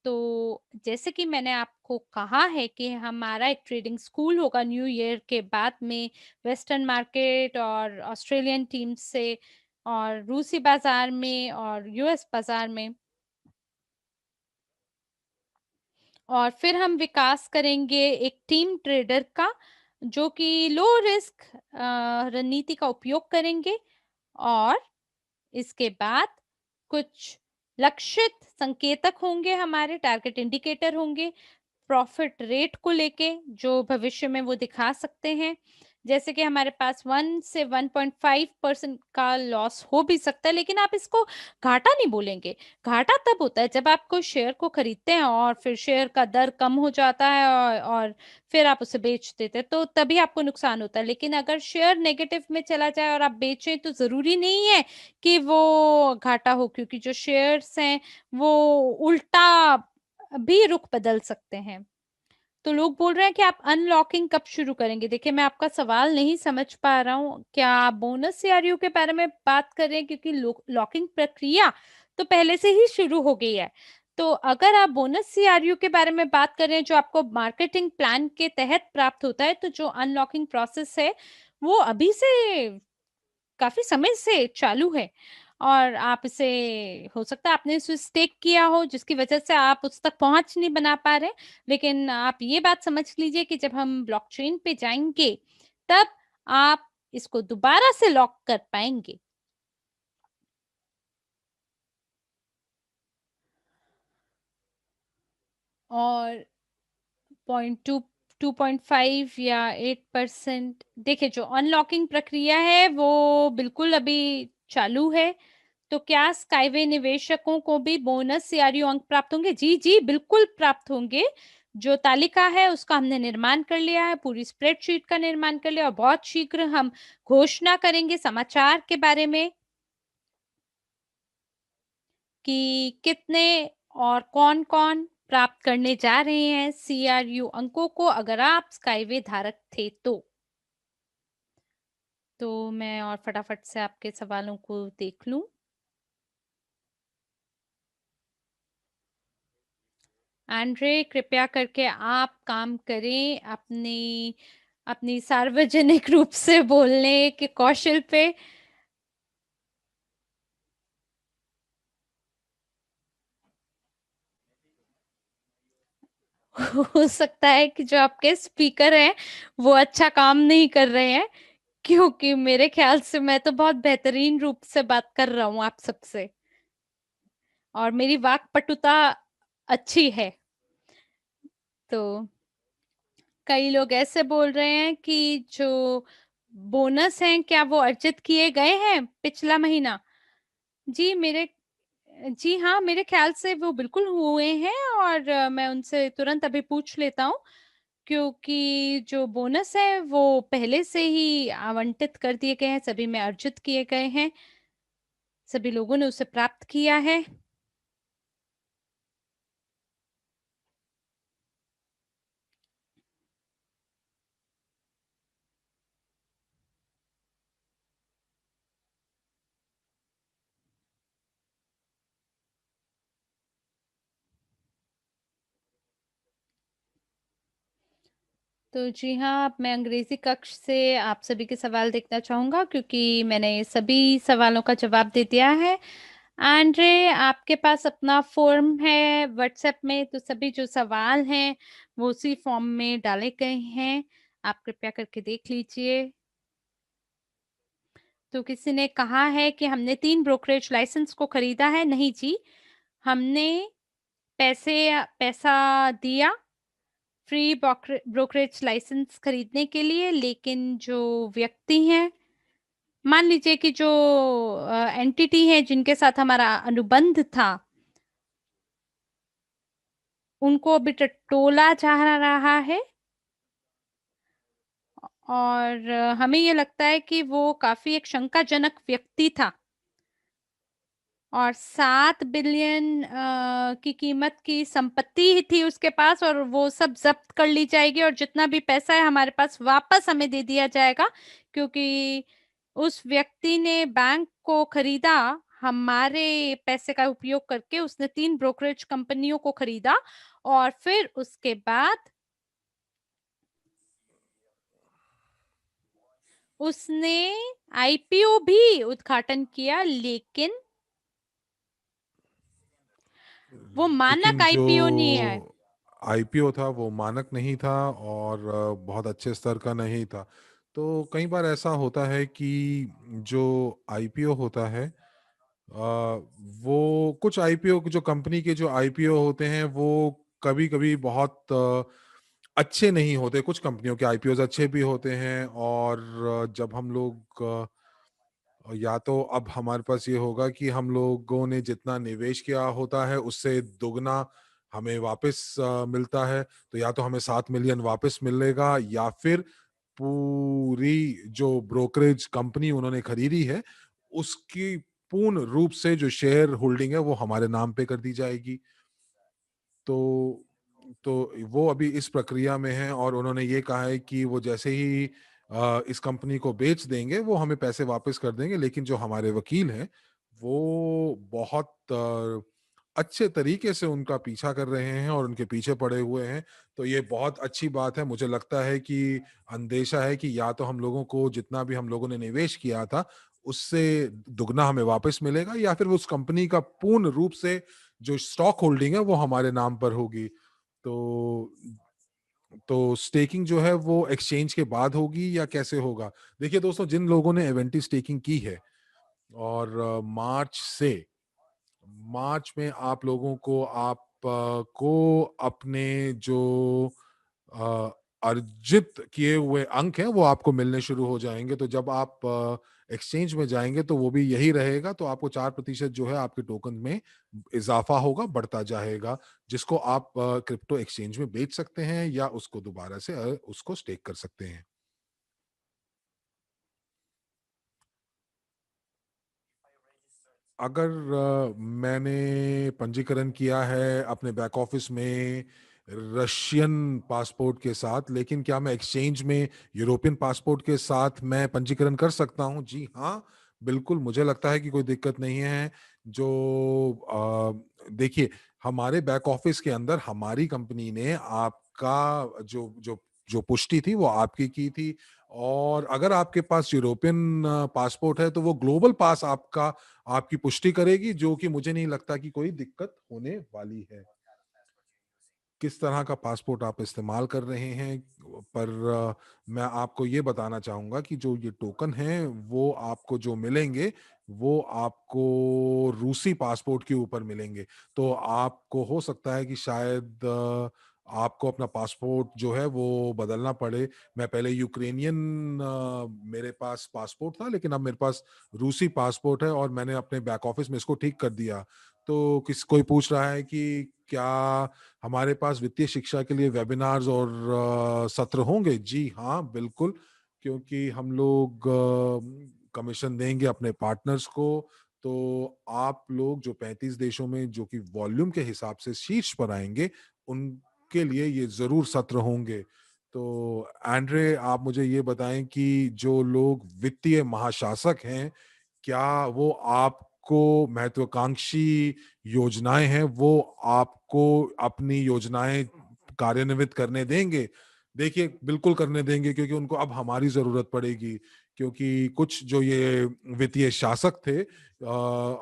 तो जैसे कि मैंने आपको कहा है कि हमारा एक ट्रेडिंग स्कूल होगा न्यू ईयर के बाद में, वेस्टर्न मार्केट और ऑस्ट्रेलियन टीम से, और रूसी बाजार में और यूएस बाजार में। और फिर हम विकास करेंगे एक टीम ट्रेडर का, जो कि लो रिस्क रणनीति का उपयोग करेंगे। और इसके बाद कुछ लक्षित संकेतक होंगे, हमारे टारगेट इंडिकेटर होंगे प्रॉफिट रेट को लेके, जो भविष्य में वो दिखा सकते हैं। जैसे कि हमारे पास 1 से 1.5% का लॉस हो भी सकता है, लेकिन आप इसको घाटा नहीं बोलेंगे। घाटा तब होता है जब आप कोई शेयर को खरीदते हैं और फिर शेयर का दर कम हो जाता है और फिर आप उसे बेच देते हैं, तो तभी आपको नुकसान होता है। लेकिन अगर शेयर नेगेटिव में चला जाए और आप बेचें, तो जरूरी नहीं है कि वो घाटा हो, क्योंकि जो शेयर्स हैं वो उल्टा भी रुख बदल सकते हैं। तो लोग बोल रहे हैं कि आप अनलॉकिंग कब शुरू करेंगे? देखिए, मैं आपका सवाल नहीं समझ पा रहा हूँ। क्या आप बोनस सीआरयू के बारे में बात कर रहे हैं? क्योंकि लॉकिंग प्रक्रिया तो पहले से ही शुरू हो गई है। तो अगर आप बोनस सीआरयू के बारे में बात कर रहे हैं, जो आपको मार्केटिंग प्लान के तहत प्राप्त होता है, तो जो अनलॉकिंग प्रोसेस है वो अभी से काफी समय से चालू है। और आप इसे, हो सकता है आपने इसे स्टेक किया हो, जिसकी वजह से आप उस तक पहुंच नहीं बना पा रहे। लेकिन आप ये बात समझ लीजिए कि जब हम ब्लॉकचेन पे जाएंगे, तब आप इसको दोबारा से लॉक कर पाएंगे। और 0.2 2.5 या 8%, देखिए जो अनलॉकिंग प्रक्रिया है वो बिल्कुल अभी चालू है। तो क्या स्काईवे निवेशकों को भी बोनस सीआरयू अंक प्राप्त होंगे? जी जी, बिल्कुल प्राप्त होंगे। जो तालिका है उसका हमने निर्माण कर लिया है, पूरी स्प्रेडशीट का निर्माण कर लिया, और बहुत शीघ्र हम घोषणा करेंगे समाचार के बारे में कि कितने और कौन कौन प्राप्त करने जा रहे हैं सीआरयू अंकों को, अगर आप स्काईवे धारक थे तो मैं और फटाफट से आपके सवालों को देख लूं। एंड्रे, कृपया करके आप काम करें अपनी अपनी सार्वजनिक रूप से बोलने के कौशल पे। हो सकता है कि जो आपके स्पीकर हैं वो अच्छा काम नहीं कर रहे हैं, क्योंकि मेरे ख्याल से मैं तो बहुत बेहतरीन रूप से बात कर रहा हूँ आप सबसे, और मेरी वाक्पटुता अच्छी है। तो कई लोग ऐसे बोल रहे हैं कि जो बोनस हैं, क्या वो अर्जित किए गए हैं पिछला महीना? जी मेरे जी हाँ, मेरे ख्याल से वो बिल्कुल हुए हैं, और मैं उनसे तुरंत अभी पूछ लेता हूँ, क्योंकि जो बोनस है वो पहले से ही आवंटित कर दिए गए हैं, सभी में अर्जित किए गए हैं, सभी लोगों ने उसे प्राप्त किया है। तो जी हाँ, अब मैं अंग्रेजी कक्ष से आप सभी के सवाल देखना चाहूंगा, क्योंकि मैंने सभी सवालों का जवाब दे दिया है। एंड्रे, आपके पास अपना फॉर्म है व्हाट्सएप में, तो सभी जो सवाल हैं वो उसी फॉर्म में डाले गए हैं, आप कृपया करके देख लीजिए। तो किसी ने कहा है कि हमने 3 ब्रोकरेज लाइसेंस को खरीदा है। नहीं जी, हमने पैसे पैसा दिया फ्री ब्रोकरेज लाइसेंस खरीदने के लिए, लेकिन जो व्यक्ति हैं, मान लीजिए कि जो एंटिटी है जिनके साथ हमारा अनुबंध था, उनको अभी टटोला जा रहा है। और हमें ये लगता है कि वो काफ़ी एक शंकाजनक व्यक्ति था। और 7 बिलियन की कीमत की संपत्ति ही थी उसके पास, और वो सब ज़ब्त कर ली जाएगी और जितना भी पैसा है हमारे पास वापस हमें दे दिया जाएगा, क्योंकि उस व्यक्ति ने बैंक को खरीदा। हमारे पैसे का उपयोग करके उसने 3 ब्रोकरेज कंपनियों को खरीदा, और फिर उसके बाद उसने आईपीओ भी उद्घाटन किया, लेकिन वो लेकिन मानक जो आईपीओ नहीं है। आईपीओ था वो मानक नहीं था और बहुत अच्छे स्तर का नहीं था। तो कई बार ऐसा होता है कि जो आईपीओ होता है, वो कुछ आईपीओ जो कंपनी के जो आईपीओ होते हैं वो कभी कभी बहुत अच्छे नहीं होते। कुछ कंपनियों के आईपीओ अच्छे भी होते हैं और जब हम लोग या तो अब हमारे पास ये होगा कि हम लोगों ने जितना निवेश किया होता है उससे दुगना हमें वापस मिलता है। तो या तो हमें 7 मिलियन वापस मिलेगा या फिर पूरी जो ब्रोकरेज कंपनी उन्होंने खरीदी है उसकी पूर्ण रूप से जो शेयर होल्डिंग है वो हमारे नाम पे कर दी जाएगी। तो तो वो अभी इस प्रक्रिया में है और उन्होंने ये कहा है कि वो जैसे ही इस कंपनी को बेच देंगे वो हमें पैसे वापस कर देंगे। लेकिन जो हमारे वकील हैं वो बहुत अच्छे तरीके से उनका पीछा कर रहे हैं और उनके पीछे पड़े हुए हैं। तो ये बहुत अच्छी बात है। मुझे लगता है कि अंदेशा है कि या तो हम लोगों को जितना भी हम लोगों ने निवेश किया था उससे दुगना हमें वापस मिलेगा या फिर उस कंपनी का पूर्ण रूप से जो स्टॉक होल्डिंग है वो हमारे नाम पर होगी। तो स्टेकिंग जो है वो एक्सचेंज के बाद होगी या कैसे होगा? देखिए दोस्तों, जिन लोगों ने एवेंटी स्टेकिंग की है और मार्च में आप लोगों को को अपने जो अ, अर्जित किए हुए अंक हैं वो आपको मिलने शुरू हो जाएंगे। तो जब आप एक्सचेंज में जाएंगे तो वो भी यही रहेगा। तो आपको 4% जो है आपके टोकन में इजाफा होगा, बढ़ता जाएगा, जिसको आप क्रिप्टो एक्सचेंज में बेच सकते हैं या उसको दोबारा से उसको स्टेक कर सकते हैं। अगर मैंने पंजीकरण किया है अपने बैक ऑफिस में रशियन पासपोर्ट के साथ, लेकिन क्या मैं एक्सचेंज में यूरोपियन पासपोर्ट के साथ मैं पंजीकरण कर सकता हूं? जी हाँ, बिल्कुल, मुझे लगता है कि कोई दिक्कत नहीं है। जो देखिए, हमारे बैक ऑफिस के अंदर हमारी कंपनी ने आपका जो जो जो पुष्टि थी वो आपकी की थी। और अगर आपके पास यूरोपियन पासपोर्ट है तो वो ग्लोबल पास आपका आपकी पुष्टि करेगी, जो कि मुझे नहीं लगता कि कोई दिक्कत होने वाली है। किस तरह का पासपोर्ट आप इस्तेमाल कर रहे हैं, पर मैं आपको ये बताना चाहूँगा कि जो ये टोकन हैं, वो आपको जो मिलेंगे, वो आपको रूसी पासपोर्ट के ऊपर मिलेंगे। तो आपको हो सकता है कि शायद आपको अपना पासपोर्ट जो है, वो बदलना पड़े। मैं पहले यूक्रेनियन मेरे पास पासपोर्ट था, लेकिन अब मेरे पास रूसी पासपोर्ट है और मैंने अपने बैक ऑफिस में इसको ठीक कर दिया। तो कोई पूछ रहा है कि क्या हमारे पास वित्तीय शिक्षा के लिए वेबिनार्स और सत्र होंगे? जी हाँ, बिल्कुल, क्योंकि हम लोग कमीशन देंगे अपने पार्टनर्स को। तो आप लोग जो 35 देशों में जो कि वॉल्यूम के हिसाब से शीर्ष पर आएंगे, उनके लिए ये जरूर सत्र होंगे। तो एंड्रे, आप मुझे ये बताएं कि जो लोग वित्तीय महाशासक हैं, क्या वो आपको महत्वाकांक्षी योजनाएं हैं वो आपको अपनी योजनाएं कार्यान्वित करने देंगे? देखिए, बिल्कुल करने देंगे, क्योंकि उनको अब हमारी जरूरत पड़ेगी। क्योंकि कुछ जो ये वित्तीय शासक थे,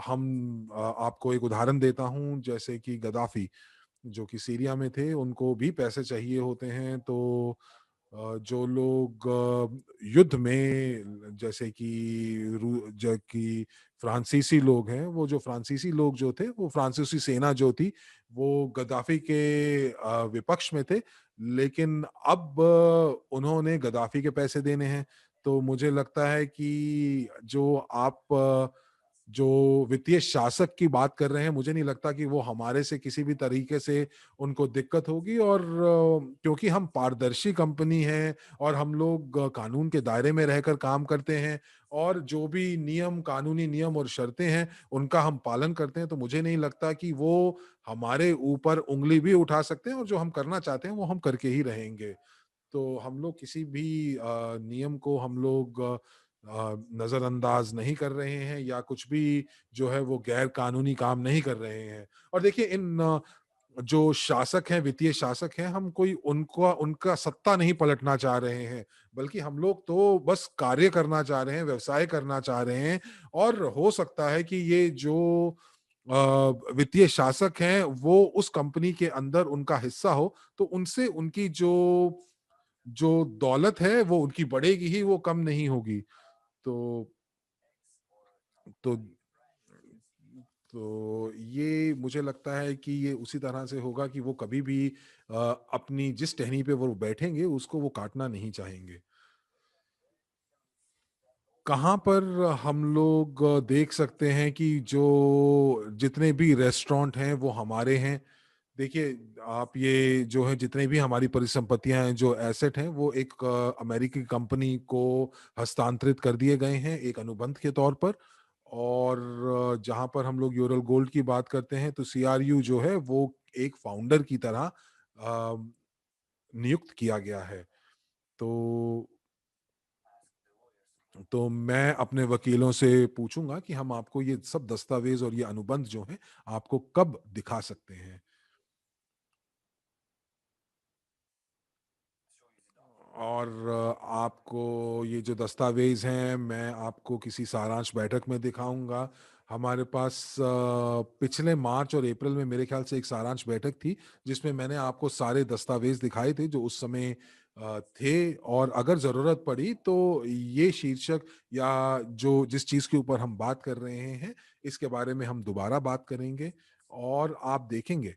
हम आपको एक उदाहरण देता हूं, जैसे कि गद्दाफी जो कि सीरिया में थे, उनको भी पैसे चाहिए होते हैं। तो जो लोग युद्ध में, जैसे कि जो कि फ्रांसीसी लोग हैं, वो जो फ्रांसीसी लोग जो थे, वो फ्रांसीसी सेना जो थी, वो गद्दाफी के विपक्ष में थे। लेकिन अब उन्होंने गद्दाफी के पैसे देने हैं। तो मुझे लगता है कि जो आप जो वित्तीय शासक की बात कर रहे हैं, मुझे नहीं लगता कि वो हमारे से किसी भी तरीके से उनको दिक्कत होगी। और क्योंकि हम पारदर्शी कंपनी है और हम लोग कानून के दायरे में रहकर काम करते हैं और जो भी नियम, कानूनी नियम और शर्तें हैं, उनका हम पालन करते हैं, तो मुझे नहीं लगता कि वो हमारे ऊपर उँगली भी उठा सकते हैं और जो हम करना चाहते हैं, वो हम करके ही रहेंगे। तो हम लोग किसी भी नियम को हम लोग नज़रअंदाज नहीं कर रहे हैं या कुछ भी जो है वो गैर कानूनी काम नहीं कर रहे हैं। और देखिए इन जो शासक हैं, वित्तीय शासक हैं, हम कोई उनका उनका सत्ता नहीं पलटना चाह रहे हैं, बल्कि हम लोग तो बस कार्य करना चाह रहे हैं, व्यवसाय करना चाह रहे हैं। और हो सकता है कि ये जो वित्तीय शासक हैं, वो उस कंपनी के अंदर उनका हिस्सा हो, तो उनसे उनकी जो जो दौलत है वो उनकी बढ़ेगी ही, वो कम नहीं होगी। तो तो तो ये मुझे लगता है कि ये उसी तरह से होगा कि वो कभी भी अपनी जिस टहनी पे वो बैठेंगे उसको वो काटना नहीं चाहेंगे। कहाँ पर हम लोग देख सकते हैं कि जो जितने भी रेस्टोरेंट हैं वो हमारे हैं। देखिए, आप ये जो है जितने भी हमारी परिसंपत्तियां हैं, जो एसेट हैं, वो एक अमेरिकी कंपनी को हस्तांतरित कर दिए गए हैं एक अनुबंध के तौर पर। और जहां पर हम लोग यूरल गोल्ड की बात करते हैं, तो सीआरयू जो है वो एक फाउंडर की तरह नियुक्त किया गया है। तो मैं अपने वकीलों से पूछूंगा कि हम आपको ये सब दस्तावेज और ये अनुबंध जो है आपको कब दिखा सकते हैं। और आपको ये जो दस्तावेज हैं मैं आपको किसी सारांश बैठक में दिखाऊंगा। हमारे पास पिछले मार्च और अप्रैल में मेरे ख्याल से एक सारांश बैठक थी, जिसमें मैंने आपको सारे दस्तावेज दिखाए थे जो उस समय थे। और अगर ज़रूरत पड़ी तो ये शीर्षक या जो जिस चीज़ के ऊपर हम बात कर रहे हैं, इसके बारे में हम दोबारा बात करेंगे। और आप देखेंगे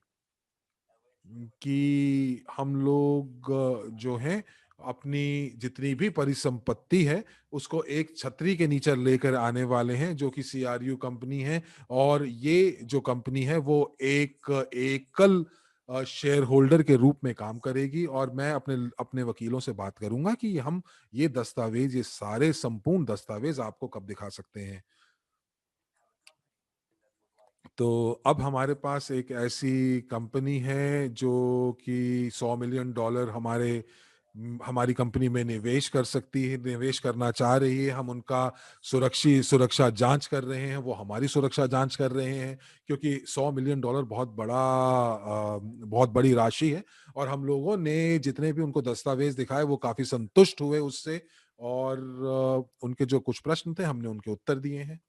कि हम लोग जो हैं अपनी जितनी भी परिसंपत्ति है उसको एक छतरी के नीचे लेकर आने वाले हैं, जो कि सीआरयू कंपनी है। और ये जो कंपनी है वो एक एकल शेयर होल्डर के रूप में काम करेगी। और मैं अपने अपने वकीलों से बात करूंगा कि हम ये दस्तावेज, ये सारे संपूर्ण दस्तावेज आपको कब दिखा सकते हैं। तो अब हमारे पास एक ऐसी कंपनी है जो कि $100 मिलियन हमारी कंपनी में निवेश कर सकती है, निवेश करना चाह रही है। हम उनका सुरक्षा जांच कर रहे हैं, वो हमारी सुरक्षा जांच कर रहे हैं, क्योंकि $100 मिलियन बहुत बड़ी राशि है। और हम लोगों ने जितने भी उनको दस्तावेज दिखाए वो काफी संतुष्ट हुए उससे। और उनके जो कुछ प्रश्न थे हमने उनके उत्तर दिए हैं।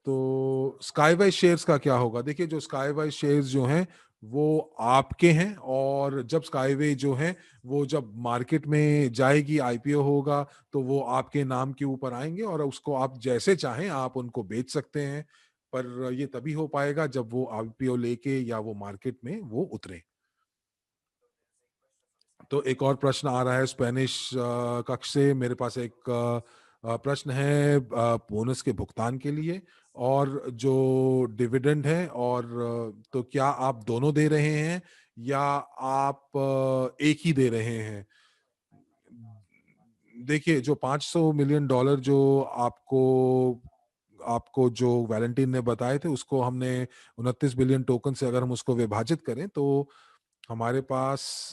तो स्काईवाइज शेयर्स का क्या होगा? देखिए, जो स्काईवाइज शेयर्स जो हैं वो आपके हैं। और जब स्काईवे जो है वो जब मार्केट में जाएगी, आईपीओ होगा, तो वो आपके नाम के ऊपर आएंगे और उसको आप जैसे चाहें आप उनको बेच सकते हैं। पर ये तभी हो पाएगा जब वो आईपीओ लेके या वो मार्केट में वो उतरे। तो एक और प्रश्न आ रहा है स्पेनिश कक्ष से। मेरे पास एक प्रश्न है बोनस के भुगतान के लिए और जो डिविडेंड है। और तो क्या आप दोनों दे रहे हैं या आप एक ही दे रहे हैं? देखिए, जो $500 मिलियन जो आपको आपको जो वैलेंटीन ने बताए थे, उसको हमने 29 बिलियन टोकन से अगर हम उसको विभाजित करें, तो हमारे पास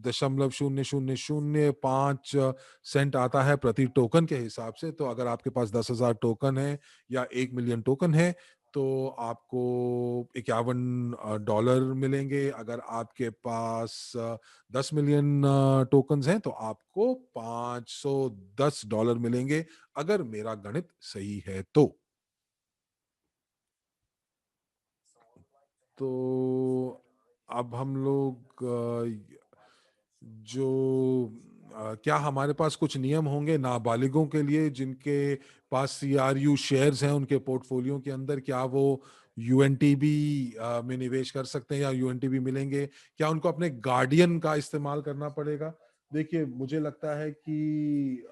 0.0005 सेंट आता है प्रति टोकन के हिसाब से। तो अगर आपके पास 10,000 टोकन है या 1 मिलियन टोकन है, तो आपको $51 मिलेंगे। अगर आपके पास 10 मिलियन टोकन्स हैं, तो आपको $510 मिलेंगे, अगर मेरा गणित सही है तो। तो अब हम लोग जो क्या हमारे पास कुछ नियम होंगे नाबालिगों के लिए जिनके पास सीआरयू शेयर्स हैं उनके पोर्टफोलियो के अंदर? क्या वो यूएनटीबी में निवेश कर सकते हैं या यूएनटीबी मिलेंगे? क्या उनको अपने गार्डियन का इस्तेमाल करना पड़ेगा? देखिए, मुझे लगता है कि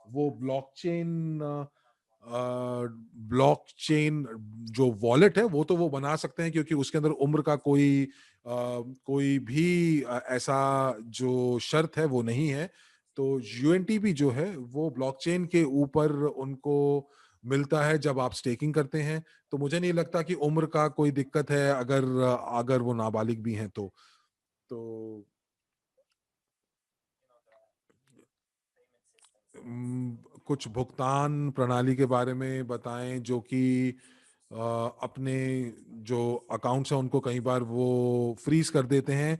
वो ब्लॉकचेन ब्लॉकचेन जो वॉलेट है वो तो वो बना सकते हैं, क्योंकि उसके अंदर उम्र का कोई भी ऐसा जो शर्त है वो नहीं है। तो यूएनटीपी जो है वो ब्लॉकचेन के ऊपर उनको मिलता है जब आप स्टेकिंग करते हैं। तो मुझे नहीं लगता कि उम्र का कोई दिक्कत है, अगर अगर वो नाबालिग भी हैं तो कुछ भुगतान प्रणाली के बारे में बताएं जो कि अपने जो अकाउंट्स हैं उनको कई बार वो फ्रीज कर देते हैं।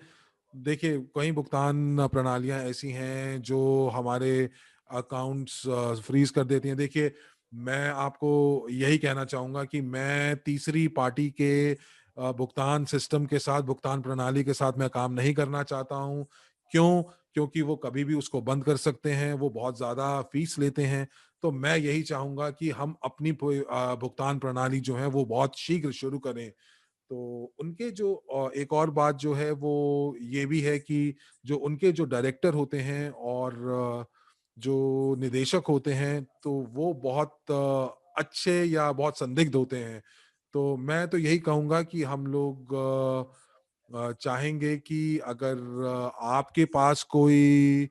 देखिए, कई भुगतान प्रणालियां ऐसी हैं जो हमारे अकाउंट्स फ्रीज कर देती हैं। देखिए, मैं आपको यही कहना चाहूंगा कि मैं तीसरी पार्टी के भुगतान सिस्टम के साथ, भुगतान प्रणाली के साथ मैं काम नहीं करना चाहता हूं। क्यों? क्योंकि वो कभी भी उसको बंद कर सकते हैं, वो बहुत ज्यादा फीस लेते हैं। तो मैं यही चाहूंगा कि हम अपनी भुगतान प्रणाली जो है वो बहुत शीघ्र शुरू करें। तो उनके जो एक और बात जो है वो ये भी है कि जो उनके जो डायरेक्टर होते हैं और जो निदेशक होते हैं, तो वो बहुत अच्छे या बहुत संदिग्ध होते हैं। तो मैं तो यही कहूंगा कि हम लोग चाहेंगे कि अगर आपके पास कोई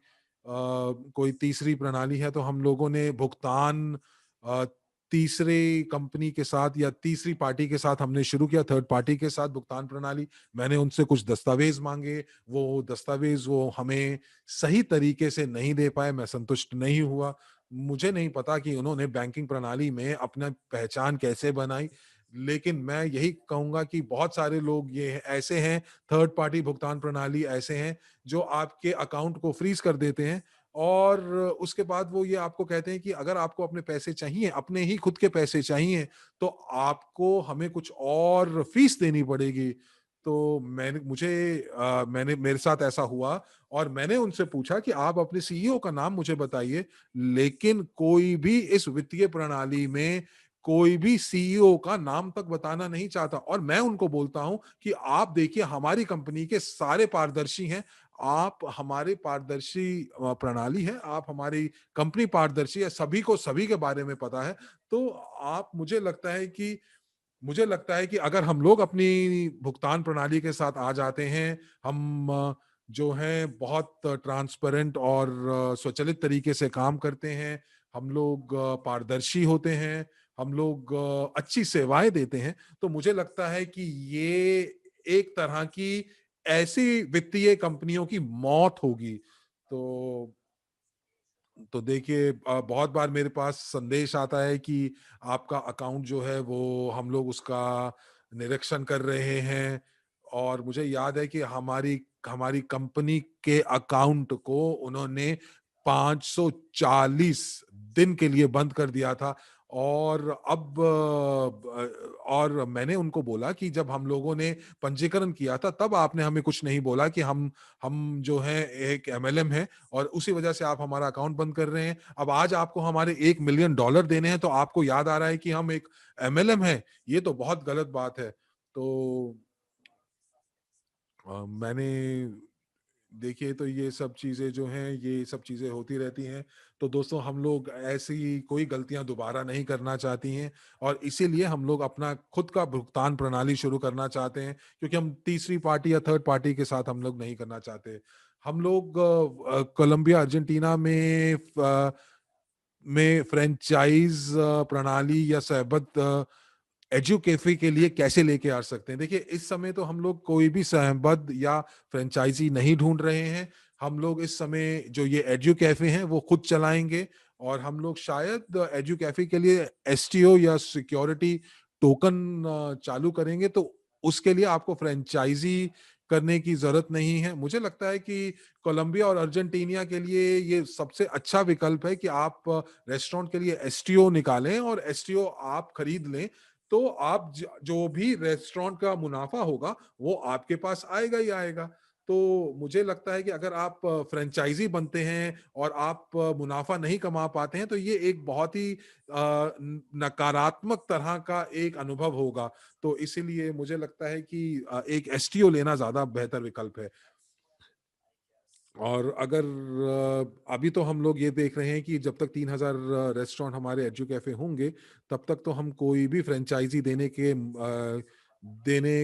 तीसरी प्रणाली है, तो हम लोगों ने भुगतान अ, तीसरे कंपनी के साथ या तीसरी पार्टी के साथ हमने शुरू किया, थर्ड पार्टी के साथ भुगतान प्रणाली। मैंने उनसे कुछ दस्तावेज मांगे, वो दस्तावेज वो हमें सही तरीके से नहीं दे पाए, मैं संतुष्ट नहीं हुआ। मुझे नहीं पता कि उन्होंने बैंकिंग प्रणाली में अपना पहचान कैसे बनाई, लेकिन मैं यही कहूंगा कि बहुत सारे लोग ये ऐसे हैं, थर्ड पार्टी भुगतान प्रणाली ऐसे हैं जो आपके अकाउंट को फ्रीज कर देते हैं, और उसके बाद वो ये आपको कहते हैं कि अगर आपको अपने पैसे चाहिए, अपने ही खुद के पैसे चाहिए, तो आपको हमें कुछ और फीस देनी पड़ेगी। तो मैंने मेरे साथ ऐसा हुआ, और मैंने उनसे पूछा कि आप अपने सीईओ का नाम मुझे बताइए, लेकिन कोई भी इस वित्तीय प्रणाली में कोई भी सीईओ का नाम तक बताना नहीं चाहता। और मैं उनको बोलता हूं कि आप देखिए, हमारी कंपनी के सारे पारदर्शी हैं, आप हमारे पारदर्शी प्रणाली है, आप हमारी कंपनी पारदर्शी है, सभी को सभी के बारे में पता है। तो आप मुझे लगता है कि अगर हम लोग अपनी भुगतान प्रणाली के साथ आ जाते हैं, हम जो है बहुत ट्रांसपेरेंट और स्वचालित तरीके से काम करते हैं, हम लोग पारदर्शी होते हैं, हम लोग अच्छी सेवाएं देते हैं, तो मुझे लगता है कि ये एक तरह की ऐसी वित्तीय कंपनियों की मौत होगी। तो देखिए, बहुत बार मेरे पास संदेश आता है कि आपका अकाउंट जो है वो हम लोग उसका निरीक्षण कर रहे हैं। और मुझे याद है कि हमारी हमारी कंपनी के अकाउंट को उन्होंने 540 दिन के लिए बंद कर दिया था। और और मैंने उनको बोला कि जब हम लोगों ने पंजीकरण किया था, तब आपने हमें कुछ नहीं बोला कि हम जो है एक एमएलएम है, और उसी वजह से आप हमारा अकाउंट बंद कर रहे हैं। अब आज आपको हमारे $1 मिलियन देने हैं, तो आपको याद आ रहा है कि हम एक एमएलएम है। ये तो बहुत गलत बात है। तो मैंने देखिए, तो ये सब चीजें जो हैं, ये सब चीजें होती रहती हैं। तो दोस्तों, हम लोग ऐसी कोई गलतियां दोबारा नहीं करना चाहती हैं, और इसीलिए हम लोग अपना खुद का भुगतान प्रणाली शुरू करना चाहते हैं, क्योंकि हम तीसरी पार्टी या थर्ड पार्टी के साथ हम लोग नहीं करना चाहते। हम लोग कोलंबिया, अर्जेंटीना में फ्रेंचाइज प्रणाली या सहबद्ध एजू कैफे के लिए कैसे लेके आ सकते हैं। देखिए, इस समय तो हम लोग कोई भी सहबद्ध या फ्रेंचाइजी नहीं ढूंढ रहे हैं। हम लोग इस समय जो ये एजू कैफे हैं वो खुद चलाएंगे, और हम लोग शायद एजू कैफे के लिए एसटीओ या सिक्योरिटी टोकन चालू करेंगे। तो उसके लिए आपको फ्रेंचाइजी करने की जरूरत नहीं है। मुझे लगता है कि कोलंबिया और अर्जेंटीना के लिए ये सबसे अच्छा विकल्प है कि आप रेस्टोरेंट के लिए एसटीओ निकालें और एसटीओ आप खरीद लें। तो आप जो भी रेस्टोरेंट का मुनाफा होगा वो आपके पास आएगा ही आएगा। तो मुझे लगता है कि अगर आप फ्रेंचाइजी बनते हैं और आप मुनाफा नहीं कमा पाते हैं, तो ये एक बहुत ही नकारात्मक तरह का एक अनुभव होगा। तो इसीलिए मुझे लगता है कि एक एसटीओ लेना ज्यादा बेहतर विकल्प है। और अगर अभी तो हम लोग ये देख रहे हैं कि जब तक 3,000 रेस्टोरेंट हमारे एड्यू कैफे होंगे, तब तक तो हम कोई भी फ्रेंचाइजी देने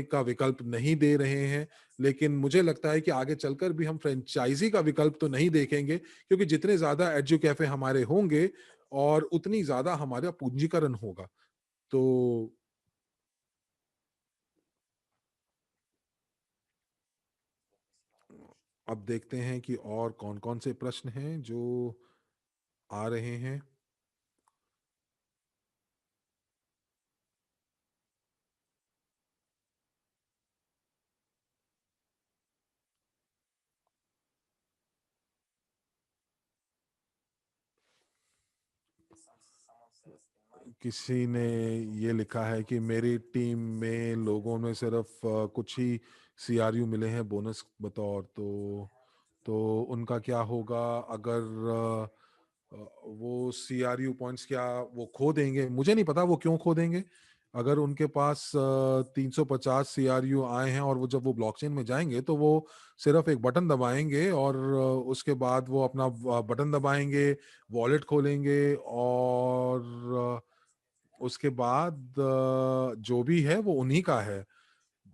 का विकल्प नहीं दे रहे हैं। लेकिन मुझे लगता है कि आगे चलकर भी हम फ्रेंचाइजी का विकल्प तो नहीं देखेंगे, क्योंकि जितने ज्यादा एड्यू कैफे हमारे होंगे और उतनी ज्यादा हमारा पूंजीकरण होगा। तो अब देखते हैं कि और कौन-कौन से प्रश्न हैं जो आ रहे हैं। किसी ने ये लिखा है कि मेरी टीम में लोगों में सिर्फ कुछ ही सीआरयू मिले हैं बोनस बतौर। तो उनका क्या होगा अगर वो सीआरयू पॉइंट्स क्या वो खो देंगे? मुझे नहीं पता वो क्यों खो देंगे। अगर उनके पास 350 सीआरयू आए हैं और वो जब वो ब्लॉकचेन में जाएंगे तो वो सिर्फ एक बटन दबाएंगे और उसके बाद वो अपना बटन दबाएंगे, वॉलेट खोलेंगे और उसके बाद जो भी है वो उन्हीं का है।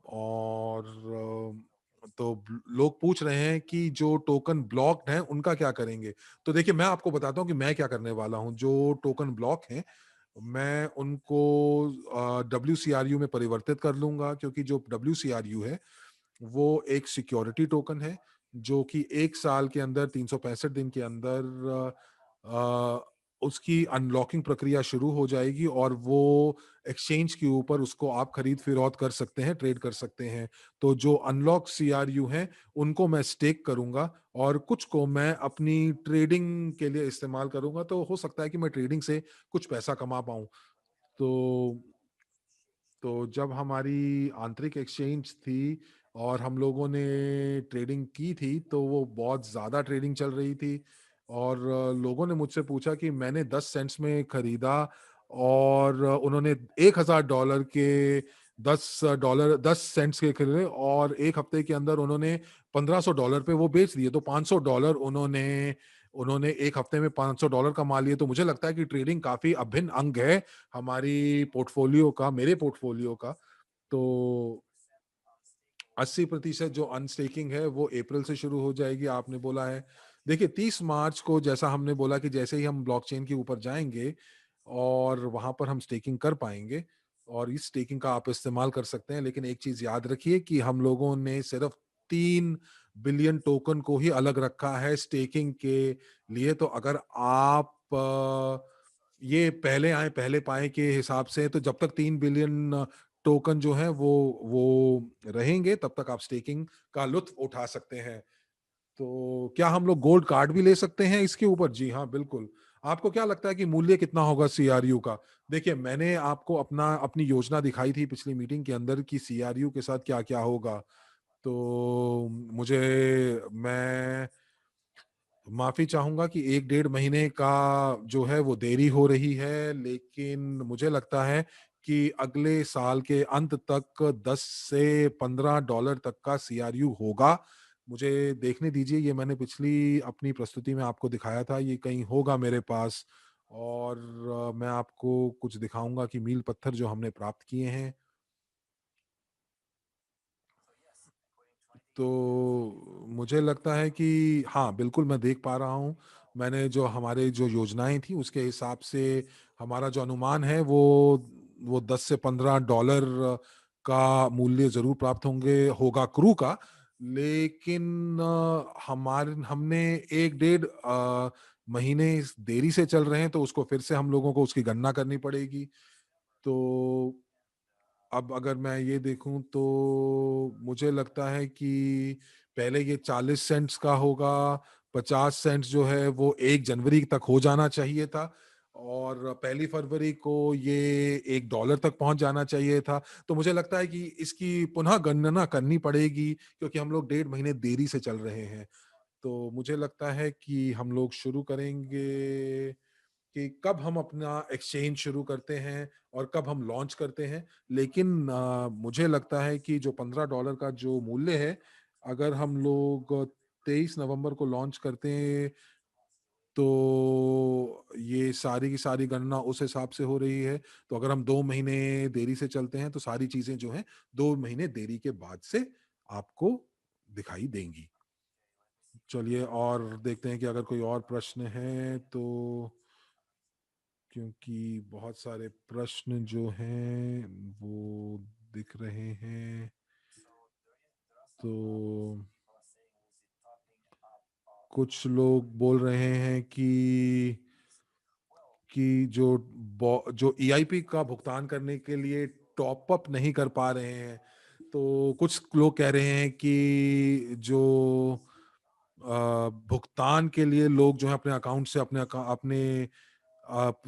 और तो लोग पूछ रहे हैं कि जो टोकन ब्लॉक्ड हैं उनका क्या करेंगे? तो देखिए मैं आपको बताता हूँ कि मैं क्या करने वाला हूँ। जो टोकन ब्लॉक हैं मैं उनको डब्ल्यू में परिवर्तित कर लूंगा, क्योंकि जो डब्ल्यू है वो एक सिक्योरिटी टोकन है जो कि 1 साल के अंदर 365 दिन के अंदर उसकी अनलॉकिंग प्रक्रिया शुरू हो जाएगी और वो एक्सचेंज के ऊपर उसको आप खरीद फिरौत कर सकते हैं, ट्रेड कर सकते हैं। तो जो अनलॉक सीआरयू हैं उनको मैं स्टेक करूंगा और कुछ को मैं अपनी ट्रेडिंग के लिए इस्तेमाल करूंगा। तो हो सकता है कि मैं ट्रेडिंग से कुछ पैसा कमा पाऊं। तो जब हमारी आंतरिक एक्सचेंज थी और हम लोगों ने ट्रेडिंग की थी तो वो बहुत ज़्यादा ट्रेडिंग चल रही थी और लोगों ने मुझसे पूछा कि मैंने 10 सेंट्स में खरीदा और उन्होंने $1,000 के 10 सेंट्स के खरीदे और एक हफ्ते के अंदर उन्होंने $1,500 पे वो बेच दिए। तो $500 उन्होंने उन्होंने एक हफ्ते में $500 कमा लिए। तो मुझे लगता है कि ट्रेडिंग काफी अभिन्न अंग है हमारी पोर्टफोलियो का, मेरे पोर्टफोलियो का। तो 80% जो अनस्टेकिंग है वो अप्रैल से शुरू हो जाएगी, आपने बोला है। देखिए 30 मार्च को जैसा हमने बोला कि जैसे ही हम ब्लॉकचेन के ऊपर जाएंगे और वहां पर हम स्टेकिंग कर पाएंगे और इस स्टेकिंग का आप इस्तेमाल कर सकते हैं। लेकिन एक चीज याद रखिए कि हम लोगों ने सिर्फ 3 बिलियन टोकन को ही अलग रखा है स्टेकिंग के लिए। तो अगर आप ये पहले आए पहले पाए के हिसाब से, तो जब तक 3 बिलियन टोकन जो है वो रहेंगे तब तक आप स्टेकिंग का लुत्फ उठा सकते हैं। तो क्या हम लोग गोल्ड कार्ड भी ले सकते हैं इसके ऊपर? जी हाँ, बिल्कुल। आपको क्या लगता है कि मूल्य कितना होगा सीआरयू का? देखिए मैंने आपको अपनी योजना दिखाई थी पिछली मीटिंग के अंदर कि सीआरयू के साथ क्या क्या होगा। तो मुझे मैं माफी चाहूंगा कि 1 डेढ़ महीने का जो है वो देरी हो रही है, लेकिन मुझे लगता है कि अगले साल के अंत तक $10 से $15 तक का सीआरयू होगा। मुझे देखने दीजिए, ये मैंने पिछली अपनी प्रस्तुति में आपको दिखाया था, ये कहीं होगा मेरे पास। और मैं आपको कुछ दिखाऊंगा कि मील पत्थर जो हमने प्राप्त किए हैं। तो मुझे लगता है कि हाँ, बिल्कुल मैं देख पा रहा हूँ। मैंने जो हमारे जो योजनाएँ थी उसके हिसाब से हमारा जो अनुमान है वो 10 से $15 का मूल्य ज़रूर प्राप्त होगा क्रू का। लेकिन हमारे हमने 1 डेढ़ महीने देरी से चल रहे हैं, तो उसको फिर से हम लोगों को उसकी गणना करनी पड़ेगी। तो अब अगर मैं ये देखूं तो मुझे लगता है कि पहले ये 40 सेंट्स का होगा, 50 सेंट्स जो है वो 1 जनवरी तक हो जाना चाहिए था और 1 फरवरी को ये $1 तक पहुंच जाना चाहिए था। तो मुझे लगता है कि इसकी पुनः गणना करनी पड़ेगी, क्योंकि हम लोग 1.5 महीने देरी से चल रहे हैं। तो मुझे लगता है कि हम लोग शुरू करेंगे कि कब हम अपना एक्सचेंज शुरू करते हैं और कब हम लॉन्च करते हैं। लेकिन मुझे लगता है कि जो $15 का जो मूल्य है, अगर हम लोग 23 नवंबर को लॉन्च करते हैं, तो ये सारी की सारी गणना उस हिसाब से हो रही है। तो अगर हम 2 महीने देरी से चलते हैं, तो सारी चीज़ें जो हैं 2 महीने देरी के बाद से आपको दिखाई देंगी। चलिए और देखते हैं कि अगर कोई और प्रश्न है तो, क्योंकि बहुत सारे प्रश्न जो हैं वो दिख रहे हैं। तो कुछ लोग बोल रहे हैं कि जो ईआईपी का भुगतान करने के लिए टॉप अप नहीं कर पा रहे हैं। तो कुछ लोग कह रहे हैं कि जो भुगतान के लिए लोग जो है अपने अकाउंट से अपने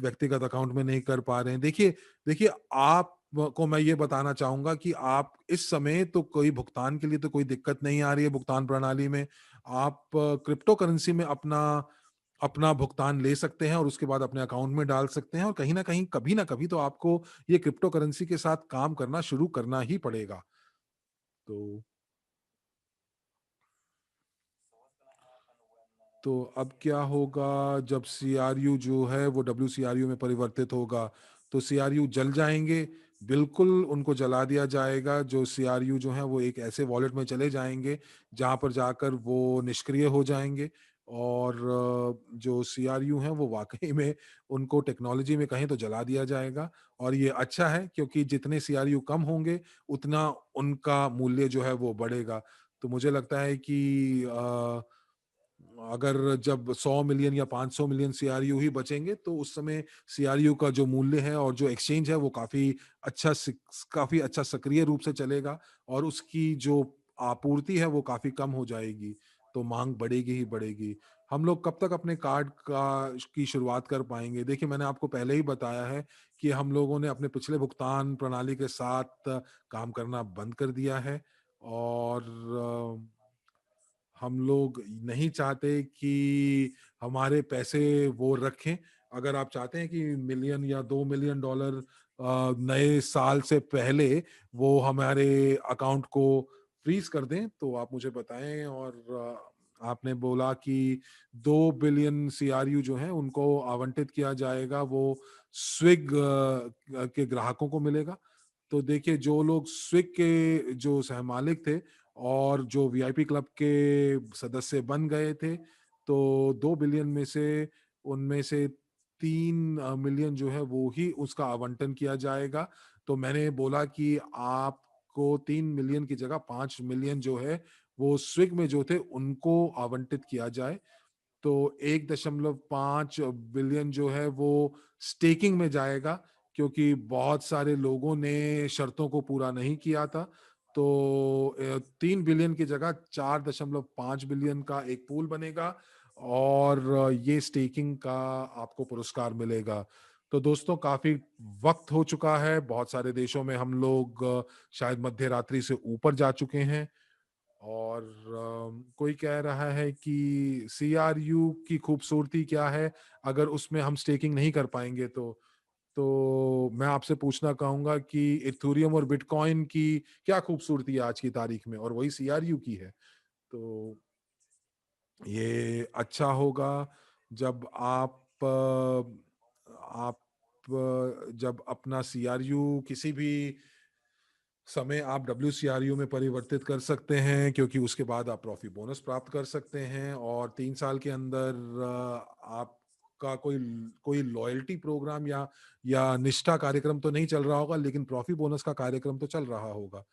व्यक्तिगत अकाउंट में नहीं कर पा रहे हैं। देखिए देखिए आप को मैं ये बताना चाहूँगा कि आप इस समय तो कोई भुगतान के लिए तो कोई दिक्कत नहीं आ रही है भुगतान प्रणाली में। आप क्रिप्टो करेंसी में अपना अपना भुगतान ले सकते हैं और उसके बाद अपने अकाउंट में डाल सकते हैं, और कहीं न कहीं, कभी न कभी तो आपको ये क्रिप्टो करेंसी के साथ काम करना शुरू करना ही पड़ेगा। तो तो अब क्या होगा जब सीआरयू जो है वो डब्ल्यूसीआरयू में परिवर्तित होगा? तो सीआरयू जल जाएँगे, बिल्कुल उनको जला दिया जाएगा। जो सीआरयू जो हैं वो एक ऐसे वॉलेट में चले जाएँगे, जहाँ पर जाकर वो निष्क्रिय हो जाएँगे, और जो सीआरयू हैं वो वाक़ई में उनको टेक्नोलॉजी में कहें तो जला दिया जाएगा। और ये अच्छा है, क्योंकि जितने सीआरयू कम होंगे, उतना उनका मूल्य जो है वो बढ़ेगा। तो मुझे लगता है कि अगर जब 100 मिलियन या 500 मिलियन सीआरयू ही बचेंगे, तो उस समय सीआरयू का जो मूल्य है और जो एक्सचेंज है वो काफ़ी अच्छा सक्रिय रूप से चलेगा, और उसकी जो आपूर्ति है वो काफ़ी कम हो जाएगी, तो माँग बढ़ेगी ही बढ़ेगी। हम लोग कब तक अपने कार्ड का की शुरुआत कर पाएँगे? देखिए, मैंने आपको पहले ही बताया है कि हम लोगों ने अपने पिछले भुगतान प्रणाली के साथ काम करना बंद कर दिया है, और हम लोग नहीं चाहते कि हमारे पैसे वो रखें। अगर आप चाहते हैं कि मिलियन या 2 मिलियन डॉलर नए साल से पहले वो हमारे अकाउंट को फ्रीज़ कर दें, तो आप मुझे बताएँ। और आपने बोला कि 2 बिलियन सीआरयू जो हैं, उनको आवंटित किया जाएगा, वो स्विग के ग्राहकों को मिलेगा। तो देखिए, जो लोग स्विग के जो सहमालिक थे और जो वीआईपी क्लब के सदस्य बन गए थे, तो 2 बिलियन में से उनमें से 3 मिलियन जो है वो ही उसका आवंटन किया जाएगा। तो मैंने बोला कि आपको 3 मिलियन की जगह 5 मिलियन जो है वो स्विग में जो थे उनको आवंटित किया जाए। तो 1.5 बिलियन जो है वो स्टेकिंग में जाएगा, क्योंकि बहुत सारे लोगों ने शर्तों को पूरा नहीं किया था। तो 3 बिलियन की जगह 4.5 बिलियन का एक पूल बनेगा, और ये स्टेकिंग का आपको पुरस्कार मिलेगा। तो दोस्तों, काफ़ी वक़्त हो चुका है, बहुत सारे देशों में हम लोग शायद मध्य रात्रि से ऊपर जा चुके हैं, और कोई कह रहा है कि सीआरयू की खूबसूरती क्या है अगर उसमें हम स्टेकिंग नहीं कर पाएँगे तो? तो मैं आपसे पूछना चाहूँगा कि इथेरियम और बिटकॉइन की क्या खूबसूरती है आज की तारीख में, और वही सीआरयू की है। तो ये अच्छा होगा जब जब अपना सीआरयू किसी भी समय आप डब्ल्यूसीआरयू में परिवर्तित कर सकते हैं, क्योंकि उसके बाद आप ट्रॉफी बोनस प्राप्त कर सकते हैं, और 3 साल के अंदर आपका कोई कोई लॉयल्टी प्रोग्राम या निष्ठा कार्यक्रम तो नहीं चल रहा होगा, लेकिन ट्रॉफी बोनस का कार्यक्रम तो चल रहा होगा।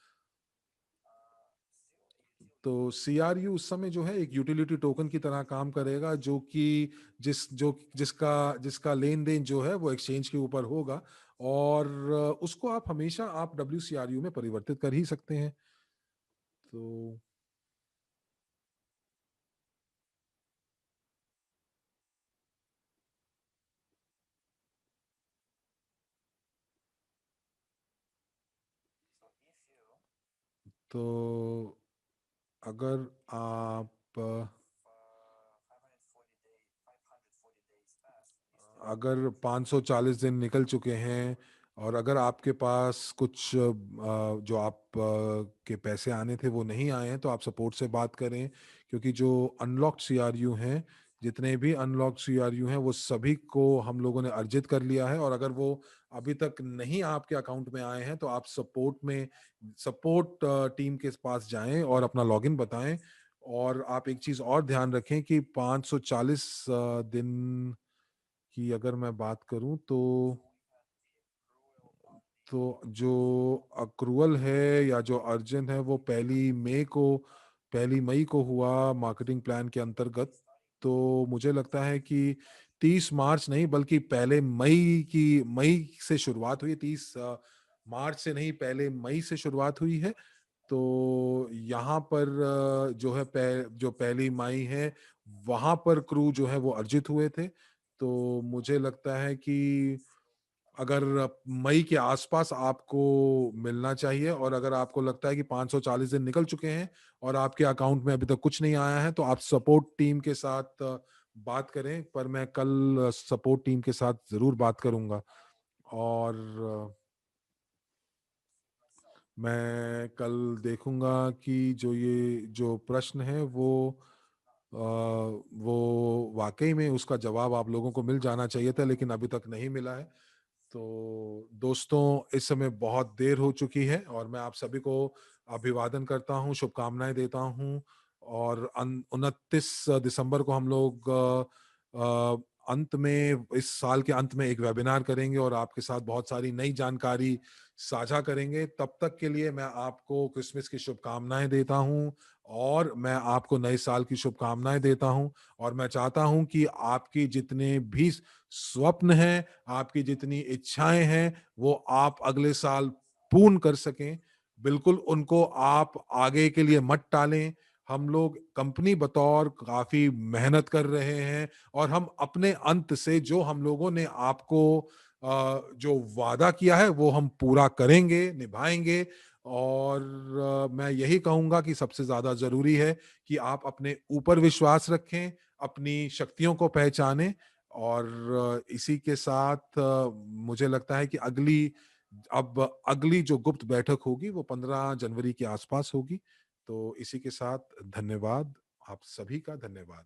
तो सीआरयू उस समय जो है एक यूटिलिटी टोकन की तरह काम करेगा, जो कि जिसका लेन-देन जो है वो एक्सचेंज के ऊपर होगा, और उसको आप डब्ल्यूसीआरयू में परिवर्तित कर ही सकते हैं। तो तो अगर आप अगर 540 दिन निकल चुके हैं और अगर आपके पास कुछ जो आप के पैसे आने थे वो नहीं आए हैं, तो आप सपोर्ट से बात करें, क्योंकि जो अनलॉक्ड सीआरयू हैं, जितने भी अनलॉक्ड सीआरयू हैं, वो सभी को हम लोगों ने अर्जित कर लिया है। और अगर वो अभी तक नहीं आपके अकाउंट में आए हैं, तो आप सपोर्ट टीम के पास जाएं और अपना लॉगिन बताएं। और आप एक चीज और ध्यान रखें कि 540 दिन की अगर मैं बात करूं, तो जो अक्रूवल है या जो अर्जेंट है वो पहली मई को हुआ मार्केटिंग प्लान के अंतर्गत। तो मुझे लगता है कि 30 मार्च नहीं, बल्कि पहले मई से शुरुआत हुई, 30 मार्च से नहीं, पहले मई से शुरुआत हुई है। तो यहाँ पर जो पहली मई है, वहां पर क्रू जो है वो अर्जित हुए थे। तो मुझे लगता है कि अगर मई के आसपास आपको मिलना चाहिए, और अगर आपको लगता है कि 540 दिन निकल चुके हैं और आपके अकाउंट में अभी तक कुछ नहीं आया है, तो आप सपोर्ट टीम के साथ बात करें। पर मैं कल सपोर्ट टीम के साथ जरूर बात करूंगा। और मैं कल देखूंगा कि ये जो प्रश्न है वो वाकई में उसका जवाब आप लोगों को मिल जाना चाहिए था, लेकिन अभी तक नहीं मिला है। तो दोस्तों, इस समय बहुत देर हो चुकी है और मैं आप सभी को अभिवादन करता हूँ, शुभकामनाएं देता हूँ। और 29 दिसंबर को हम लोग अंत में, इस साल के अंत में एक वेबिनार करेंगे और आपके साथ बहुत सारी नई जानकारी साझा करेंगे। तब तक के लिए मैं आपको क्रिसमस की शुभकामनाएं देता हूं, और मैं आपको नए साल की शुभकामनाएं देता हूं। और मैं चाहता हूं कि आपकी जितने भी स्वप्न हैं, आपकी जितनी इच्छाएं हैं, वो आप अगले साल पूर्ण कर सकें। बिल्कुल उनको आप आगे के लिए मत टालें। हम लोग कंपनी बतौर काफी मेहनत कर रहे हैं, और हम अपने अंत से जो हम लोगों ने आपको जो वादा किया है वो हम पूरा करेंगे, निभाएंगे। और मैं यही कहूंगा कि सबसे ज्यादा जरूरी है कि आप अपने ऊपर विश्वास रखें, अपनी शक्तियों को पहचानें। और इसी के साथ मुझे लगता है कि अगली जो गुप्त बैठक होगी वो 15 जनवरी के आसपास होगी। तो इसी के साथ धन्यवाद, आप सभी का धन्यवाद।